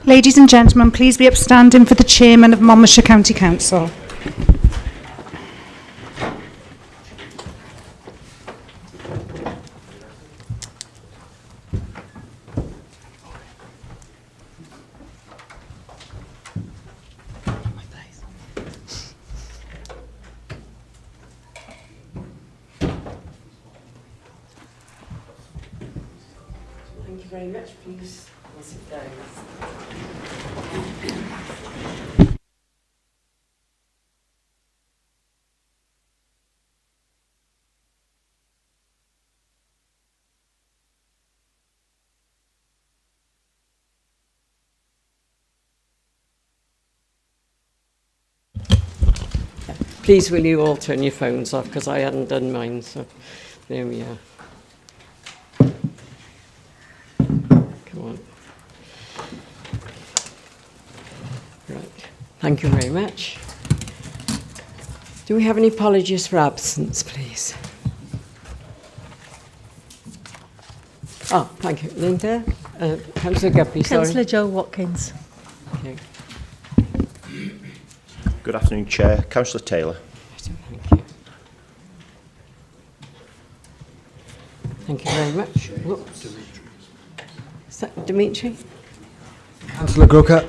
Ladies and gentlemen, please be upstanding for the Chairman of Monmouthshire County Council. Thank you very much. Please, we'll sit down. Please, will you all turn your phones off, because I hadn't done mine, so there we are. Come on. Right, thank you very much. Do we have any apologies for absence, please? Oh, thank you. Linda? Councillor Guppy, sorry. Councillor Joe Watkins. Okay. Good afternoon, Chair. Councillor Taylor. Thank you. Thank you very much. Whoops. Is that Dimitri? Councillor Grooker.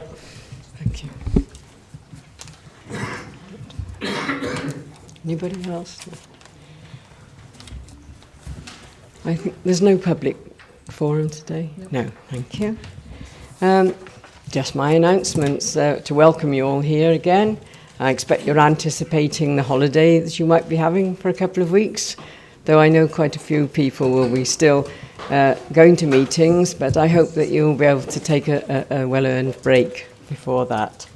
Thank you. Anybody else? I think there's no public forum today. No, thank you. Just my announcements to welcome you all here again. I expect you're anticipating the holiday that you might be having for a couple of weeks, though I know quite a few people will be still going to meetings, but I hope that you'll be able to take a well-earned break before that.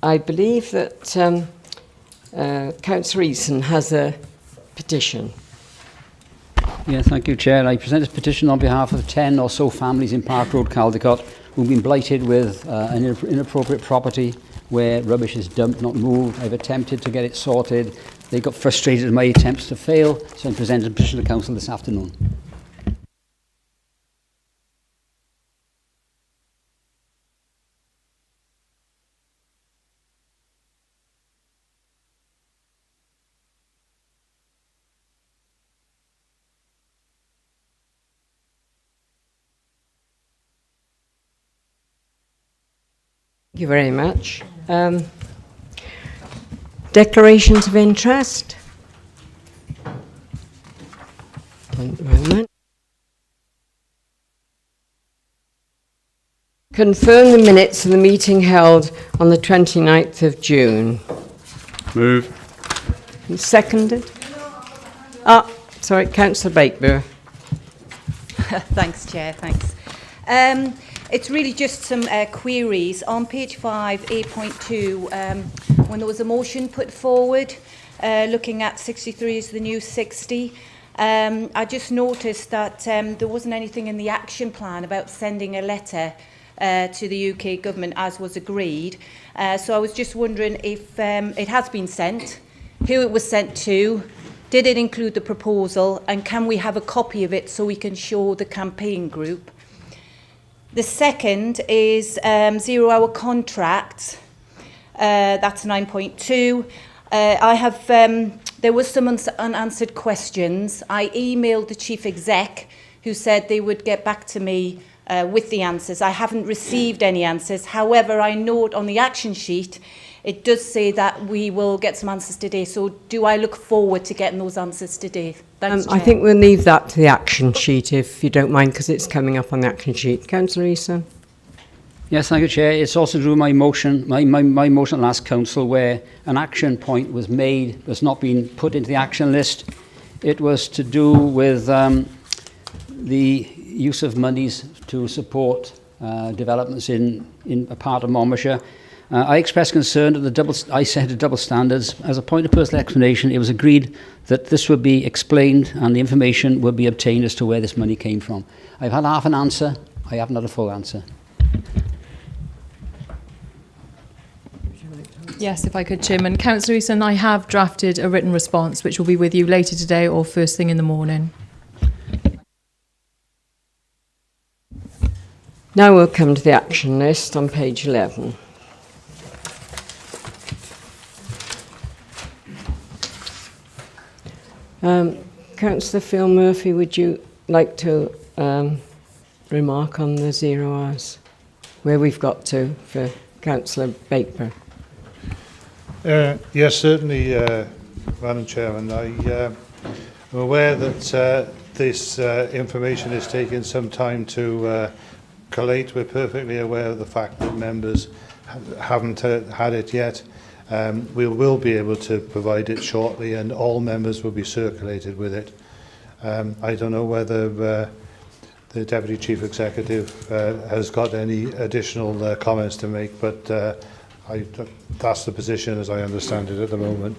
I believe that Councillor Eason has a petition. Yeah, thank you, Chair. I present this petition on behalf of 10 or so families in Park Road, Caldicot, who've been blighted with an inappropriate property where rubbish is dumped, not moved. I've attempted to get it sorted. They got frustrated at my attempts to fail, so I'm presenting a petition to Council this afternoon. Thank you very much. Declarations of interest. One moment. Confirm the minutes of the meeting held on the 29th of June. Move. Seconded? Sorry, Councillor Bakebour. Thanks, Chair, thanks. It's really just some queries. On page 5, 8.2, when there was a motion put forward looking at 63 as the new 60, I just noticed that there wasn't anything in the action plan about sending a letter to the UK government as was agreed. So I was just wondering if it has been sent, who it was sent to, did it include the proposal, and can we have a copy of it so we can show the campaign group? The second is 0-hour contracts. That's 9.2. I have, there was some unanswered questions. I emailed the chief exec who said they would get back to me with the answers. I haven't received any answers. However, I note on the action sheet, it does say that we will get some answers today. So do I look forward to getting those answers today? Thanks, I think we'll leave that to the action sheet if you don't mind, because it's coming up on the action sheet. Councillor Eason. Yes, thank you, Chair. It's also through my motion, my motion last council, where an action point was made that's not been put into the action list. It was to do with the use of monies to support developments in a part of Monmouthshire. I expressed concern that I set double standards. As a point of personal explanation, it was agreed that this would be explained and the information would be obtained as to where this money came from. I've had half an answer. I haven't had a full answer. Yes, if I could, Chairman. Councillor Eason, I have drafted a written response which will be with you later today or first thing in the morning. Now we'll come to the action list on page 11. Councillor Phil Murphy, would you like to remark on the 0 hours? Where we've got to for Councillor Baker? Yes, certainly, Madam Chairman. I'm aware that this information is taking some time to collate. We're perfectly aware of the fact that members haven't had it yet. We will be able to provide it shortly, and all members will be circulated with it. I don't know whether the Deputy Chief Executive has got any additional comments to make, but that's the position as I understand it at the moment.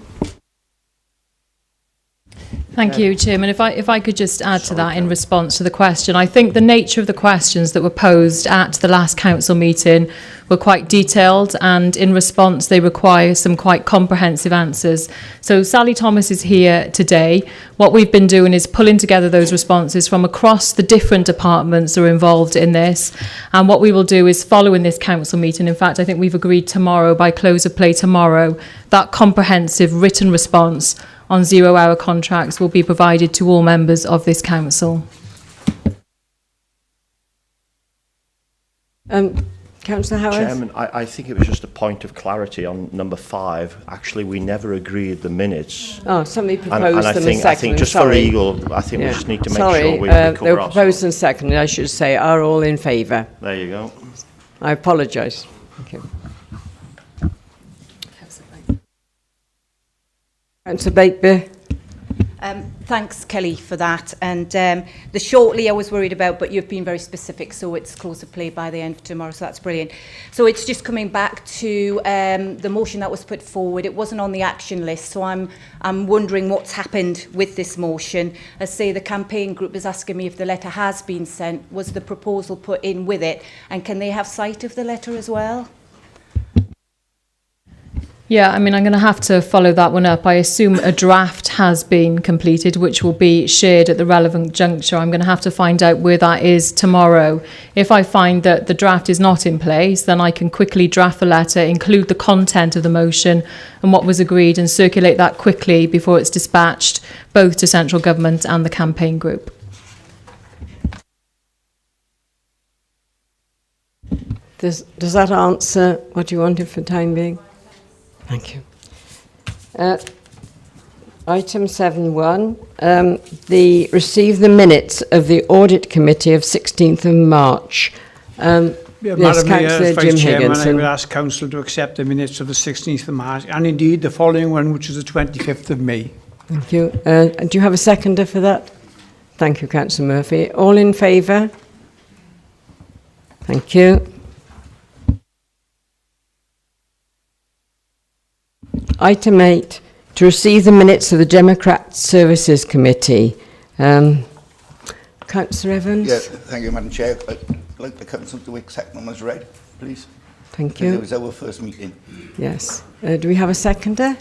Thank you, Chairman. If I could just add to that in response to the question, I think the nature of the questions that were posed at the last council meeting were quite detailed, and in response they require some quite comprehensive answers. So Sally Thomas is here today. What we've been doing is pulling together those responses from across the different departments that are involved in this, and what we will do is, following this council meeting, in fact I think we've agreed tomorrow, by close of play tomorrow, that comprehensive written response on 0 hour contracts will be provided to all members of this council. Councillor Howard? Chairman, I think it was just a point of clarity on number 5. Actually, we never agreed the minutes. Oh, somebody And proposed I them think, a second. I think just for Eagle, I think we just need to make sure we they cover were proposed and seconded, I should say. Are all in favour? There you go. I apologise. Thank you. Councillor Baker? Thanks, Kelly, for that. And the shortly I was worried about, but you've been very specific, so it's close to play by the end of tomorrow, so that's brilliant. So it's just coming back to the motion that was put forward. It wasn't on the action list, so I'm wondering what's happened with this motion. As say, the campaign group is asking me if the letter has been sent. Was the proposal put in with it? And can they have sight of the letter as well? Yeah, I mean, I'm going to have to follow that one up. I assume a draft has been completed, which will be shared at the relevant juncture. I'm going to have to find out where that is tomorrow. If I find that the draft is not in place, then I can quickly draft a letter, include the content of the motion and what was agreed, and circulate that quickly before it's dispatched, both to central government and the campaign group. Does that answer what you wanted for the time being? Thank you. Item 7.1, receive the minutes of the Audit Committee of 16th of March. Yeah, yes, Madam Councillor Vice Jim Chairman, I Higginson. would ask Council to accept the minutes of the 16th of March, and indeed the following one, which is the 25th of May. Thank you. Do you have a seconder for that? Thank you, Councillor Murphy. All in favour? Thank you. Item 8, to receive the minutes of the Democrat Services Committee. Councillor Evans? Yeah, thank you, Madam Chair. I'd like the Council to accept them as read, please. Thank It you. was our first meeting. Yes. Do we have a seconder?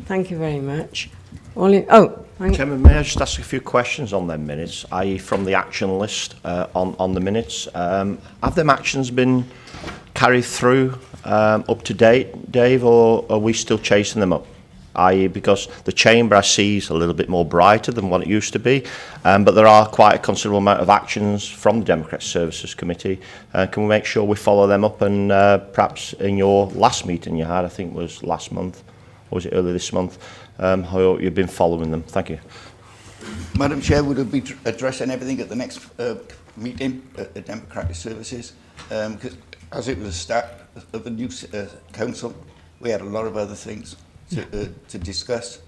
Thank you very much. Chairman, may I just ask a few questions on them minutes, i.e. from the action list on the minutes? Have them actions been carried through up to date, Dave, or are we still chasing them up? I.e. because the chamber I see is a little bit more brighter than what it used to be, but there are quite a considerable amount of actions from the Democrat Services Committee. Can we make sure we follow them up, and perhaps in your last meeting you had, I think it was last month, or was it earlier this month, how you've been following them? Thank you. Madam Chair, would it be addressing everything at the next meeting at the Democratic Services? Because as it was the start of the new council, we had a lot of other things to discuss,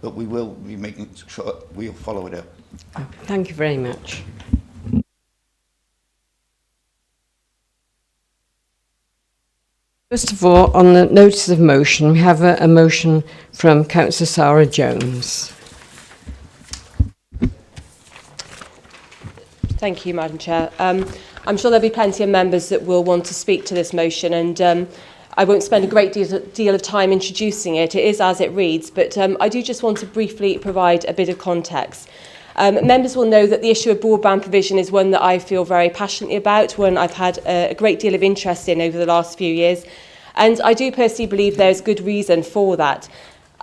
but we will be making sure we'll follow it up. Thank you very much. First of all, on the notice of motion, we have a motion from Councillor Sarah Jones. Thank you, Madam Chair. I'm sure there'll be plenty of members that will want to speak to this motion, and I won't spend a great deal of time introducing it. It is as it reads, but I do just want to briefly provide a bit of context. Members will know that the issue of broadband provision is one that I feel very passionately about, one I've had a great deal of interest in over the last few years, and I do personally believe there's good reason for that.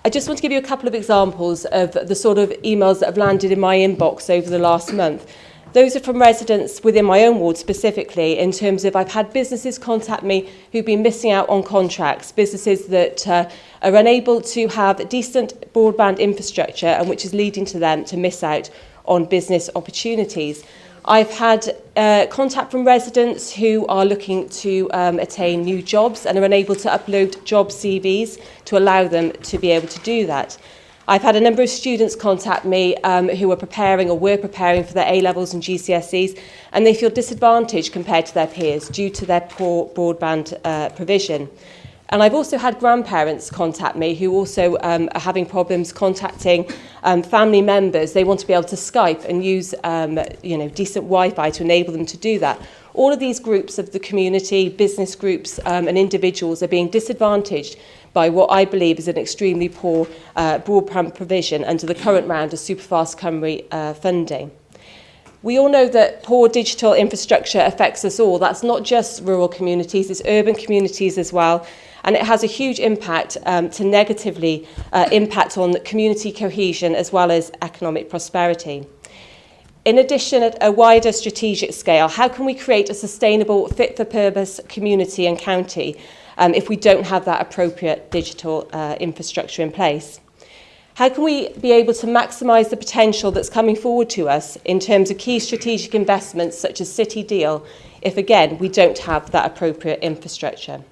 I just want to give you a couple of examples of the sort of emails that have landed in my inbox over the last month. Those are from residents within my own ward specifically, in terms of I've had businesses contact me who've been missing out on contracts, businesses that are unable to have decent broadband infrastructure and which is leading to them to miss out on business opportunities. I've had contact from residents who are looking to attain new jobs and are unable to upload job CVs to allow them to be able to do that. I've had a number of students contact me who are preparing or were preparing for their A-levels and GCSEs, and they feel disadvantaged compared to their peers due to their poor broadband provision. And I've also had grandparents contact me who also are having problems contacting family members. They want to be able to Skype and use decent Wi-Fi to enable them to do that. All of these groups of the community, business groups and individuals are being disadvantaged by what I believe is an extremely poor broadband provision under the current round of Superfast Cymru funding. We all know that poor digital infrastructure affects us all. That's not just rural communities, it's urban communities as well. And it has a huge impact to negatively impact on community cohesion as well as economic prosperity. In addition, at a wider strategic scale, how can we create a sustainable, fit-for-purpose community and county if we don't have that appropriate digital infrastructure in place? How can we be able to maximise the potential that's coming forward to us in terms of key strategic investments such as City Deal if, again, we don't have that appropriate infrastructure?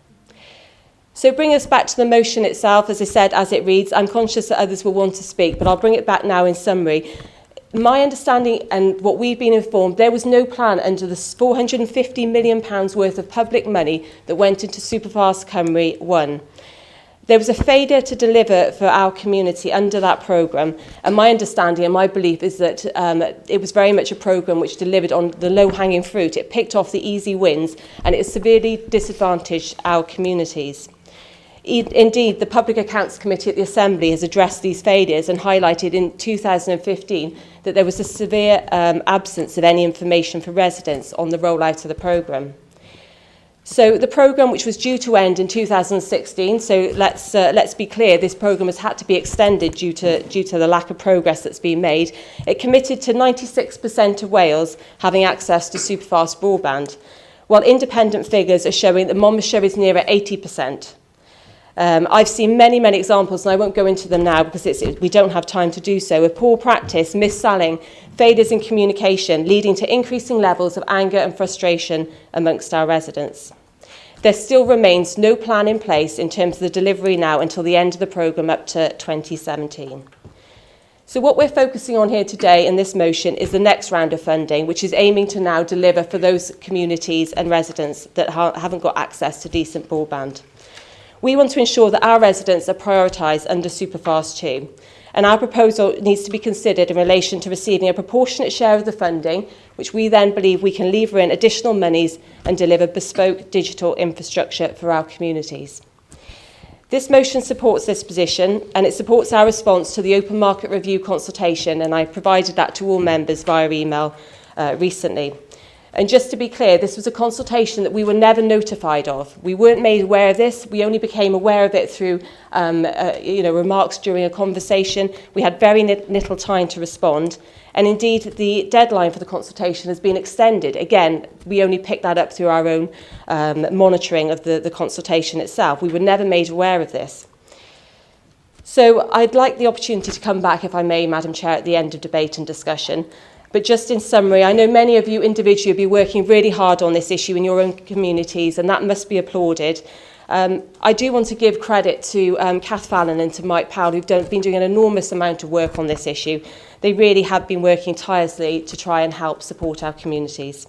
So bring us back to the motion itself, as I said, as it reads. I'm conscious that others will want to speak, but I'll bring it back now in summary. My understanding and what we've been informed, there was no plan under the £450 million worth of public money that went into Superfast Cymru 1. There was a failure to deliver for our community under that programme, and my understanding and my belief is that it was very much a programme which delivered on the low-hanging fruit. It picked off the easy wins, and it severely disadvantaged our communities. Indeed, the Public Accounts Committee at the Assembly has addressed these failures and highlighted in 2015 that there was a severe absence of any information for residents on the rollout of the programme. So the programme, which was due to end in 2016, so let's be clear, this programme has had to be extended due to the lack of progress that's been made. It committed to 96% of Wales having access to superfast broadband, while independent figures are showing that Monmouthshire is nearer 80%. I've seen many examples, and I won't go into them now because we don't have time to do so, of poor practice, mis-selling, failures in communication, leading to increasing levels of anger and frustration amongst our residents. There still remains no plan in place in terms of the delivery now until the end of the programme up to 2017. So what we're focusing on here today in this motion is the next round of funding, which is aiming to now deliver for those communities and residents that haven't got access to decent broadband. We want to ensure that our residents are prioritised under Superfast 2, and our proposal needs to be considered in relation to receiving a proportionate share of the funding, which we then believe we can lever in additional monies and deliver bespoke digital infrastructure for our communities. This motion supports this position, and it supports our response to the Open Market Review consultation, and I provided that to all members via email recently. And just to be clear, this was a consultation that we were never notified of. We weren't made aware of this. We only became aware of it through remarks during a conversation. We had very little time to respond. And indeed, the deadline for the consultation has been extended. Again, we only picked that up through our own monitoring of the consultation itself. We were never made aware of this. So I'd like the opportunity to come back, if I may, Madam Chair, at the end of debate and discussion. But just in summary, I know many of you individually will be working really hard on this issue in your own communities, and that must be applauded. I do want to give credit to Kath Fallon and to Mike Powell, who've been doing an enormous amount of work on this issue. They really have been working tirelessly to try and help support our communities.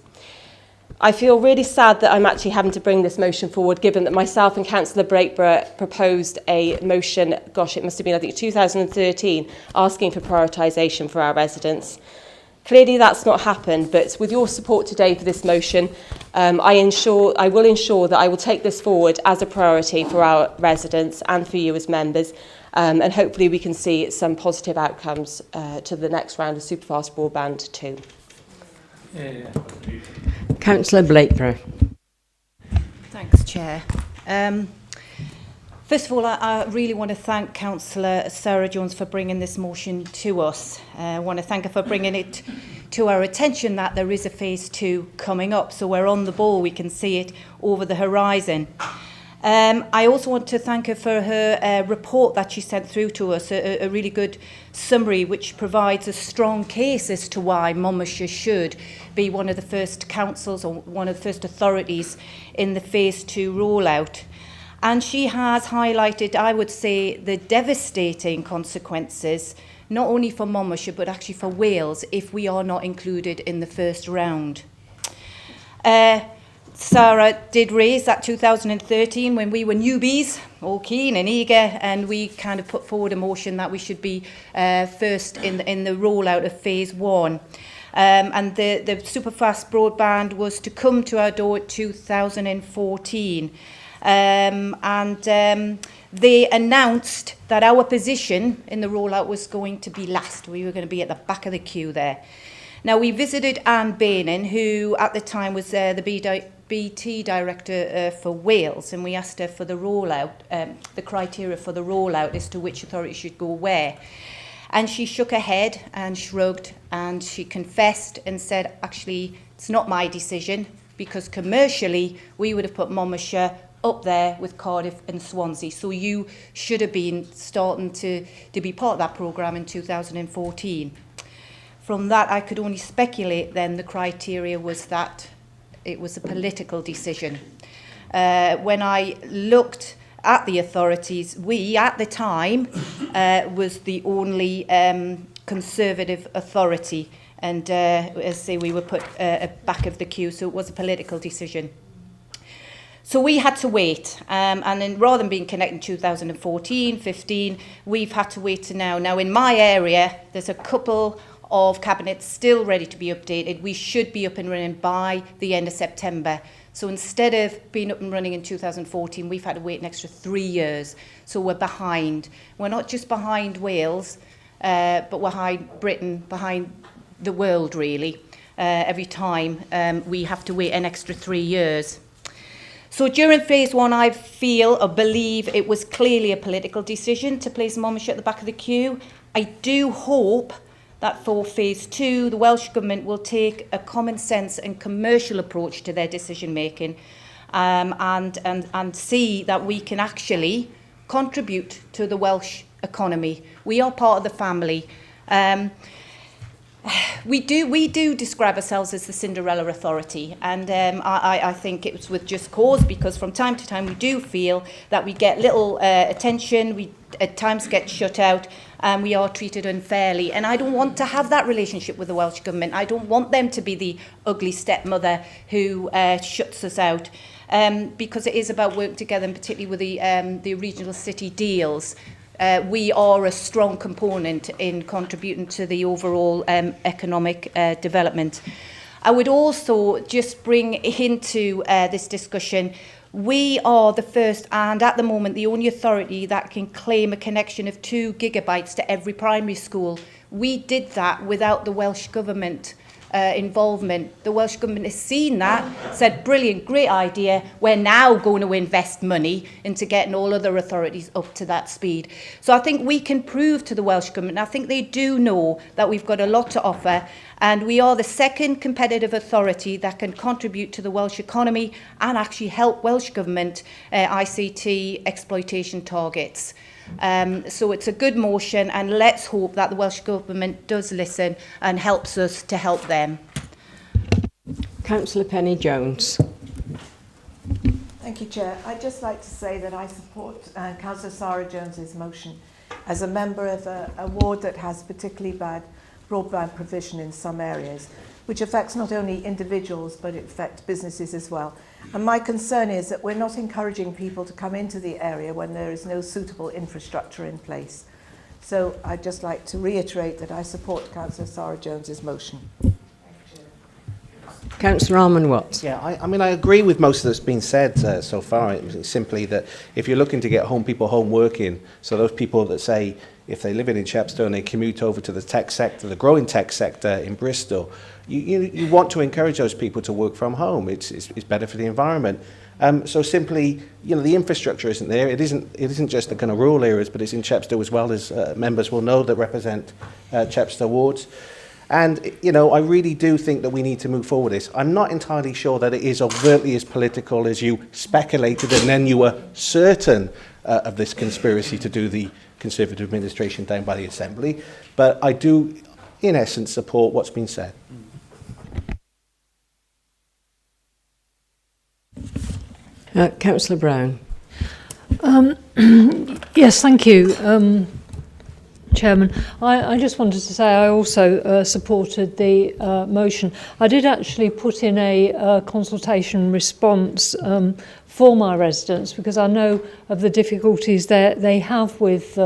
I feel really sad that I'm actually having to bring this motion forward, given that myself and Councillor Breakborough proposed a motion, gosh, it must have been, I think, 2013, asking for prioritisation for our residents. Clearly that's not happened, but with your support today for this motion, I will ensure that I will take this forward as a priority for our residents and for you as members, and hopefully we can see some positive outcomes to the next round of Superfast Broadband 2. Councillor Blakeborough. Thanks, Chair. First of all, I really want to thank Councillor Sarah Jones for bringing this motion to us. I want to thank her for bringing it to our attention that there is a phase 2 coming up, so we're on the ball, we can see it over the horizon. I also want to thank her for her report that she sent through to us, a really good summary which provides a strong case as to why Monmouthshire should be one of the first councils or one of the first authorities in the phase 2 rollout. And she has highlighted, I would say, the devastating consequences, not only for Monmouthshire, but actually for Wales, if we are not included in the first round. Sarah did raise that 2013 when we were newbies, all keen and eager, and we kind of put forward a motion that we should be first in the rollout of phase 1. And the Superfast Broadband was to come to our door at 2014. They announced that our position in the rollout was going to be last. We were going to be at the back of the queue there. Now, we visited Anne Bainan, who at the time was the BT Director for Wales, and we asked her for the rollout, the criteria for the rollout as to which authority should go where. And she shook her head and shrugged, and she confessed and said, actually, it's not my decision, because commercially we would have put Monmouthshire up there with Cardiff and Swansea. So you should have been starting to be part of that programme in 2014. From that, I could only speculate then the criteria was that it was a political decision. When I looked at the authorities, we, at the time, was the only Conservative authority. And as I say, we were put back of the queue, so it was a political decision. So we had to wait, and then rather than being connected in 2014, 15, we've had to wait to now. Now, in my area, there's a couple of cabinets still ready to be updated. We should be up and running by the end of September. So instead of being up and running in 2014, we've had to wait an extra 3 years. So we're behind. We're not just behind Wales, but we're behind Britain, behind the world, really. Every time we have to wait an extra 3 years. So during phase 1, I feel or believe it was clearly a political decision to place Monmouthshire at the back of the queue. I do hope that for phase 2, the Welsh Government will take a common sense and commercial approach to their decision making, and see that we can actually contribute to the Welsh economy. We are part of the family. We do describe ourselves as the Cinderella Authority, and I think it was with just cause, because from time to time we do feel that we get little attention, we at times get shut out, and we are treated unfairly. And I don't want to have that relationship with the Welsh Government. I don't want them to be the ugly stepmother who shuts us out, because it is about working together, and particularly with the regional city deals. We are a strong component in contributing to the overall economic development. I would also just bring into this discussion, we are the first and at the moment the only authority that can claim a connection of 2 gigabytes to every primary school. We did that without the Welsh Government involvement. The Welsh Government has seen that, said, brilliant, great idea, we're now going to invest money into getting all other authorities up to that speed. So I think we can prove to the Welsh Government, and I think they do know that we've got a lot to offer, and we are the second competitive authority that can contribute to the Welsh economy and actually help Welsh Government ICT exploitation targets. So it's a good motion, and let's hope that the Welsh Government does listen and helps us to help them. Councillor Penny-Jones. Thank you, Chair. I'd just like to say that I support Councillor Sarah Jones's motion as a member of a ward that has particularly bad broadband provision in some areas, which affects not only individuals, but it affects businesses as well. And my concern is that we're not encouraging people to come into the area when there is no suitable infrastructure in place. So I'd just like to reiterate that I support Councillor Sarah Jones's motion. Councillor Armand Watts. Yeah, I mean, I agree with most of that's been said so far. It's simply that if you're looking to get people home working, so those people that say if they live in Chepstow and they commute over to the tech sector, the growing tech sector in Bristol, you want to encourage those people to work from home. It's better for the environment. So simply, the infrastructure isn't there. It isn't just the kind of rural areas, but it's in Chepstow as well, as members will know that represent Chepstow wards. And, I really do think that we need to move forward this. I'm not entirely sure that it is overtly as political as you speculated and then you were certain of this conspiracy to do the Conservative administration down by the Assembly. But I do, in essence, support what's been said. Councillor Brown. Yes, thank you, Chairman. I just wanted to say I also supported the motion. I did actually put in a consultation response for my residents because I know of the difficulties they have with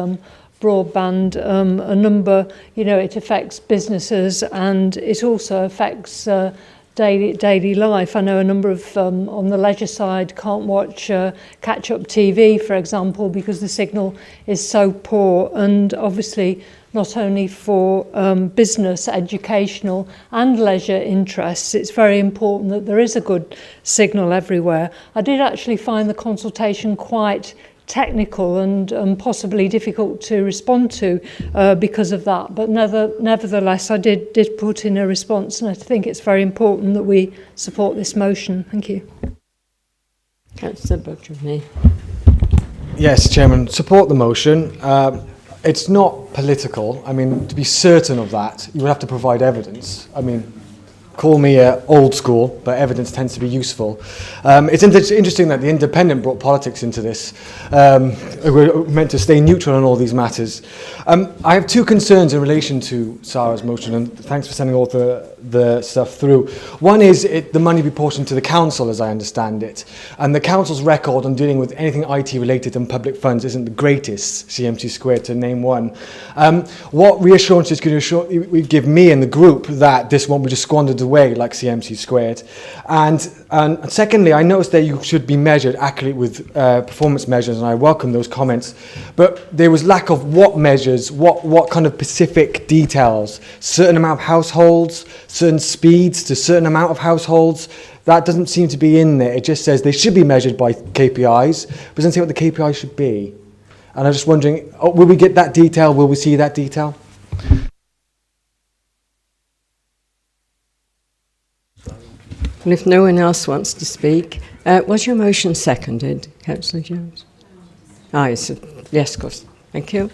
broadband. A number, it affects businesses and it also affects daily life. I know a number of on the leisure side can't watch catch-up TV, for example, because the signal is so poor. And obviously, not only for business, educational and leisure interests, it's very important that there is a good signal everywhere. I did actually find the consultation quite technical and possibly difficult to respond to because of that. But nevertheless, I did put in a response, and I think it's very important that we support this motion. Thank you. Councillor Butcher. Yes, Chairman, support the motion. It's not political. I mean, to be certain of that, you would have to provide evidence. I mean, call me old school, but evidence tends to be useful. It's interesting that the Independent brought politics into this. We're meant to stay neutral on all these matters. I have two concerns in relation to Sarah's motion, and thanks for sending all the stuff through. One is the money be portioned to the council, as I understand it, and the council's record on dealing with anything IT related and public funds isn't the greatest, CMC squared to name one. What reassurances can you give me and the group that this won't be just squandered away like CMC squared? And secondly, I noticed that you should be measured accurately with performance measures, and I welcome those comments, but there was lack of what measures, what kind of specific details, certain amount of households, certain speeds to certain amount of households. That doesn't seem to be in there. It just says they should be measured by KPIs, but it doesn't say what the KPIs should be. And I'm just wondering, will we get that detail? Will we see that detail? And if no one else wants to speak, was your motion seconded, Councillor Jones? Yes, of course. Thank you.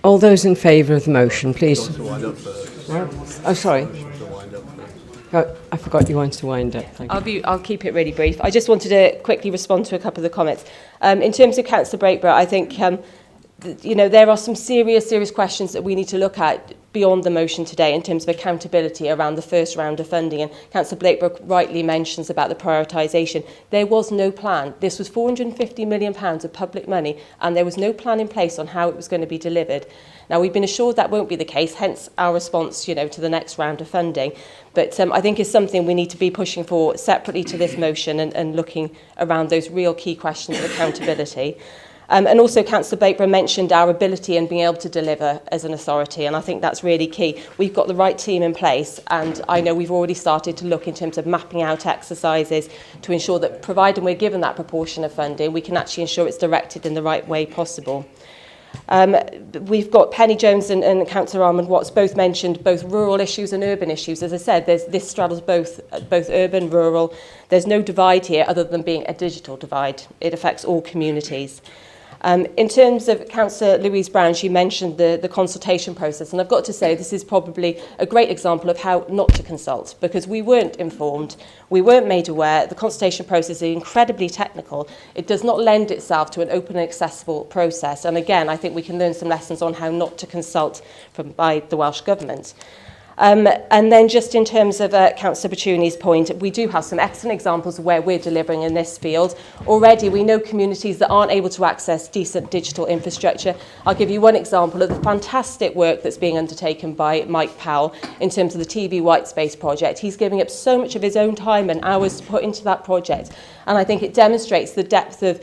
All those in favour of the motion, please. Oh, sorry. I forgot you wanted to wind up. Thank you. I'll keep it really brief. I just wanted to quickly respond to a couple of the comments. In terms of Councillor Breakborough, I think there are some serious questions that we need to look at beyond the motion today in terms of accountability around the first round of funding. And Councillor Blakebrook rightly mentions about the prioritisation. There was no plan. This was £450 million of public money, and there was no plan in place on how it was going to be delivered. Now, we've been assured that won't be the case, hence our response, to the next round of funding. But I think it's something we need to be pushing for separately to this motion and looking around those real key questions of accountability. And also, Councillor Blakeborough mentioned our ability and being able to deliver as an authority, and I think that's really key. We've got the right team in place, and I know we've already started to look in terms of mapping out exercises to ensure that, provided we're given that proportion of funding, we can actually ensure it's directed in the right way possible. We've got Penny Jones and Councillor Armand Watts both mentioned both rural issues and urban issues. As I said, this straddles both urban, rural. There's no divide here other than being a digital divide. It affects all communities. In terms of Councillor Louise Brown, she mentioned the consultation process, and I've got to say this is probably a great example of how not to consult, because we weren't informed, we weren't made aware. The consultation process is incredibly technical. It does not lend itself to an open and accessible process, and again, I think we can learn some lessons on how not to consult by the Welsh Government. And then just in terms of Councillor Baccioni's point, we do have some excellent examples of where we're delivering in this field. Already we know communities that aren't able to access decent digital infrastructure. I'll give you one example of the fantastic work that's being undertaken by Mike Powell in terms of the TV Whitespace project. He's giving up so much of his own time and hours to put into that project. And I think it demonstrates the depth of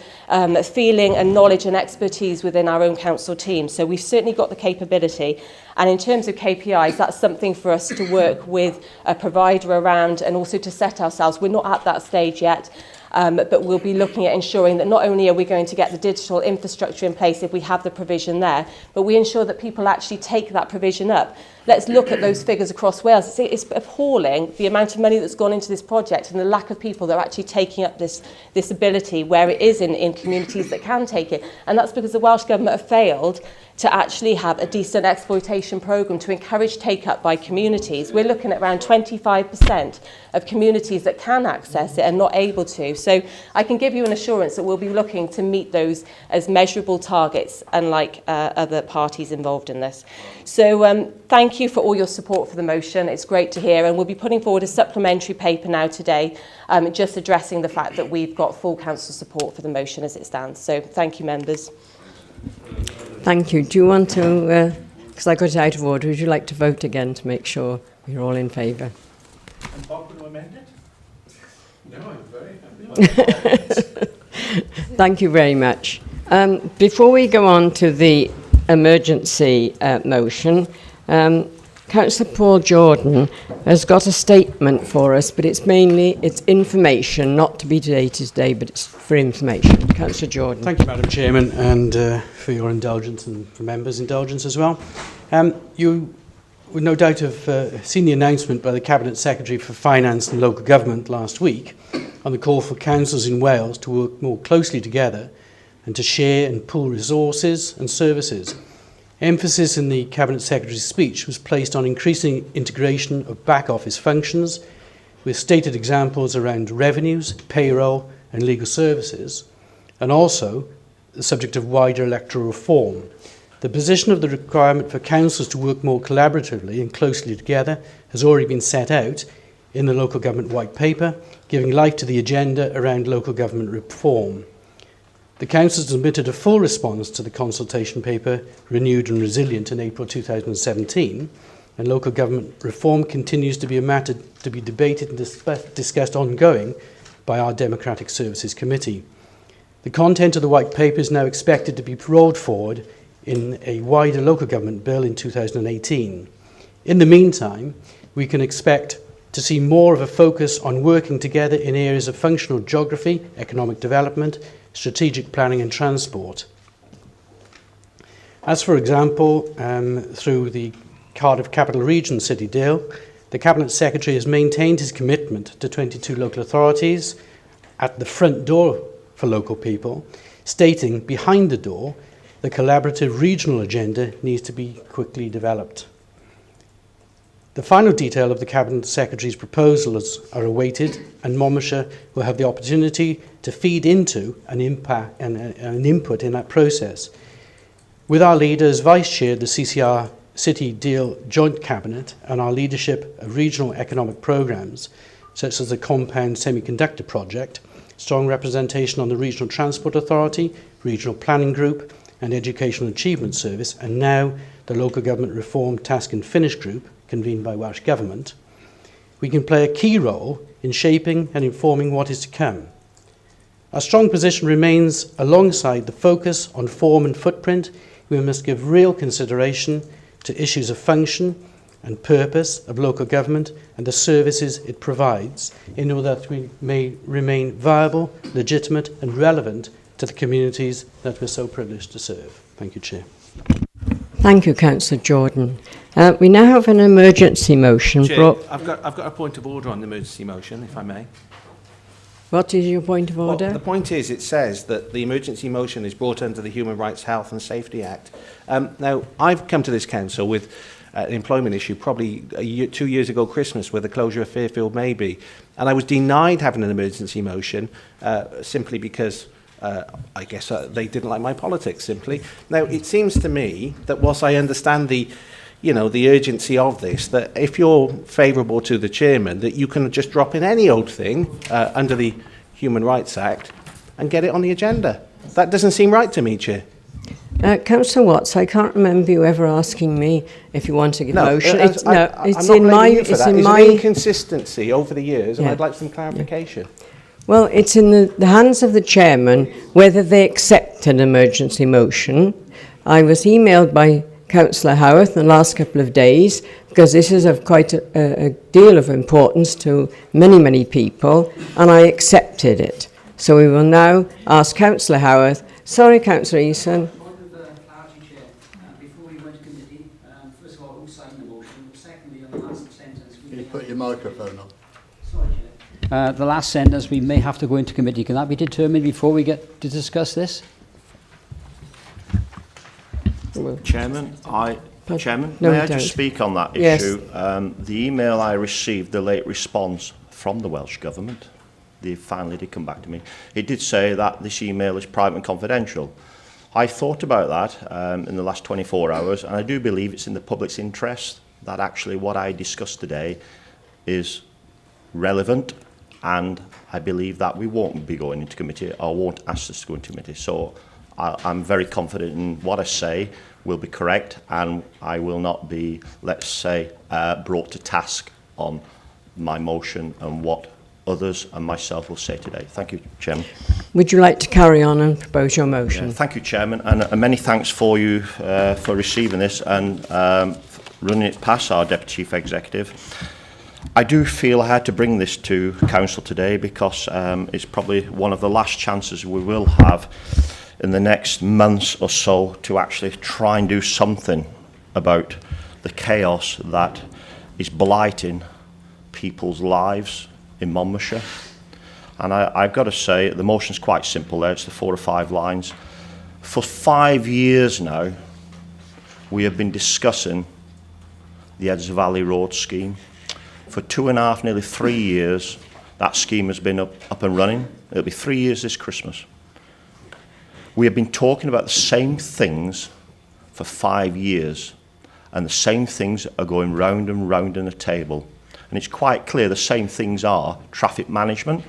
feeling and knowledge and expertise within our own council team. So we've certainly got the capability. And in terms of KPIs, that's something for us to work with a provider around and also to set ourselves. We're not at that stage yet, but we'll be looking at ensuring that not only are we going to get the digital infrastructure in place if we have the provision there, but we ensure that people actually take that provision up. Let's look at those figures across Wales. It's appalling the amount of money that's gone into this project and the lack of people that are actually taking up this ability where it is in communities that can take it. And that's because the Welsh Government have failed to actually have a decent exploitation programme to encourage take-up by communities. We're looking at around 25% of communities that can access it and not able to. So I can give you an assurance that we'll be looking to meet those as measurable targets, unlike other parties involved in this. So thank you for all your support for the motion. It's great to hear, and we'll be putting forward a supplementary paper now today, just addressing the fact that we've got full council support for the motion as it stands. So thank you, members. Thank you. Do you want to, because I got it out of order, would you like to vote again to make sure we're all in favour? And Bob, going to amend it? No, I'm very happy. Thank you very much. Before we go on to the emergency motion, Councillor Paul Jordan has got a statement for us, but it's information, not to be debated today, but it's for information. Councillor Jordan. Thank you, Madam Chairman, and for your indulgence and for members' indulgence as well. You would no doubt have seen the announcement by the Cabinet Secretary for Finance and Local Government last week on the call for councils in Wales to work more closely together and to share and pool resources and services. Emphasis in the Cabinet Secretary's speech was placed on increasing integration of back-office functions, with stated examples around revenues, payroll and legal services, and also the subject of wider electoral reform. The position of the requirement for councils to work more collaboratively and closely together has already been set out in the Local Government White Paper, giving life to the agenda around local government reform. The Council submitted a full response to the consultation paper, Renewed and Resilient, in April 2017, and local government reform continues to be a matter to be debated and discussed ongoing by our Democratic Services Committee. The content of the White Paper is now expected to be rolled forward in a wider local government bill in 2018. In the meantime, we can expect to see more of a focus on working together in areas of functional geography, economic development, strategic planning and transport. As for example, through the Cardiff Capital Region City deal, the Cabinet Secretary has maintained his commitment to 22 local authorities at the front door for local people, stating behind the door the collaborative regional agenda needs to be quickly developed. The final detail of the Cabinet Secretary's proposals are awaited, and Monmouthshire will have the opportunity to feed into an input in that process. With our leaders, Vice Chair, the CCR City Deal Joint Cabinet, and our leadership of regional economic programmes, such as the Compound Semiconductor Project, strong representation on the Regional Transport Authority, Regional Planning Group, and Educational Achievement Service, and now the Local Government Reform Task and Finish Group, convened by Welsh Government, we can play a key role in shaping and informing what is to come. Our strong position remains alongside the focus on form and footprint. We must give real consideration to issues of function and purpose of local government and the services it provides in order that we may remain viable, legitimate and relevant to the communities that we're so privileged to serve. Thank you, Chair. Thank you, Councillor Jordan. We now have an emergency motion. Chair, I've got a point of order on the emergency motion, if I may. What is your point of order? Well, the point is, it says that the emergency motion is brought under the Human Rights, Health and Safety Act. Now, I've come to this council with an employment issue probably 2 years ago Christmas with the closure of Fairfield Maybe, and I was denied having an emergency motion simply because I guess they didn't like my politics, simply. Now, it seems to me that whilst I understand the you know, the urgency of this, that if you're favourable to the chairman, that you can just drop in any old thing under the Human Rights Act and get it on the agenda. That doesn't seem right to me, Chair. Councillor Watts, I can't remember you ever asking me if you want to give a motion. I'm not blaming you for that. It's an inconsistency over the years, and I'd like some clarification. Well, it's in the hands of the chairman whether they accept an emergency motion. I was emailed by Councillor Howarth in the last couple of days, because this is of quite a deal of importance to many, many people, and I accepted it. So we will now ask Councillor Howarth. Sorry, Councillor Eason. Can you put your microphone on? The last sentence, we may have to go into committee. Can that be determined before we get to discuss this? Chairman, may I just speak on that issue? The email I received, the late response from the Welsh Government, they finally did come back to me. It did say that this email is private and confidential. I thought about that in the last 24 hours, and I do believe it's in the public's interest that actually what I discussed today is relevant, and I believe that we won't be going into committee or won't ask us to go into committee. So I'm very confident in what I say will be correct, and I will not be, let's say, brought to task on my motion and what others and myself will say today. Thank you, Chairman. Would you like to carry on and propose your motion? Thank you, Chairman, and many thanks for you for receiving this and running it past our Deputy Chief Executive. I do feel I had to bring this to Council today because it's probably one of the last chances we will have in the next months or so to actually try and do something about the chaos that is blighting people's lives in Monmouthshire. And I've got to say, the motion's quite simple there. It's the 4 or 5 lines. For 5 years now, we have been discussing the Edds Valley Road scheme. For 2.5, nearly 3 years, that scheme has been up and running. It'll be 3 years this Christmas. We have been talking about the same things for 5 years, and the same things are going round and round in the table. And it's quite clear the same things are traffic management.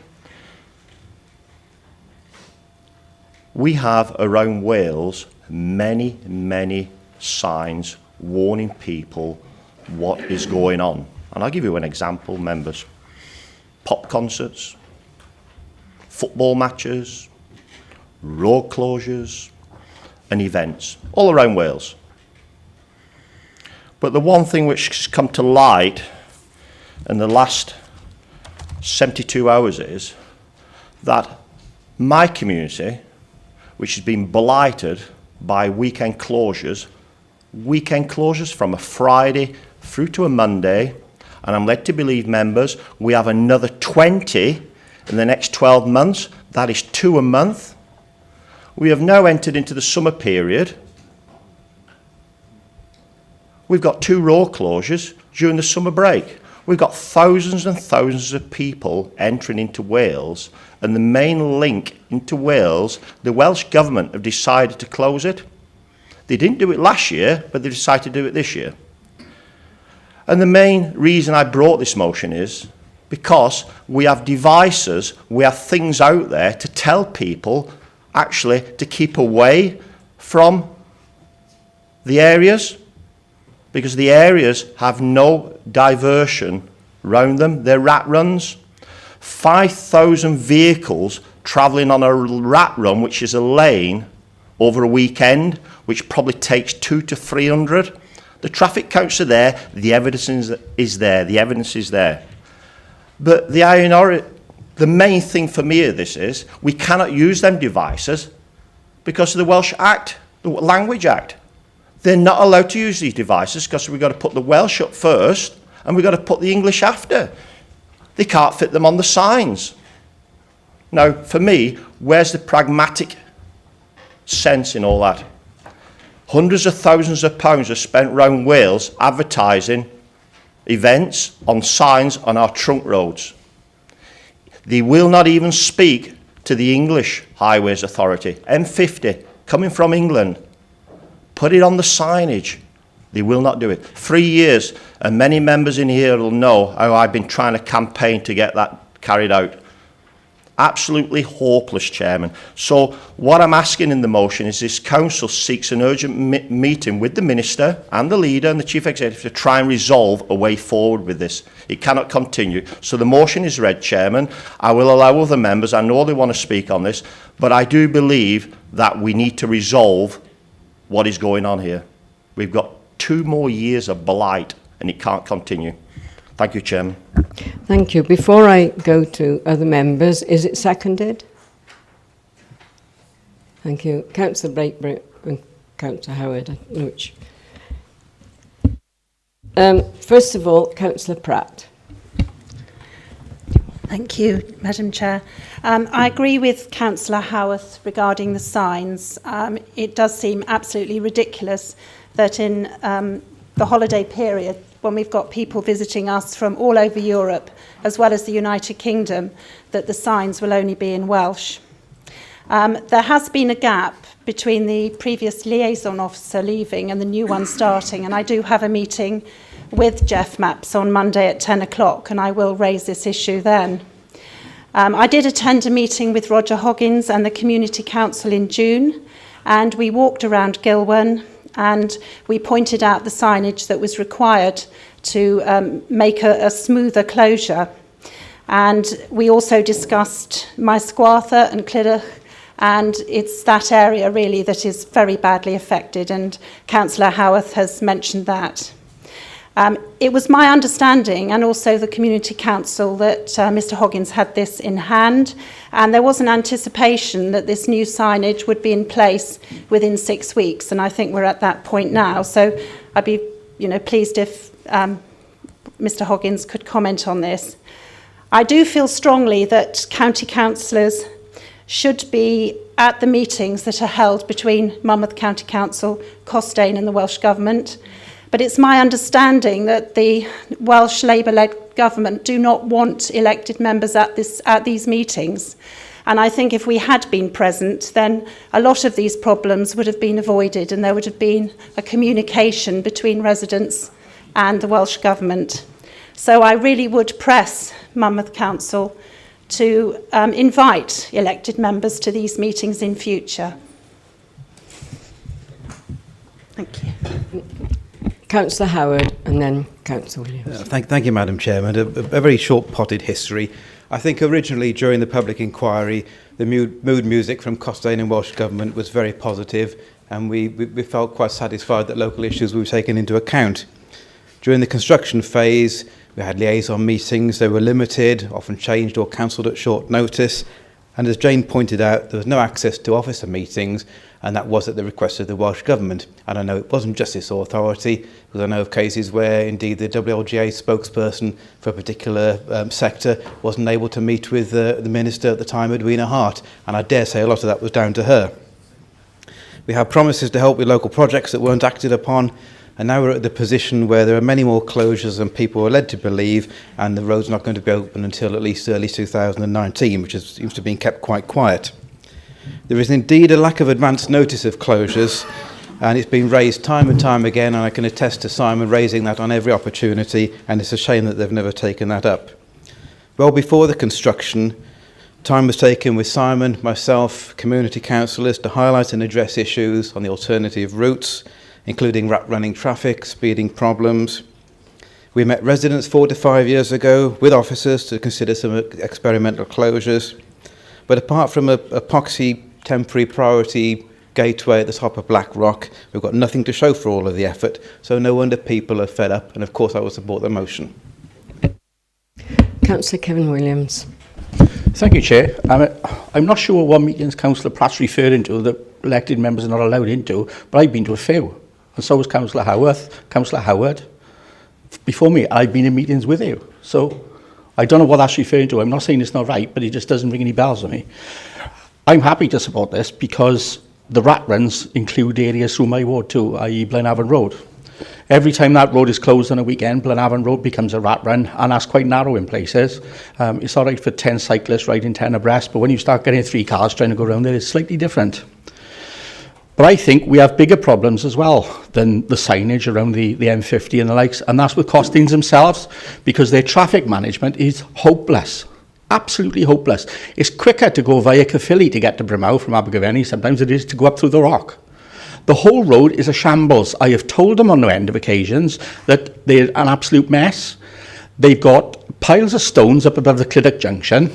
We have around Wales many, many signs warning people what is going on. And I'll give you an example, members. Pop concerts, football matches, road closures and events all around Wales. But the one thing which has come to light in the last 72 hours is that my community, which has been blighted by weekend closures from a Friday through to a Monday, and I'm led to believe, members, we have another 20 in the next 12 months. That is 2 a month. We have now entered into the summer period. We've got 2 road closures during the summer break. We've got thousands and thousands of people entering into Wales, and the main link into Wales, the Welsh Government have decided to close it. They didn't do it last year, but they decided to do it this year. And the main reason I brought this motion is because we have devices, we have things out there to tell people actually to keep away from the areas, because the areas have no diversion round them. They're rat runs. 5,000 vehicles travelling on a rat run, which is a lane, over a weekend, which probably takes 200 to 300. The traffic counts are there, the evidence is there, the evidence is there. But the main thing for me of this is we cannot use them devices because of the Welsh Act, the Language Act. They're not allowed to use these devices because we've got to put the Welsh up first and we've got to put the English after. They can't fit them on the signs. Now, for me, where's the pragmatic sense in all that? Hundreds of thousands of pounds are spent round Wales advertising events on signs on our trunk roads. They will not even speak to the English Highways Authority. M50, coming from England, put it on the signage. They will not do it. 3 years, and many members in here will know how I've been trying to campaign to get that carried out. Absolutely hopeless, Chairman. So what I'm asking in the motion is this council seeks an urgent meeting with the Minister and the Leader and the Chief Executive to try and resolve a way forward with this. It cannot continue. So the motion is read, Chairman. I will allow other members, I know they want to speak on this, but I do believe that we need to resolve what is going on here. We've got 2 more years of blight and it can't continue. Thank you, Chairman. Thank you. Before I go to other members, is it seconded? Thank you. Councillor Brakebrick and Councillor Howard. I don't know which. First of all, Councillor Pratt. Thank you, Madam Chair. I agree with Councillor Howarth regarding the signs. It does seem absolutely ridiculous that in the holiday period, when we've got people visiting us from all over Europe, as well as the United Kingdom, that the signs will only be in Welsh. There has been a gap between the previous liaison officer leaving and the new one starting, and I do have a meeting with Jeff Mapps on Monday at 10 o'clock, and I will raise this issue then. I did attend a meeting with Roger Hoggins and the Community Council in June, and we walked around Gilwan, and we pointed out the signage that was required to make a smoother closure. And we also discussed Maesgwatha and Clydach, and it's that area really that is very badly affected, and Councillor Howarth has mentioned that. It was my understanding, and also the Community Council, that Mr Hoggins had this in hand, and there was an anticipation that this new signage would be in place within 6 weeks, and I think we're at that point now. So I'd be, pleased if Mr Hoggins could comment on this. I do feel strongly that county councillors should be at the meetings that are held between Monmouth County Council, Costain and the Welsh Government. But it's my understanding that the Welsh Labour-led government do not want elected members at these meetings. And I think if we had been present, then a lot of these problems would have been avoided, and there would have been a communication between residents and the Welsh Government. So I really would press Monmouth Council to invite elected members to these meetings in future. Thank you. Councillor Howard and then Councillor Williams. Thank you, Madam Chairman. A very short-potted history. I think originally during the public inquiry, the mood music from Costain and Welsh Government was very positive, and we felt quite satisfied that local issues were taken into account. During the construction phase, we had liaison meetings. They were limited, often changed or cancelled at short notice. And as Jane pointed out, there was no access to officer meetings, and that was at the request of the Welsh Government. And I know it wasn't just this authority, because I know of cases where indeed the WLGA spokesperson for a particular sector wasn't able to meet with the Minister at the time, Edwina Hart, and I dare say a lot of that was down to her. We had promises to help with local projects that weren't acted upon, and now we're at the position where there are many more closures than people were led to believe, and the road's not going to be open until at least early 2019, which seems to have been kept quite quiet. There is indeed a lack of advance notice of closures, and it's been raised time and time again, and I can attest to Simon raising that on every opportunity, and it's a shame that they've never taken that up. Well before the construction, time was taken with Simon, myself, community councillors to highlight and address issues on the alternative routes, including running traffic, speeding problems. We met residents 4 to 5 years ago with officers to consider some experimental closures. But apart from a epoxy temporary priority gateway at the top of Black Rock, we've got nothing to show for all of the effort. So no wonder people are fed up, and of course I will support the motion. Councillor Kevin Williams. Thank you, Chair. I'm not sure what meetings Councillor Pratt's referring to that elected members are not allowed into, but I've been to a few. And so has Councillor Howarth, Councillor Howard. Before me, I've been in meetings with you. So I don't know what that's referring to. I'm not saying it's not right, but it just doesn't ring any bells with me. I'm happy to support this because the rat runs include areas through my ward too, i.e. Blenavon Road. Every time that road is closed on a weekend, Blenavon Road becomes a rat run, and that's quite narrow in places. It's all right for 10 cyclists riding 10 abreast, but when you start getting 3 cars trying to go around there, it's slightly different. But I think we have bigger problems as well than the signage around the M50 and the likes, and that's with Costings themselves, because their traffic management is hopeless. Absolutely hopeless. It's quicker to go via Caerphilly to get to Brimau from Abergavenny sometimes it is to go up through the Rock. The whole road is a shambles. I have told them on no end of occasions that they're an absolute mess. They've got piles of stones up above the Clydach Junction.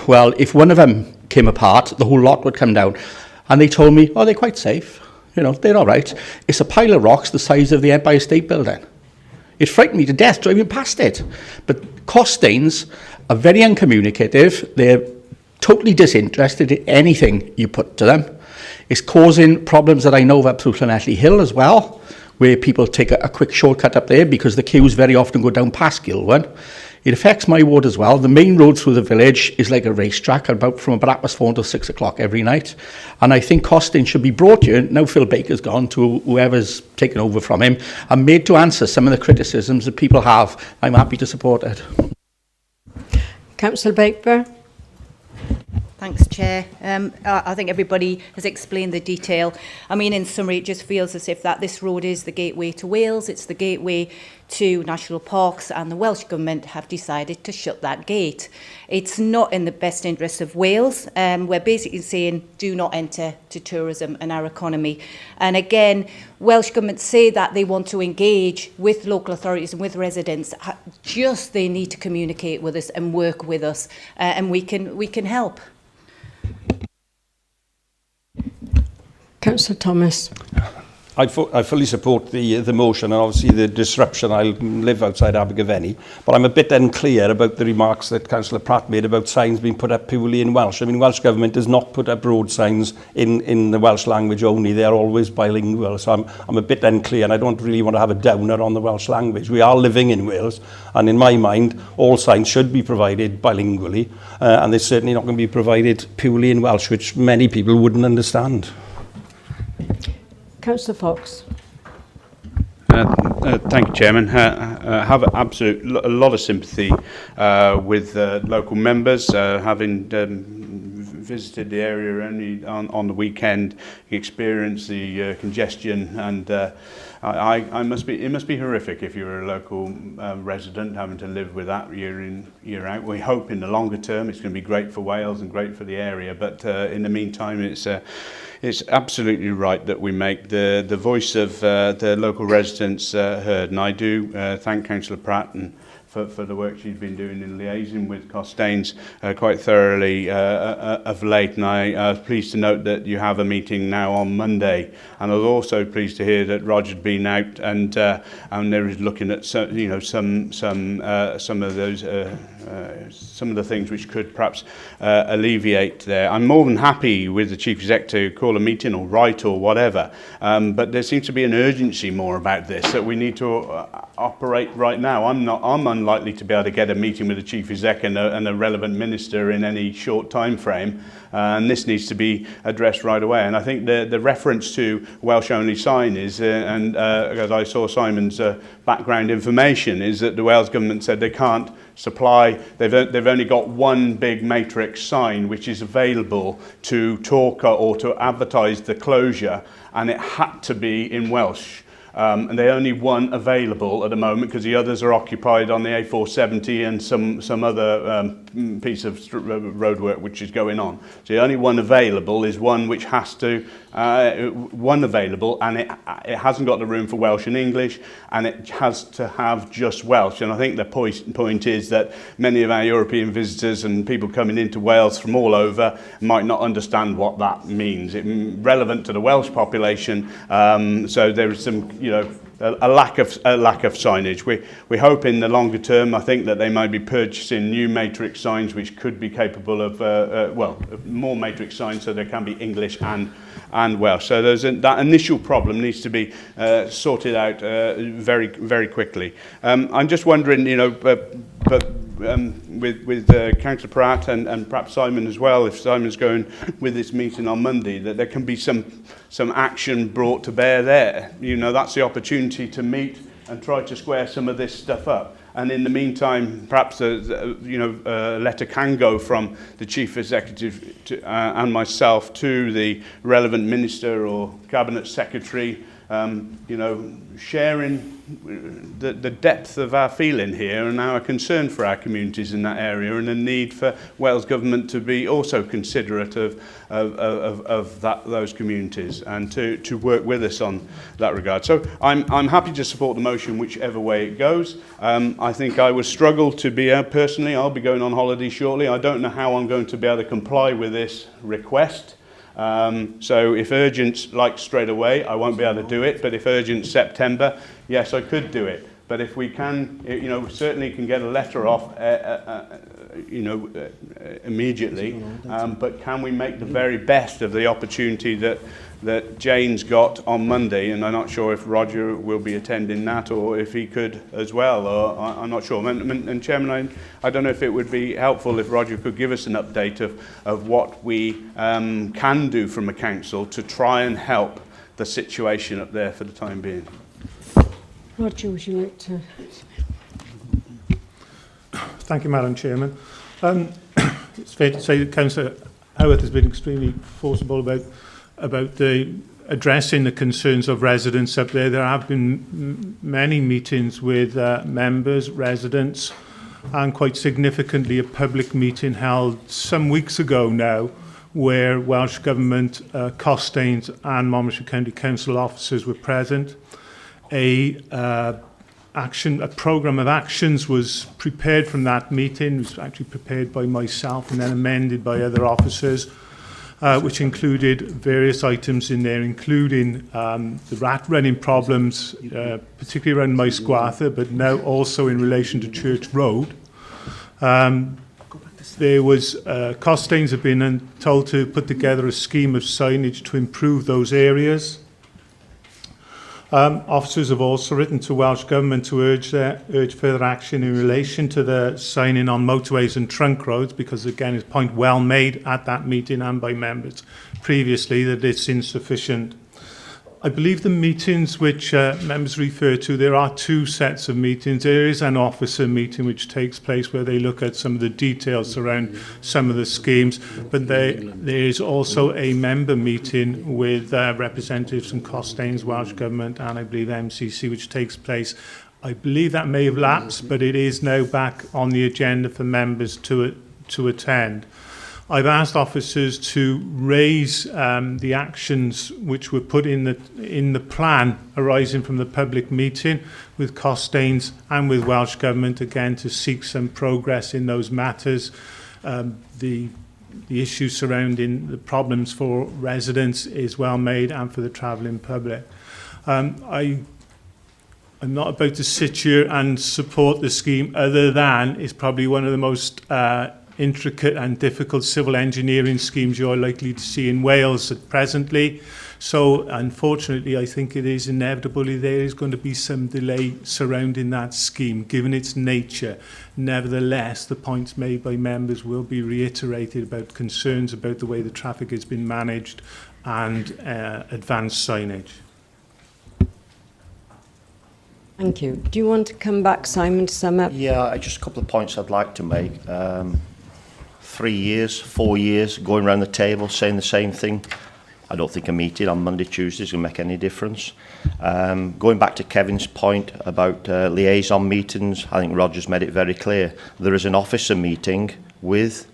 Well, if one of them came apart, the whole lot would come down. And they told me, oh, they're quite safe. You know, they're all right. It's a pile of rocks the size of the Empire State Building. It frightened me to death driving past it. But Costains are very uncommunicative. They're totally disinterested in anything you put to them. It's causing problems that I know up through Llanelli Hill as well, where people take a quick shortcut up there because the queues very often go down past Gilwan. It affects my ward as well. The main road through the village is like a racetrack from about 4 until 6 o'clock every night. And I think Costain should be brought here, now Phil Baker's gone, to whoever's taken over from him, and made to answer some of the criticisms that people have. I'm happy to support it. Councillor Baker. Thanks, Chair. I think everybody has explained the detail. I mean, in summary, it just feels as if that this road is the gateway to Wales, it's the gateway to national parks, and the Welsh Government have decided to shut that gate. It's not in the best interest of Wales. We're basically saying do not enter to tourism and our economy. And again, Welsh Government say that they want to engage with local authorities and with residents. Just they need to communicate with us and work with us, and we can help. Councillor Thomas. I fully support the motion, and obviously the disruption. I live outside Abergavenny, but I'm a bit unclear about the remarks that Councillor Pratt made about signs being put up purely in Welsh. I mean, Welsh Government does not put up road signs in the Welsh language only. They're always bilingual, so I'm a bit unclear, and I don't really want to have a downer on the Welsh language. We are living in Wales, and in my mind, all signs should be provided bilingually, and they're certainly not going to be provided purely in Welsh, which many people wouldn't understand. Councillor Fox. Thank you, Chairman. I have a lot of sympathy with local members, having visited the area only on the weekend, experienced the congestion, and it must be horrific if you're a local resident having to live with that year in, year out. We hope in the longer term it's going to be great for Wales and great for the area, but in the meantime it's absolutely right that we make the voice of the local residents heard, and I do thank Councillor Pratt and for the work she's been doing in liaison with Costains quite thoroughly of late, and I was pleased to note that you have a meeting now on Monday, and I was also pleased to hear that Roger'd been out and there is looking at some of those some of the things which could perhaps alleviate there. I'm more than happy with the Chief Exec to call a meeting or write or whatever, but there seems to be an urgency more about this, that we need to operate right now. I'm unlikely to be able to get a meeting with the Chief Exec and a relevant minister in any short time frame, and this needs to be addressed right away. And I think the reference to Welsh-only sign is, as I saw Simon's background information, is that the Wales Government said they can't supply, they've only got one big matrix sign which is available to talk or to advertise the closure, and it had to be in Welsh. And they only one available at the moment because the others are occupied on the A470 and some other piece of roadwork which is going on. So the only one available is one which has to one available, and it hasn't got the room for Welsh and English, and it has to have just Welsh. And I think the point is that many of our European visitors and people coming into Wales from all over might not understand what that means. It's relevant to the Welsh population, so there is some, a lack of signage. We hope in the longer term, I think that they might be purchasing new matrix signs which could be capable of more matrix signs, so there can be English and Welsh. So that initial problem needs to be sorted out very, very quickly. I'm just wondering, with Councillor Pratt and perhaps Simon as well, if Simon's going with this meeting on Monday, that there can be some action brought to bear there. That's the opportunity to meet and try to square some of this stuff up. And in the meantime, perhaps a letter can go from the Chief Executive and myself to the relevant minister or Cabinet Secretary, sharing the depth of our feeling here and our concern for our communities in that area, and the need for Wales Government to be also considerate of those communities and to work with us on that regard. So I'm happy to support the motion whichever way it goes. I think I would struggle to be personally. I'll be going on holiday shortly. I don't know how I'm going to be able to comply with this request. So if urgent, like straight away, I won't be able to do it. But if urgent September, yes, I could do it. But if we can, certainly can get a letter off, immediately. But can we make the very best of the opportunity that Jane's got on Monday? And I'm not sure if Roger will be attending that or if he could as well. Or I'm not sure. And Chairman, I don't know if it would be helpful if Roger could give us an update of what we can do from a council to try and help the situation up there for the time being. Roger, would you like to? Thank you, Madam Chairman. It's fair to say that Councillor Howarth has been extremely forcible about addressing the concerns of residents up there. There have been many meetings with members, residents, and quite significantly a public meeting held some weeks ago now, where Welsh Government, Costains and Monmouthshire County Council officers were present. A programme of actions was prepared from that meeting. It was actually prepared by myself and then amended by other officers, which included various items in there, including the rat running problems, particularly around Maes Gwartha, but now also in relation to Church Road. There was, Costains have been told to put together a scheme of signage to improve those areas. Officers have also written to Welsh Government to urge further action in relation to the signing on motorways and trunk roads, because again, it's a point well made at that meeting and by members previously that it's insufficient. I believe the meetings which members refer to, there are two sets of meetings. There is an officer meeting which takes place where they look at some of the details around some of the schemes, but there is also a member meeting with representatives from Costains, Welsh Government, and I believe MCC, which takes place. I believe that may have lapsed, but it is now back on the agenda for members to attend. I've asked officers to raise the actions which were put in the plan arising from the public meeting with Costains and with Welsh Government, again to seek some progress in those matters. The issues surrounding the problems for residents is well made, and for the travelling public. I'm not about to sit here and support the scheme, other than it's probably one of the most intricate and difficult civil engineering schemes you're likely to see in Wales presently. So unfortunately, I think it is inevitably there is going to be some delay surrounding that scheme, given its nature. Nevertheless, the points made by members will be reiterated about concerns about the way the traffic has been managed and advanced signage. Thank you. Do you want to come back, Simon, to sum up? Yeah, just a couple of points I'd like to make. 3 years, 4 years, going around the table saying the same thing. I don't think a meeting on Monday, Tuesday is going to make any difference. Going back to Kevin's point about liaison meetings, I think Roger's made it very clear. There is an officer meeting with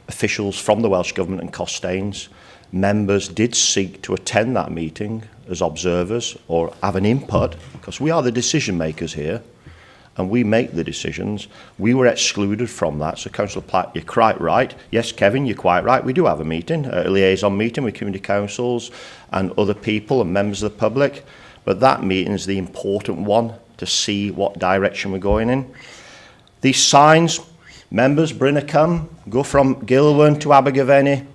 officials from the Welsh Government and Costains. Members did seek to attend that meeting as observers or have an input, because we are the decision makers here and we make the decisions. We were excluded from that. So Councillor Platt, you're quite right. Yes, Kevin, you're quite right. We do have a meeting, a liaison meeting with community councils and other people and members of the public. But that meeting is the important one to see what direction we're going in. These signs, members, Brinacum, go from Gilwan to Abergavenny,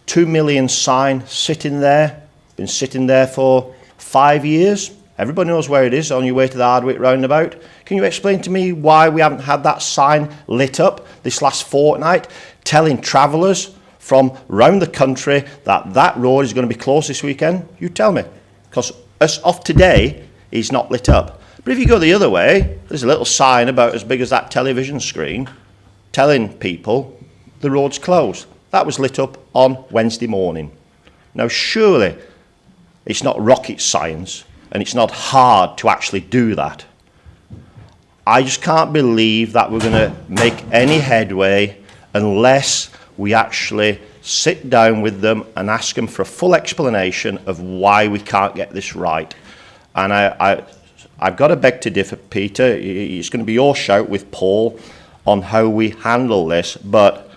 2 million sign sitting there, been sitting there for 5 years. Everybody knows where it is, on your way to the Hardwick roundabout. Can you explain to me why we haven't had that sign lit up this last fortnight, telling travellers from around the country that that road is going to be closed this weekend? You tell me. Because as of today, it's not lit up. But if you go the other way, there's a little sign about as big as that television screen telling people the road's closed. That was lit up on Wednesday morning. Now, surely it's not rocket science and it's not hard to actually do that. I just can't believe that we're going to make any headway unless we actually sit down with them and ask them for a full explanation of why we can't get this right. And I've got to beg to differ, Peter. It's going to be your shout with Paul on how we handle this. But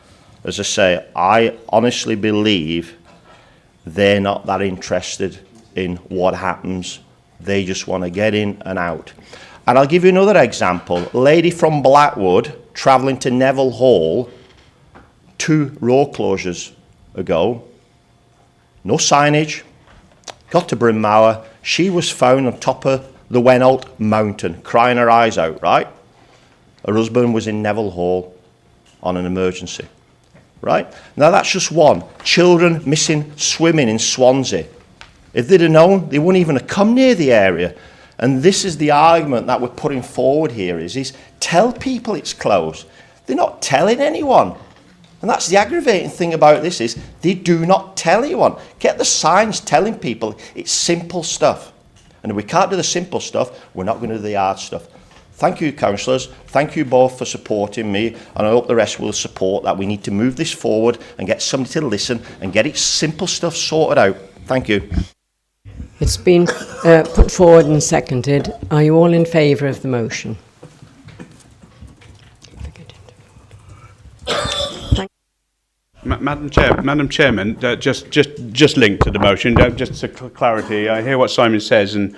as I say, I honestly believe they're not that interested in what happens. They just want to get in and out. And I'll give you another example. A lady from Blackwood travelling to Neville Hall 2 road closures ago. No signage. Got to Brynmawr. She was found on top of the Wenholt Mountain, crying her eyes out, right? Her husband was in Neville Hall on an emergency, right? Now that's just one. Children missing swimming in Swansea. If they'd have known, they wouldn't even have come near the area. And this is the argument that we're putting forward here is tell people it's closed. They're not telling anyone. And that's the aggravating thing about this is they do not tell anyone. Get the signs telling people it's simple stuff. And if we can't do the simple stuff, we're not going to do the hard stuff. Thank you, councillors. Thank you both for supporting me. And I hope the rest will support that we need to move this forward and get somebody to listen and get its simple stuff sorted out. Thank you. It's been put forward and seconded. Are you all in favour of the motion? Madam Chairman, just linked to the motion, just for clarity, I hear what Simon says, and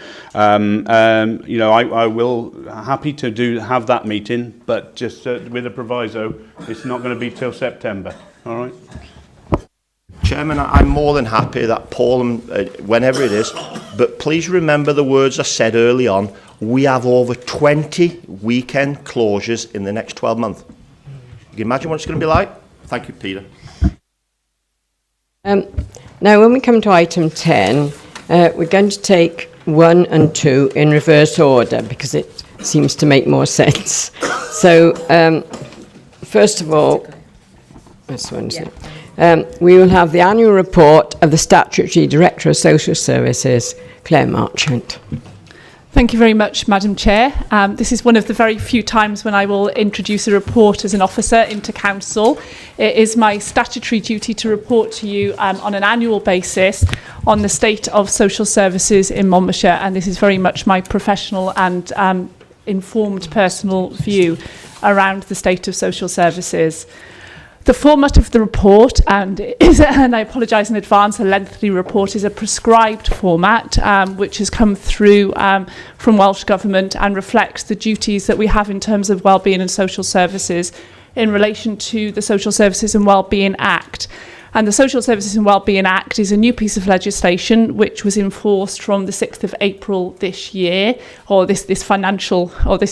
you know, I will happy to have that meeting, but just with a proviso, it's not going to be till September. All right. Chairman, I'm more than happy that Paul, whenever it is, but please remember the words I said early on. We have over 20 weekend closures in the next 12 months. You can imagine what it's going to be like? Thank you, Peter. Now, when we come to item 10, we're going to take 1 and 2 in reverse order because it seems to make more sense. So, first of all, this one's it. We will have the annual report of the Statutory Director of Social Services, Claire Marchant. Thank you very much, Madam Chair. This is one of the very few times when I will introduce a report as an officer into Council. It is my statutory duty to report to you on an annual basis on the state of social services in Monmouthshire, and this is very much my professional and informed personal view around the state of social services. The format of the report, and I apologise in advance, a lengthy report, is a prescribed format which has come through from Welsh Government and reflects the duties that we have in terms of wellbeing and social services in relation to the Social Services and Wellbeing Act. And the Social Services and Wellbeing Act is a new piece of legislation which was enforced from the 6th of April this year, or this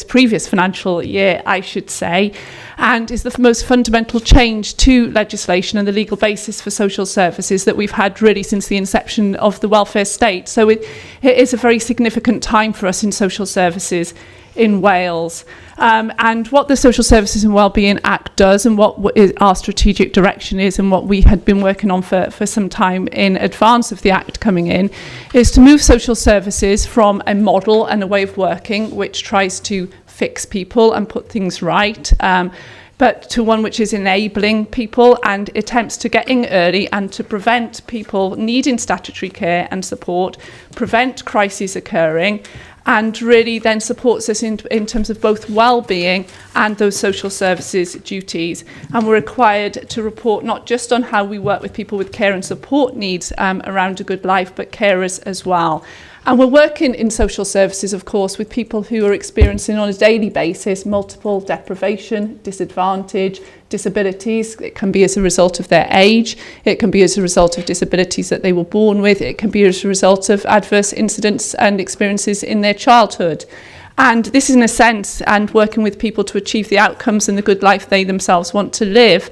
previous financial year, I should say, and is the most fundamental change to legislation and the legal basis for social services that we've had really since the inception of the welfare state. So it is a very significant time for us in social services in Wales. And what the Social Services and Wellbeing Act does, and what our strategic direction is, and what we had been working on for some time in advance of the Act coming in, is to move social services from a model and a way of working which tries to fix people and put things right, but to one which is enabling people and attempts to get in early and to prevent people needing statutory care and support, prevent crises occurring, and really then supports us in terms of both well-being and those social services duties. And we're required to report not just on how we work with people with care and support needs around a good life, but carers as well. And we're working in social services, of course, with people who are experiencing on a daily basis multiple deprivation, disadvantage, disabilities. It can be as a result of their age. It can be as a result of disabilities that they were born with. It can be as a result of adverse incidents and experiences in their childhood. And this is, in a sense, and working with people to achieve the outcomes and the good life they themselves want to live,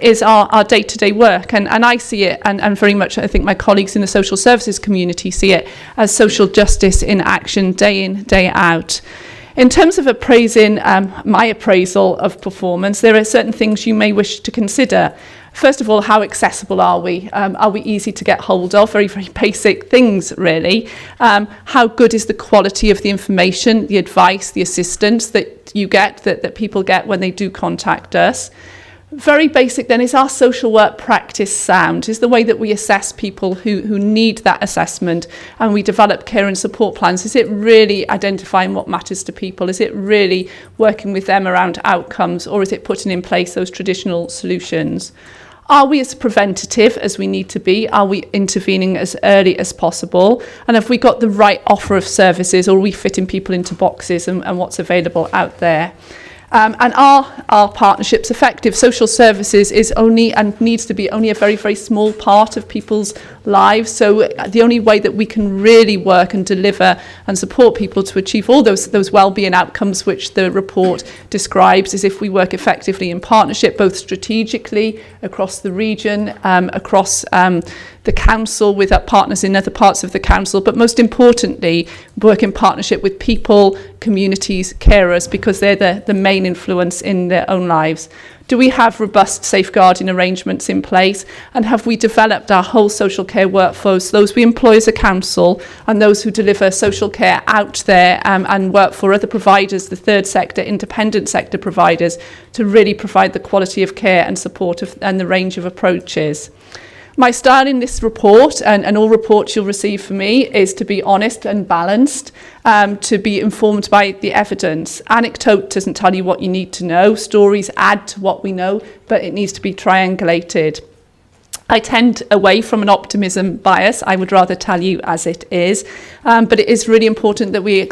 is our day-to-day work. And I see it, and very much I think my colleagues in the social services community see it, as social justice in action, day in, day out. In terms of appraising my appraisal of performance, there are certain things you may wish to consider. First of all, how accessible are we? Are we easy to get hold of? Very, very basic things, really. How good is the quality of the information, the advice, the assistance that you get, that people get when they do contact us? Very basic then, is our social work practice sound? Is the way that we assess people who need that assessment and we develop care and support plans, is it really identifying what matters to people? Is it really working with them around outcomes, or is it putting in place those traditional solutions? Are we as preventative as we need to be? Are we intervening as early as possible? And have we got the right offer of services, or are we fitting people into boxes and what's available out there? And are our partnerships effective? Social services is only, and needs to be only, a very, very small part of people's lives. So the only way that we can really work and deliver and support people to achieve all those well-being outcomes which the report describes is if we work effectively in partnership, both strategically across the region, across the council, with our partners in other parts of the council, but most importantly, work in partnership with people, communities, carers, because they're the main influence in their own lives. Do we have robust safeguarding arrangements in place? And have we developed our whole social care workflows, those we employ as a council and those who deliver social care out there and work for other providers, the third sector, independent sector providers, to really provide the quality of care and support and the range of approaches? My style in this report, and all reports you'll receive from me, is to be honest and balanced, to be informed by the evidence. Anecdote doesn't tell you what you need to know. Stories add to what we know, but it needs to be triangulated. I tend away from an optimism bias. I would rather tell you as it is. But it is really important that we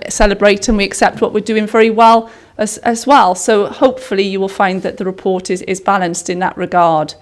celebrate and we accept what we're doing very well as well. So hopefully you will find that the report is balanced in that regard.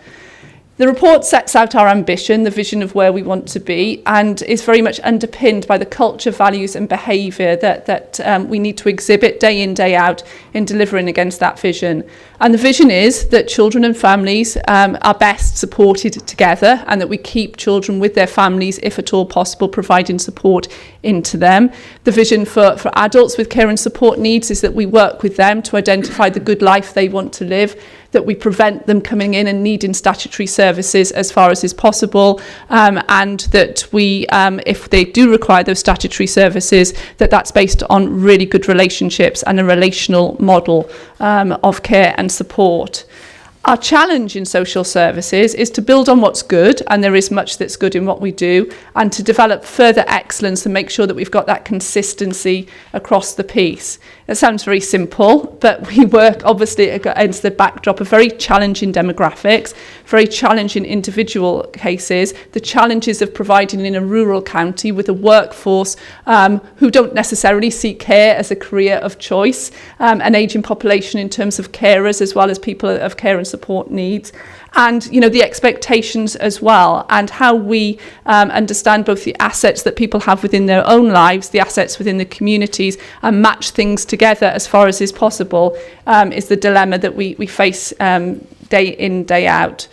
The report sets out our ambition, the vision of where we want to be, and is very much underpinned by the culture, values and behaviour that we need to exhibit day in, day out in delivering against that vision. And the vision is that children and families are best supported together, and that we keep children with their families, if at all possible, providing support into them. The vision for adults with care and support needs is that we work with them to identify the good life they want to live, that we prevent them coming in and needing statutory services as far as is possible, and that we, if they do require those statutory services, that's based on really good relationships and a relational model of care and support. Our challenge in social services is to build on what's good, and there is much that's good in what we do, and to develop further excellence and make sure that we've got that consistency across the piece. It sounds very simple, but we work obviously against the backdrop of very challenging demographics, very challenging individual cases, the challenges of providing in a rural county with a workforce who don't necessarily see care as a career of choice, an ageing population in terms of carers as well as people of care and support needs, and the expectations as well, and how we understand both the assets that people have within their own lives, the assets within the communities, and match things together as far as is possible, is the dilemma that we face day in, day out.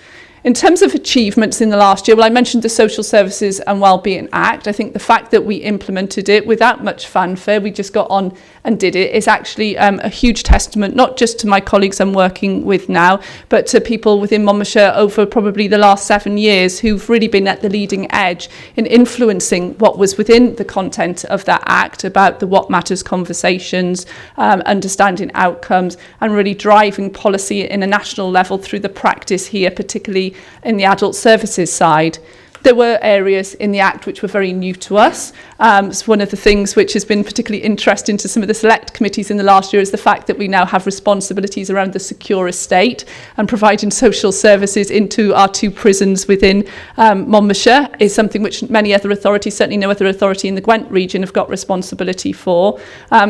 In terms of achievements in the last year, well, I mentioned the Social Services and Wellbeing Act. I think the fact that we implemented it without much fanfare, we just got on and did it, is actually a huge testament, not just to my colleagues I'm working with now, but to people within Monmouthshire over probably the last 7 years who've really been at the leading edge in influencing what was within the content of that act about the What Matters conversations, understanding outcomes, and really driving policy in a national level through the practice here, particularly in the adult services side. There were areas in the Act which were very new to us. So one of the things which has been particularly interesting to some of the select committees in the last year is the fact that we now have responsibilities around the secure estate and providing social services into our 2 prisons within Monmouthshire is something which many other authorities, certainly no other authority in the Gwent region, have got responsibility for.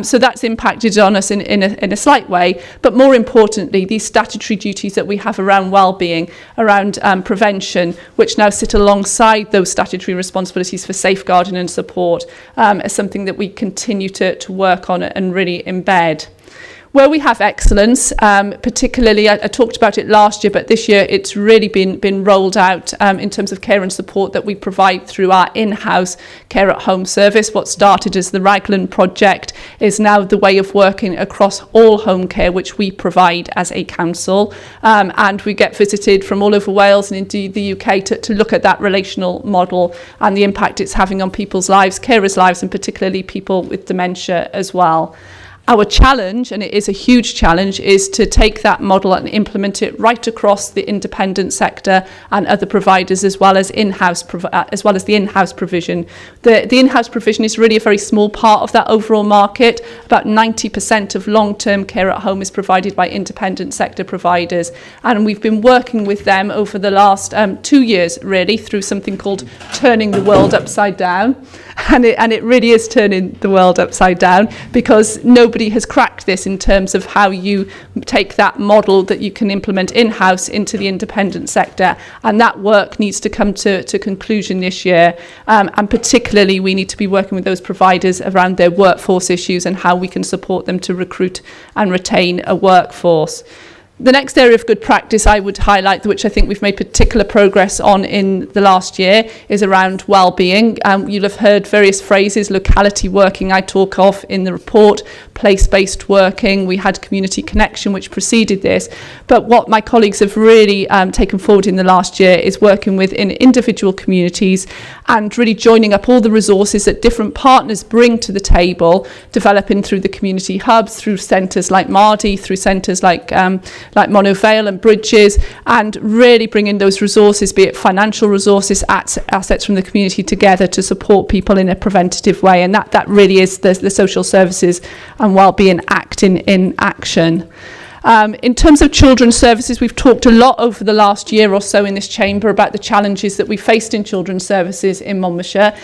So that's impacted on us in a slight way. But more importantly, these statutory duties that we have around wellbeing, around prevention, which now sit alongside alongside those statutory responsibilities for safeguarding and support as something that we continue to work on and really embed. Where we have excellence, particularly, I talked about it last year, but this year it's really been rolled out in terms of care and support that we provide through our in-house care at home service. What started as the Raglan project is now the way of working across all home care which we provide as a council. And we get visited from all over Wales and indeed the UK to look at that relational model and the impact it's having on people's lives, carers' lives, and particularly people with dementia as well. Our challenge, and it is a huge challenge, is to take that model and implement it right across the independent sector and other providers, as well as the in-house provision. The in-house provision is really a very small part of that overall market. About 90% of long-term care at home is provided by independent sector providers, and we've been working with them over the last 2 years, really, through something called Turning the World Upside Down. And it really is turning the world upside down, because nobody has cracked this in terms of how you take that model that you can implement in-house into the independent sector. And that work needs to come to conclusion this year. And particularly, we need to be working with those providers around their workforce issues and how we can support them to recruit and retain a workforce. The next area of good practice I would highlight, which I think we've made particular progress on in the last year, is around well-being. You'll have heard various phrases: locality working I talk of in the report, place-based working, we had community connection which preceded this. But what my colleagues have really taken forward in the last year is working within individual communities and really joining up all the resources that different partners bring to the table, developing through the community hubs, through centres like Mardy, through centres like Monovale and Bridges, and really bringing those resources, be it financial resources, assets from the community, together to support people in a preventative way. And that really is the social services and wellbeing act in action. In terms of children's services, we've talked a lot over the last year or so in this chamber about the challenges that we faced in children's services in Monmouthshire.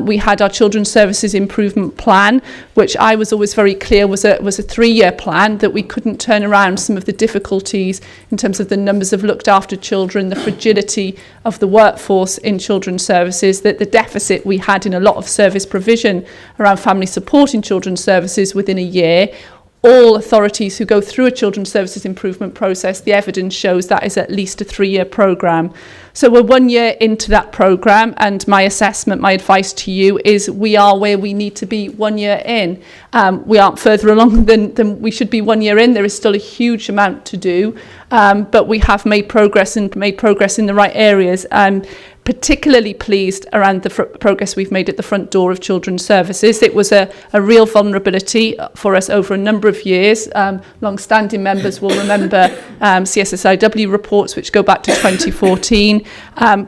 We had our children's services improvement plan, which I was always very clear was a 3-year plan, that we couldn't turn around some of the difficulties in terms of the numbers of looked after children, the fragility of the workforce in children's services, that the deficit we had in a lot of service provision around family support in children's services within a year. All authorities who go through a children's services improvement process, the evidence shows that is at least a 3-year programme. So we're 1 year into that programme, and my assessment, my advice to you is we are where we need to be 1 year in. We aren't further along than we should be 1 year in. There is still a huge amount to do, but we have made progress in the right areas. Particularly pleased around the progress we've made at the front door of children's services. It was a real vulnerability for us over a number of years. Long-standing members will remember CSSIW reports which go back to 2014,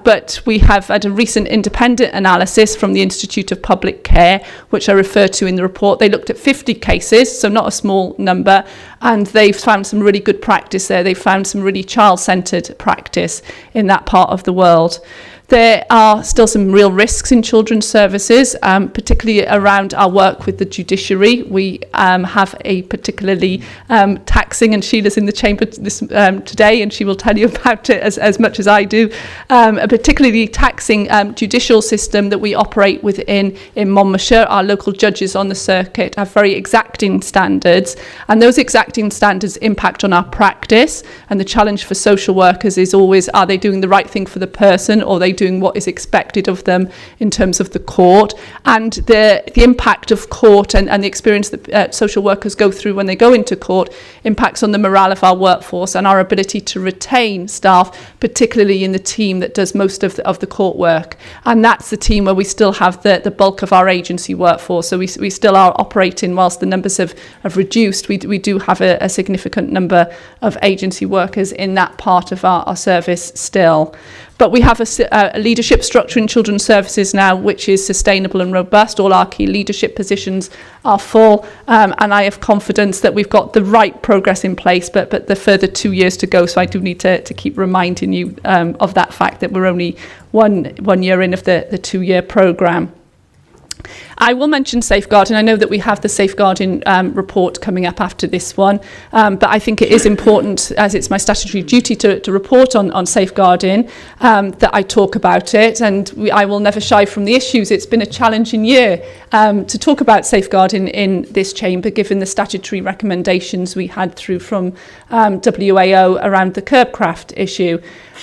but we have had a recent independent analysis from the Institute of Public Care, which I refer to in the report. They looked at 50 cases, so not a small number, and they've found some really good practice there. They found some really child-centred practice in that part of the world. There are still some real risks in children's services, particularly around our work with the judiciary. We have a particularly taxing, and Sheila's in the chamber today, and she will tell you about it as much as I do, a particularly taxing judicial system that we operate within in Monmouthshire. Our local judges on the circuit have very exacting standards, and those exacting standards impact on our practice. And the challenge for social workers is always, are they doing the right thing for the person, or are they doing what is expected of them in terms of the court? And the impact of court and the experience that social workers go through when they go into court impacts on the morale of our workforce and our ability to retain staff, particularly in the team that does most of the court work. And that's the team where we still have the bulk of our agency workforce. So we still are operating, whilst the numbers have reduced, we do have a significant number of agency workers in that part of our service still. But we have a leadership structure in children's services now which is sustainable and robust. All our key leadership positions are full, and I have confidence that we've got the right progress in place, but the further 2 years to go, so I do need to keep reminding you of that fact that we're only one year in of the 2-year programme. I will mention safeguarding. I know that we have the safeguarding report coming up after this one, but I think it is important, as it's my statutory duty to report on safeguarding, that I talk about it, and I will never shy from the issues. It's been a challenging year to talk about safeguarding in this chamber, given the statutory recommendations we had through from WAO around the Curbcraft issue.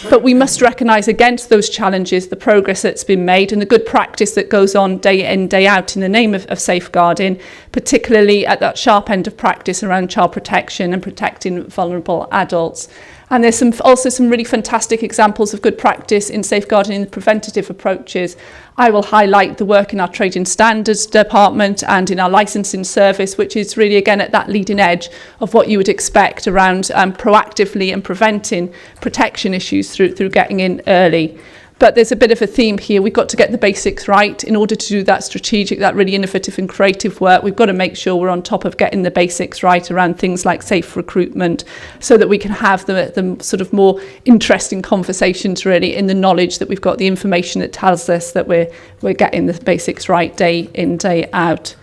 But we must recognise against those challenges the progress that's been made and the good practice that goes on day in, day out in the name of safeguarding, particularly at that sharp end of practice around child protection and protecting vulnerable adults. And there's also some really fantastic examples of good practice in safeguarding in the preventative approaches. I will highlight the work in our Trading Standards Department and in our licensing service, which is really, again, at that leading edge of what you would expect around proactively and preventing protection issues through getting in early. But there's a bit of a theme here. We've got to get the basics right in order to do that strategic, that really innovative and creative work. We've got to make sure we're on top of getting the basics right around things like safe recruitment, so that we can have the sort of more interesting conversations really in the knowledge that we've got the information that tells us that we're getting the basics right day in, day out.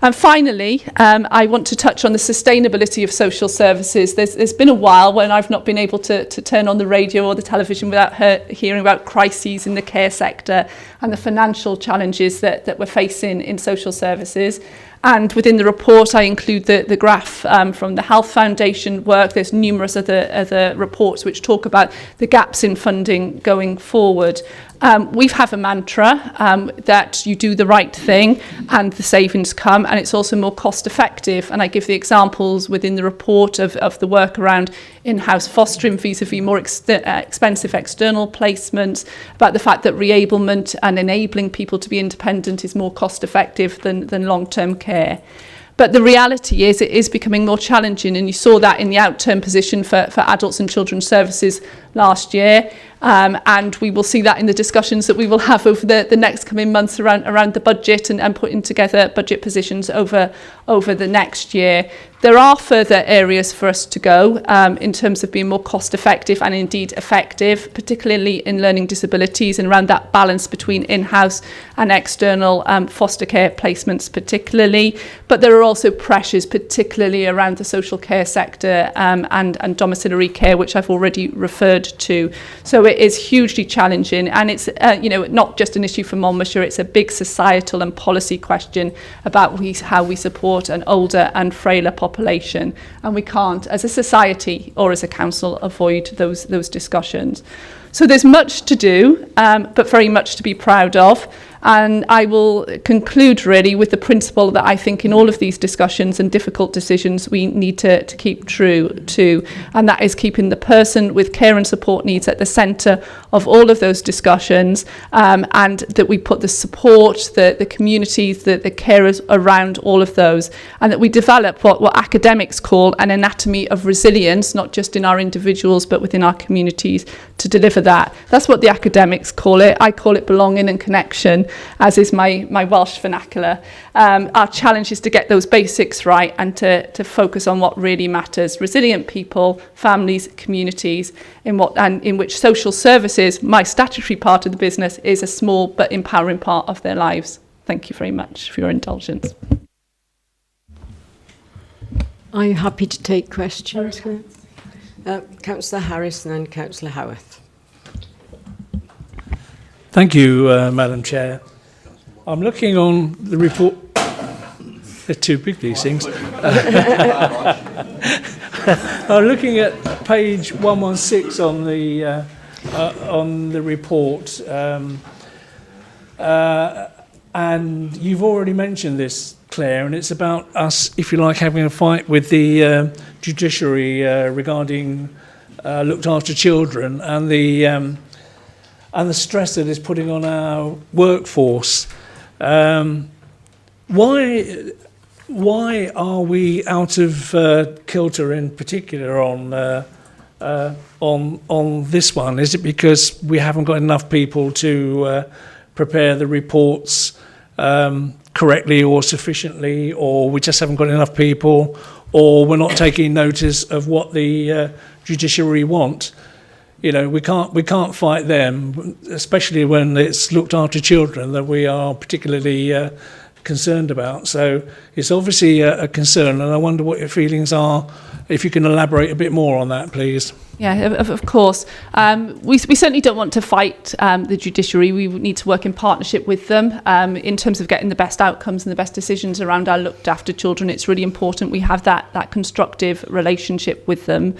And finally, I want to touch on the sustainability of social services. There's been a while when I've not been able to turn on the radio or the television without hearing about crises in the care sector and the financial challenges that we're facing in social services. And within the report, I include the graph from the Health Foundation work. There's numerous other reports which talk about the gaps in funding going forward. We have a mantra that you do the right thing and the savings come, and it's also more cost effective. And I give the examples within the report of the work around in-house fostering vis-a-vis more expensive external placements, about the fact that reablement and enabling people to be independent is more cost effective than long-term care. But the reality is it is becoming more challenging, and you saw that in the outturn position for adults and children's services last year. And we will see that in the discussions that we will have over the next coming months around the budget and putting together budget positions over the next year. There are further areas for us to go in terms of being more cost effective and indeed effective, particularly in learning disabilities and around that balance between in-house and external foster care placements particularly. But there are also pressures, particularly around the social care sector and domiciliary care, which I've already referred to. So it is hugely challenging, and it's not just an issue for Monmouthshire, it's a big societal and policy question about how we support an older and frailer population, and we can't, as a society or as a council, avoid those discussions. So there's much to do, but very much to be proud of. And I will conclude really with the principle that I think in all of these discussions and difficult decisions we need to keep true to, and that is keeping the person with care and support needs at the centre of all of those discussions, and that we put the support, the communities, the carers around all of those, and that we develop what academics call an anatomy of resilience, not just in our individuals but within our communities, to deliver that. That's what the academics call it. I call it belonging and connection, as is my Welsh vernacular. Our challenge is to get those basics right and to focus on what really matters. Resilient people, families, communities, in which social services, my statutory part of the business, is a small but empowering part of their lives. Thank you very much for your indulgence. Are you happy to take questions? Councillor Harris and then Councillor Howarth. Thank you, Madam Chair. I'm looking on the report. They're too big, these things. I'm looking at page 116 on the report, and you've already mentioned this, Claire, and it's about us, if you like, having a fight with the judiciary regarding looked after children and the stress that it's putting on our workforce. Why are we out of kilter in particular on this one? Is it because we haven't got enough people to prepare the reports correctly or sufficiently, or we just haven't got enough people, or we're not taking notice of what the judiciary want? we can't fight them, especially when it's looked after children that we are particularly concerned about. So it's obviously a concern, and I wonder what your feelings are. If you can elaborate a bit more on that, please. Yeah, of course. We certainly don't want to fight the judiciary. We need to work in partnership with them in terms of getting the best outcomes and the best decisions around our looked after children. It's really important we have that constructive relationship with them.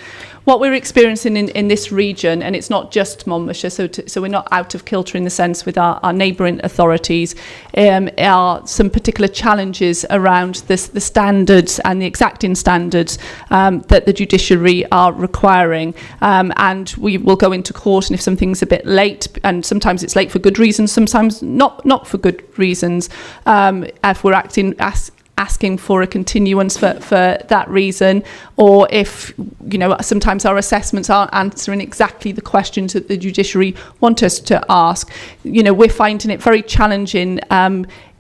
What we're experiencing in this region, and it's not just Monmouthshire, so we're not out of kilter in the sense with our neighbouring authorities, are some particular challenges around the standards and the exacting standards that the judiciary are requiring. And we will go into court, and if something's a bit late, and sometimes it's late for good reasons, sometimes not for good reasons, if we're asking for a continuance for that reason, or if sometimes our assessments aren't answering exactly the questions that the judiciary want us to ask, we're finding it very challenging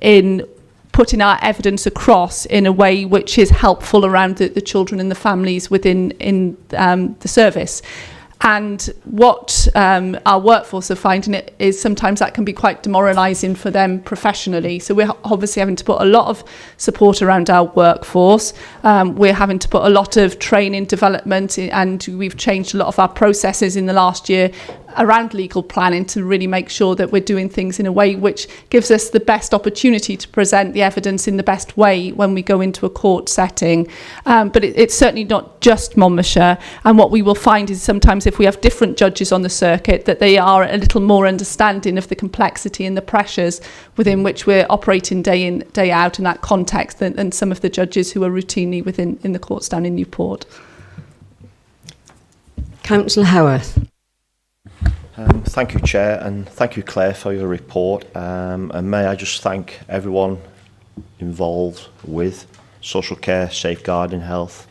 in putting our evidence across in a way which is helpful around the children and the families within the service. And what our workforce are finding it is sometimes that can be quite demoralising for them professionally. So we're obviously having to put a lot of support around our workforce. We're having to put a lot of training development, and we've changed a lot of our processes in the last year around legal planning to really make sure that we're doing things in a way which gives us the best opportunity to present the evidence in the best way when we go into a court setting. But it's certainly not just Monmouthshire, and what we will find is sometimes if we have different judges on the circuit, that they are a little more understanding of the complexity and the pressures within which we're operating day in, day out in that context than some of the judges who are routinely in the courts down in Newport. Councillor Howarth. Thank you, Chair, and thank you, Claire, for your report. And may I just thank everyone involved with social care, safeguarding health,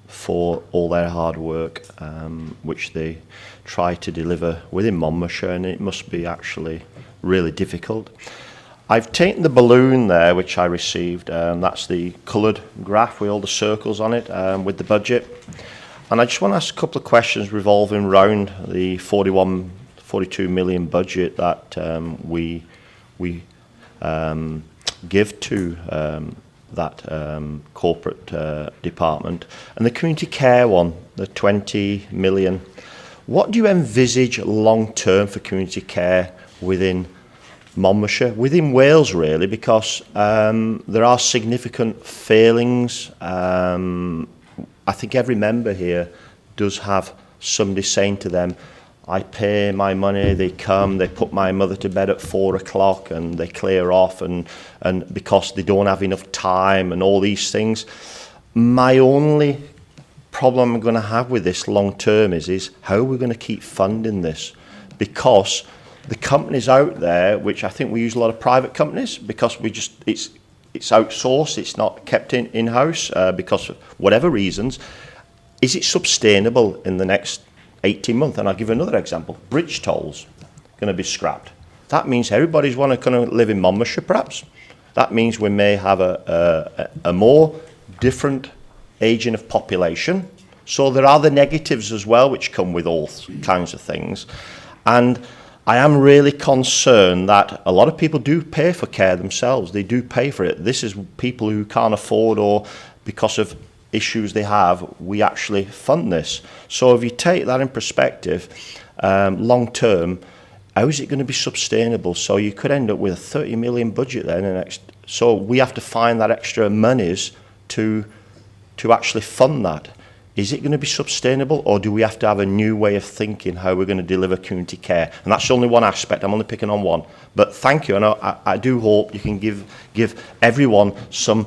for all their hard work, which they try to deliver within Monmouthshire, and it must be actually really difficult. I've taken the balloon there, which I received, that's the coloured graph with all the circles on it, with the budget. And I just want to ask a couple of questions revolving around the 42 million budget that we give to that corporate department. And the community care one, the 20 million. What do you envisage long term for community care within Monmouthshire, within Wales really, because there are significant failings. I think every member here does have somebody saying to them, I pay my money, they come, they put my mother to bed at 4 o'clock and they clear off and because they don't have enough time and all these things. My only problem I'm going to have with this long term is how are we going to keep funding this? Because the companies out there, which I think we use a lot of private companies because it's outsourced, it's not kept in-house because of whatever reasons. Is it sustainable in the next 18 months? And I'll give another example. Bridge tolls going to be scrapped. That means everybody's going to live in Monmouthshire perhaps. That means we may have a more different ageing of population. So there are the negatives as well which come with all kinds of things. And I am really concerned that a lot of people do pay for care themselves. They do pay for it. This is people who can't afford or because of issues they have, we actually fund this. So if you take that in perspective, long term, how is it going to be sustainable? So you could end up with a 30 million budget there in the next. So we have to find that extra monies to actually fund that. Is it going to be sustainable, or do we have to have a new way of thinking how we're going to deliver community care? And that's only one aspect. I'm only picking on one. But thank you, and I do hope you can give everyone some,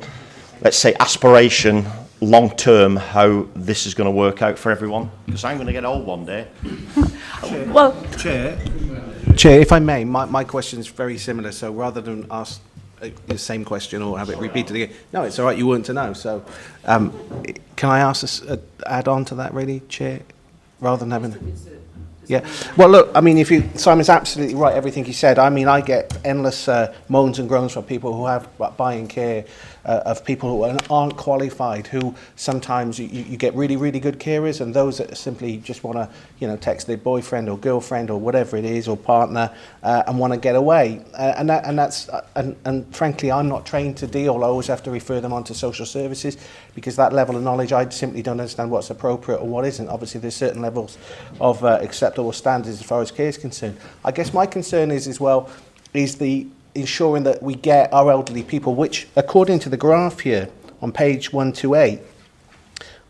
let's say, aspiration long term how this is going to work out for everyone. Because I'm going to get old one day. Chair, if I may, my question is very similar. So rather than ask the same question or have it repeated again. No, it's all right, you weren't to know. So can I ask add on to that really, Chair, rather than having... Yeah. Well, look, I mean, Simon's absolutely right, everything he said. I mean, I get endless moans and groans from people who have buying care of people who aren't qualified, who sometimes you get really, really good carers, and those that simply just want to, you know, text their boyfriend or girlfriend or whatever it is, or partner, and want to get away. And frankly, I'm not trained to deal. I always have to refer them on to social services, because that level of knowledge, I simply don't understand what's appropriate or what isn't. Obviously, there's certain levels of acceptable standards as far as care is concerned. I guess my concern is the ensuring that we get our elderly people, which, according to the graph here on page 128,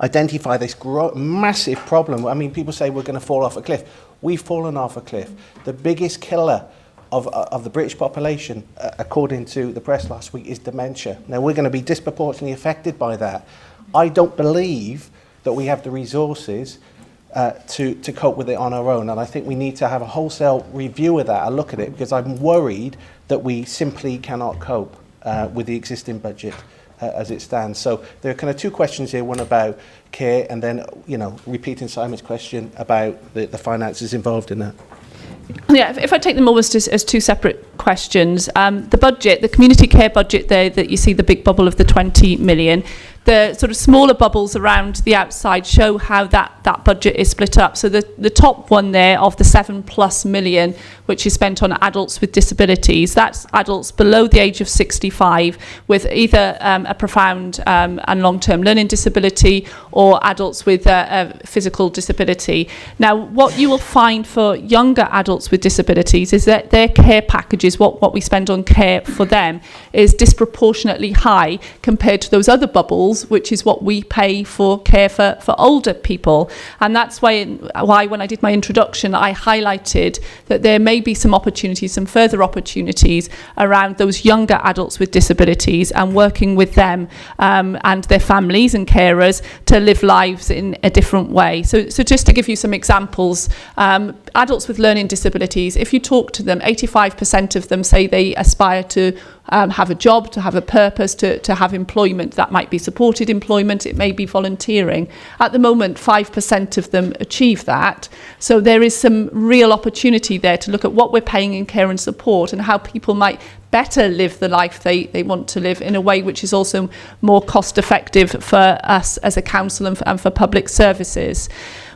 identify this massive problem. I mean, people say we're going to fall off a cliff. We've fallen off a cliff. The biggest killer of the British population, according to the press last week, is dementia. Now, we're going to be disproportionately affected by that. I don't believe that we have the resources to cope with it on our own, and I think we need to have a wholesale review of that, a look at it, because I'm worried that we simply cannot cope with the existing budget as it stands. So there are kind of two questions here, one about care, and then, you know, repeating Simon's question about the finances involved in that. Yeah, if I take them almost as two separate questions, the budget, the community care budget there that you see the big bubble of the 20 million, the sort of smaller bubbles around the outside show how that budget is split up. So the top one there of the 7+ million, which is spent on adults with disabilities, that's adults below the age of 65 with either a profound and long-term learning disability, or adults with a physical disability. Now, what you will find for younger adults with disabilities is that their care packages, what we spend on care for them, is disproportionately high compared to those other bubbles, which is what we pay for care for older people. And that's why when I did my introduction, I highlighted that there may be some opportunities, some further opportunities around those younger adults with disabilities, and working with them and their families and carers to live lives in a different way. So just to give you some examples, adults with learning disabilities, if you talk to them, 85% of them say they aspire to have a job, to have a purpose, to have employment. That might be supported employment, it may be volunteering. At the moment, 5% of them achieve that. So there is some real opportunity there to look at what we're paying in care and support, and how people might better live the life they want to live in a way which is also more cost effective for us as a council and for public services.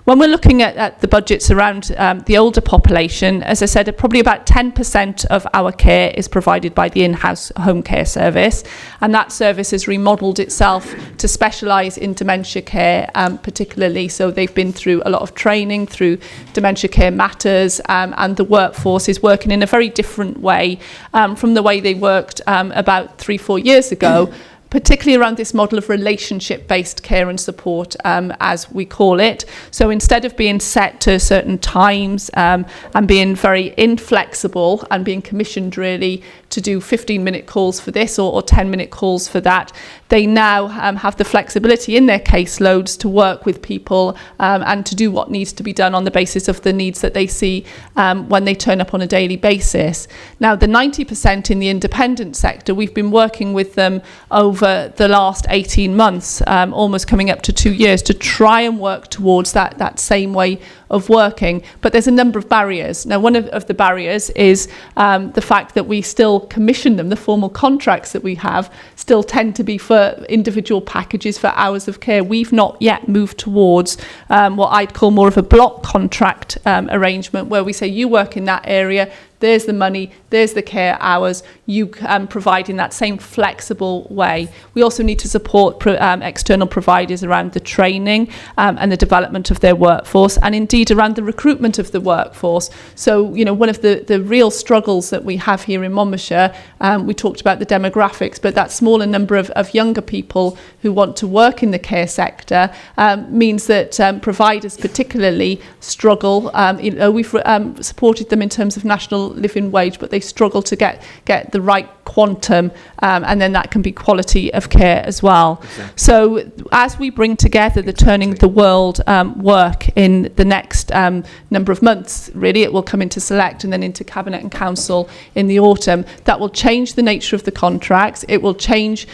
When we're looking at the budgets around the older population, as I said, probably about 10% of our care is provided by the in-house home care service, and that service has remodelled itself to specialise in dementia care particularly. So they've been through a lot of training through Dementia Care Matters, and the workforce is working in a very different way from the way they worked about 3-4 years ago, particularly around this model of relationship-based care and support, as we call it. So instead of being set to certain times and being very inflexible and being commissioned really to do 15-minute calls for this or 10-minute calls for that, they now have the flexibility in their caseloads to work with people and to do what needs to be done on the basis of the needs that they see when they turn up on a daily basis. Now, the 90% in the independent sector, we've been working with them over the last 18 months, almost coming up to 2 years, to try and work towards that same way of working. But there's a number of barriers. Now, one of the barriers is the fact that we still commission them. The formal contracts that we have still tend to be for individual packages for hours of care. We've not yet moved towards what I'd call more of a block contract arrangement, where we say, you work in that area, there's the money, there's the care hours, you provide in that same flexible way. We also need to support external providers around the training and the development of their workforce, and indeed around the recruitment of the workforce. So, you know, one of the real struggles that we have here in Monmouthshire, we talked about the demographics, but that smaller number of younger people who want to work in the care sector means that providers particularly struggle. We've supported them in terms of national living wage, but they struggle to get the right quantum, and then that can be quality of care as well. Exactly. So as we bring together the Turning the World work in the next number of months, really it will come into Select and then into Cabinet and Council in the autumn, that will change the nature of the contracts, it will change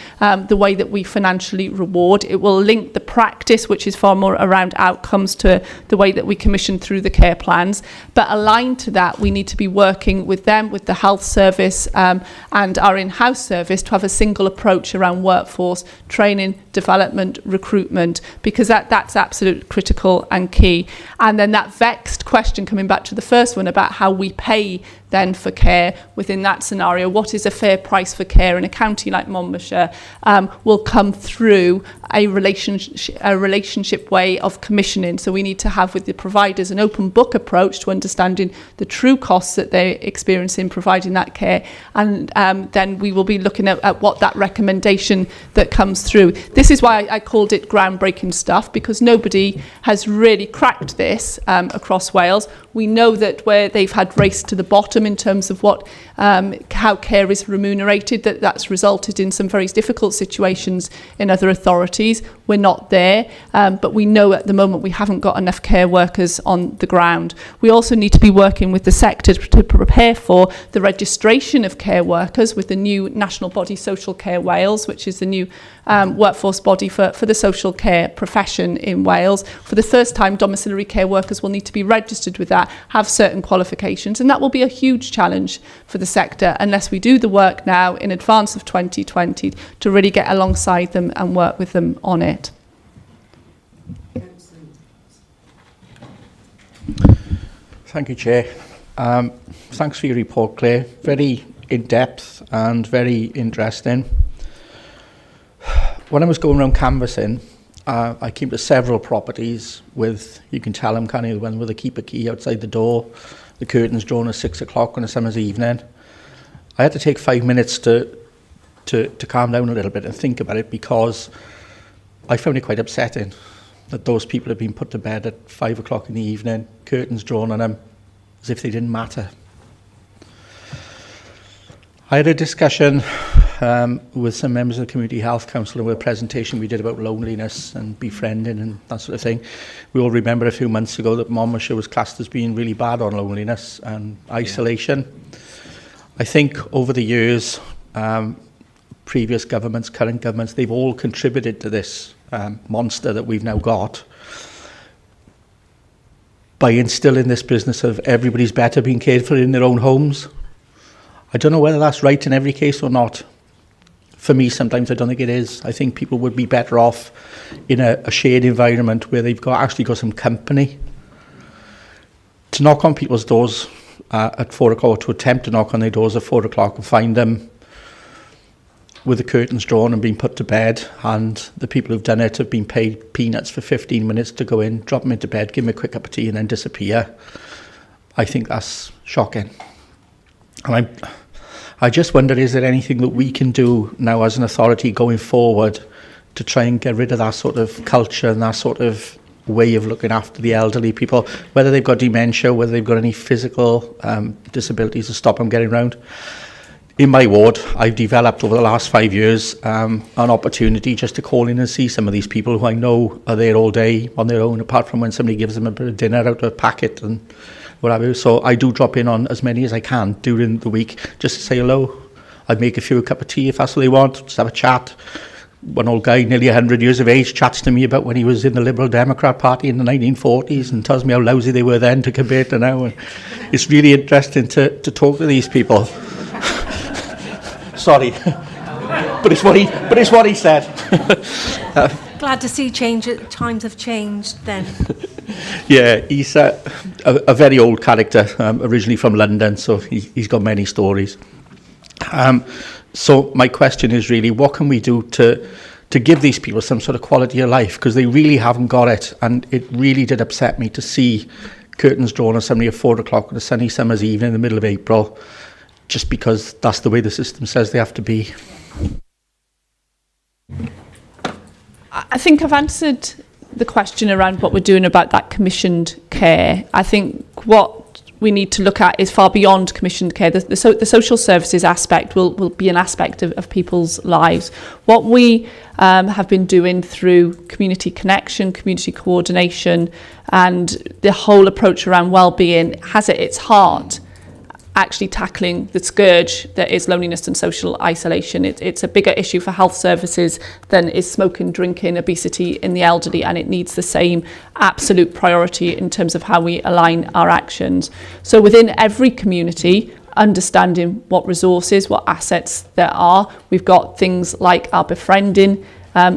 the way that we financially reward, it will link the practice, which is far more around outcomes, to the way that we commission through the care plans. But aligned to that, we need to be working with them, with the health service and our in-house service, to have a single approach around workforce training, development, recruitment, because that's absolutely critical and key. And then that vexed question, coming back to the first one about how we pay then for care within that scenario, what is a fair price for care in a county like Monmouthshire, will come through a relationship way of commissioning. So we need to have with the providers an open book approach to understanding the true costs that they experience in providing that care, and then we will be looking at what that recommendation that comes through. This is why I called it groundbreaking stuff, because nobody has really cracked this across Wales. We know that where they've had race to the bottom in terms of what how care is remunerated, that's resulted in some very difficult situations in other authorities. We're not there, but we know at the moment we haven't got enough care workers on the ground. We also need to be working with the sector to prepare for the registration of care workers with the new national body Social Care Wales, which is the new workforce body for the social care profession in Wales. For the first time, domiciliary care workers will need to be registered with that, have certain qualifications, and that will be a huge challenge for the sector unless we do the work now in advance of 2020 to really get alongside them and work with them on it. Thank you, Chair. Thanks for your report, Claire. Very in-depth and very interesting. When I was going around canvassing, I came to several properties with, you can tell them, can't you, the one with a keeper key outside the door, the curtains drawn at 6 o'clock on a summer's evening. I had to take 5 minutes to calm down a little bit and think about it, because I found it quite upsetting that those people had been put to bed at 5 o'clock in the evening, curtains drawn on them, as if they didn't matter. I had a discussion with some members of the Community Health Council with a presentation we did about loneliness and befriending and that sort of thing. We all remember a few months ago that Monmouthshire was classed as being really bad on loneliness and isolation. Yeah. I think over the years, previous governments, current governments, they've all contributed to this monster that we've now got by instilling this business of everybody's better being cared for in their own homes. I don't know whether that's right in every case or not. For me, sometimes I don't think it is. I think people would be better off in a shared environment where they've actually got some company. To knock on people's doors at 4 o'clock, or to attempt to knock on their doors at 4 o'clock and find them with the curtains drawn and being put to bed, and the people who've done it have been paid peanuts for 15 minutes to go in, drop them into bed, give them a quick cup of tea and then disappear. I think that's shocking. And I just wonder, is there anything that we can do now as an authority going forward to try and get rid of that sort of culture and that sort of way of looking after the elderly people, whether they've got dementia, whether they've got any physical disabilities to stop them getting around. In my ward, I've developed over the last 5 years an opportunity just to call in and see some of these people who I know are there all day on their own, apart from when somebody gives them a bit of dinner out of a packet and whatever. So I do drop in on as many as I can during the week just to say hello. I'd make a cup of tea if that's what they want, just have a chat. One old guy, nearly 100 years of age, chats to me about when he was in the Liberal Democrat Party in the 1940s and tells me how lousy they were then to compare to now. And it's really interesting to talk to these people. Sorry, but it's what he said. Glad to see times have changed then. Yeah, he's a very old character, originally from London, so he's got many stories. So my question is really, what can we do to give these people some sort of quality of life? Because they really haven't got it, and it really did upset me to see curtains drawn on somebody at 4 o'clock on a sunny summer's evening in the middle of April, just because that's the way the system says they have to be. I think I've answered the question around what we're doing about that commissioned care. I think what we need to look at is far beyond commissioned care. The social services aspect will be an aspect of people's lives. What we have been doing through community connection, community coordination, and the whole approach around well-being has at its heart actually tackling the scourge that is loneliness and social isolation. It's a bigger issue for health services than is smoking, drinking, obesity in the elderly, and it needs the same absolute priority in terms of how we align our actions. So within every community, understanding what resources, what assets there are. We've got things like our befriending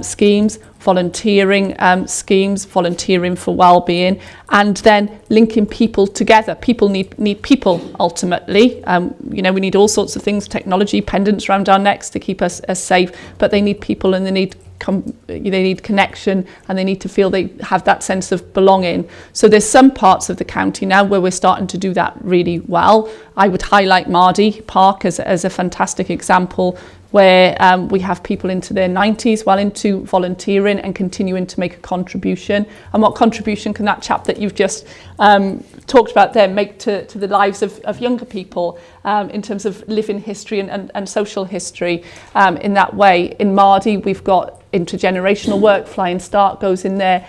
schemes, volunteering schemes, volunteering for well-being, and then linking people together. People need people ultimately. We need all sorts of things, technology, pendants around our necks to keep us safe, but they need people, and they need connection, and they need to feel they have that sense of belonging. So there's some parts of the county now where we're starting to do that really well. I would highlight Mardy Park as a fantastic example, where we have people into their 90s well into volunteering and continuing to make a contribution. And what contribution can that chap that you've just talked about there make to the lives of younger people in terms of living history and social history in that way? In Mardy, we've got intergenerational work. Flying Start goes in there,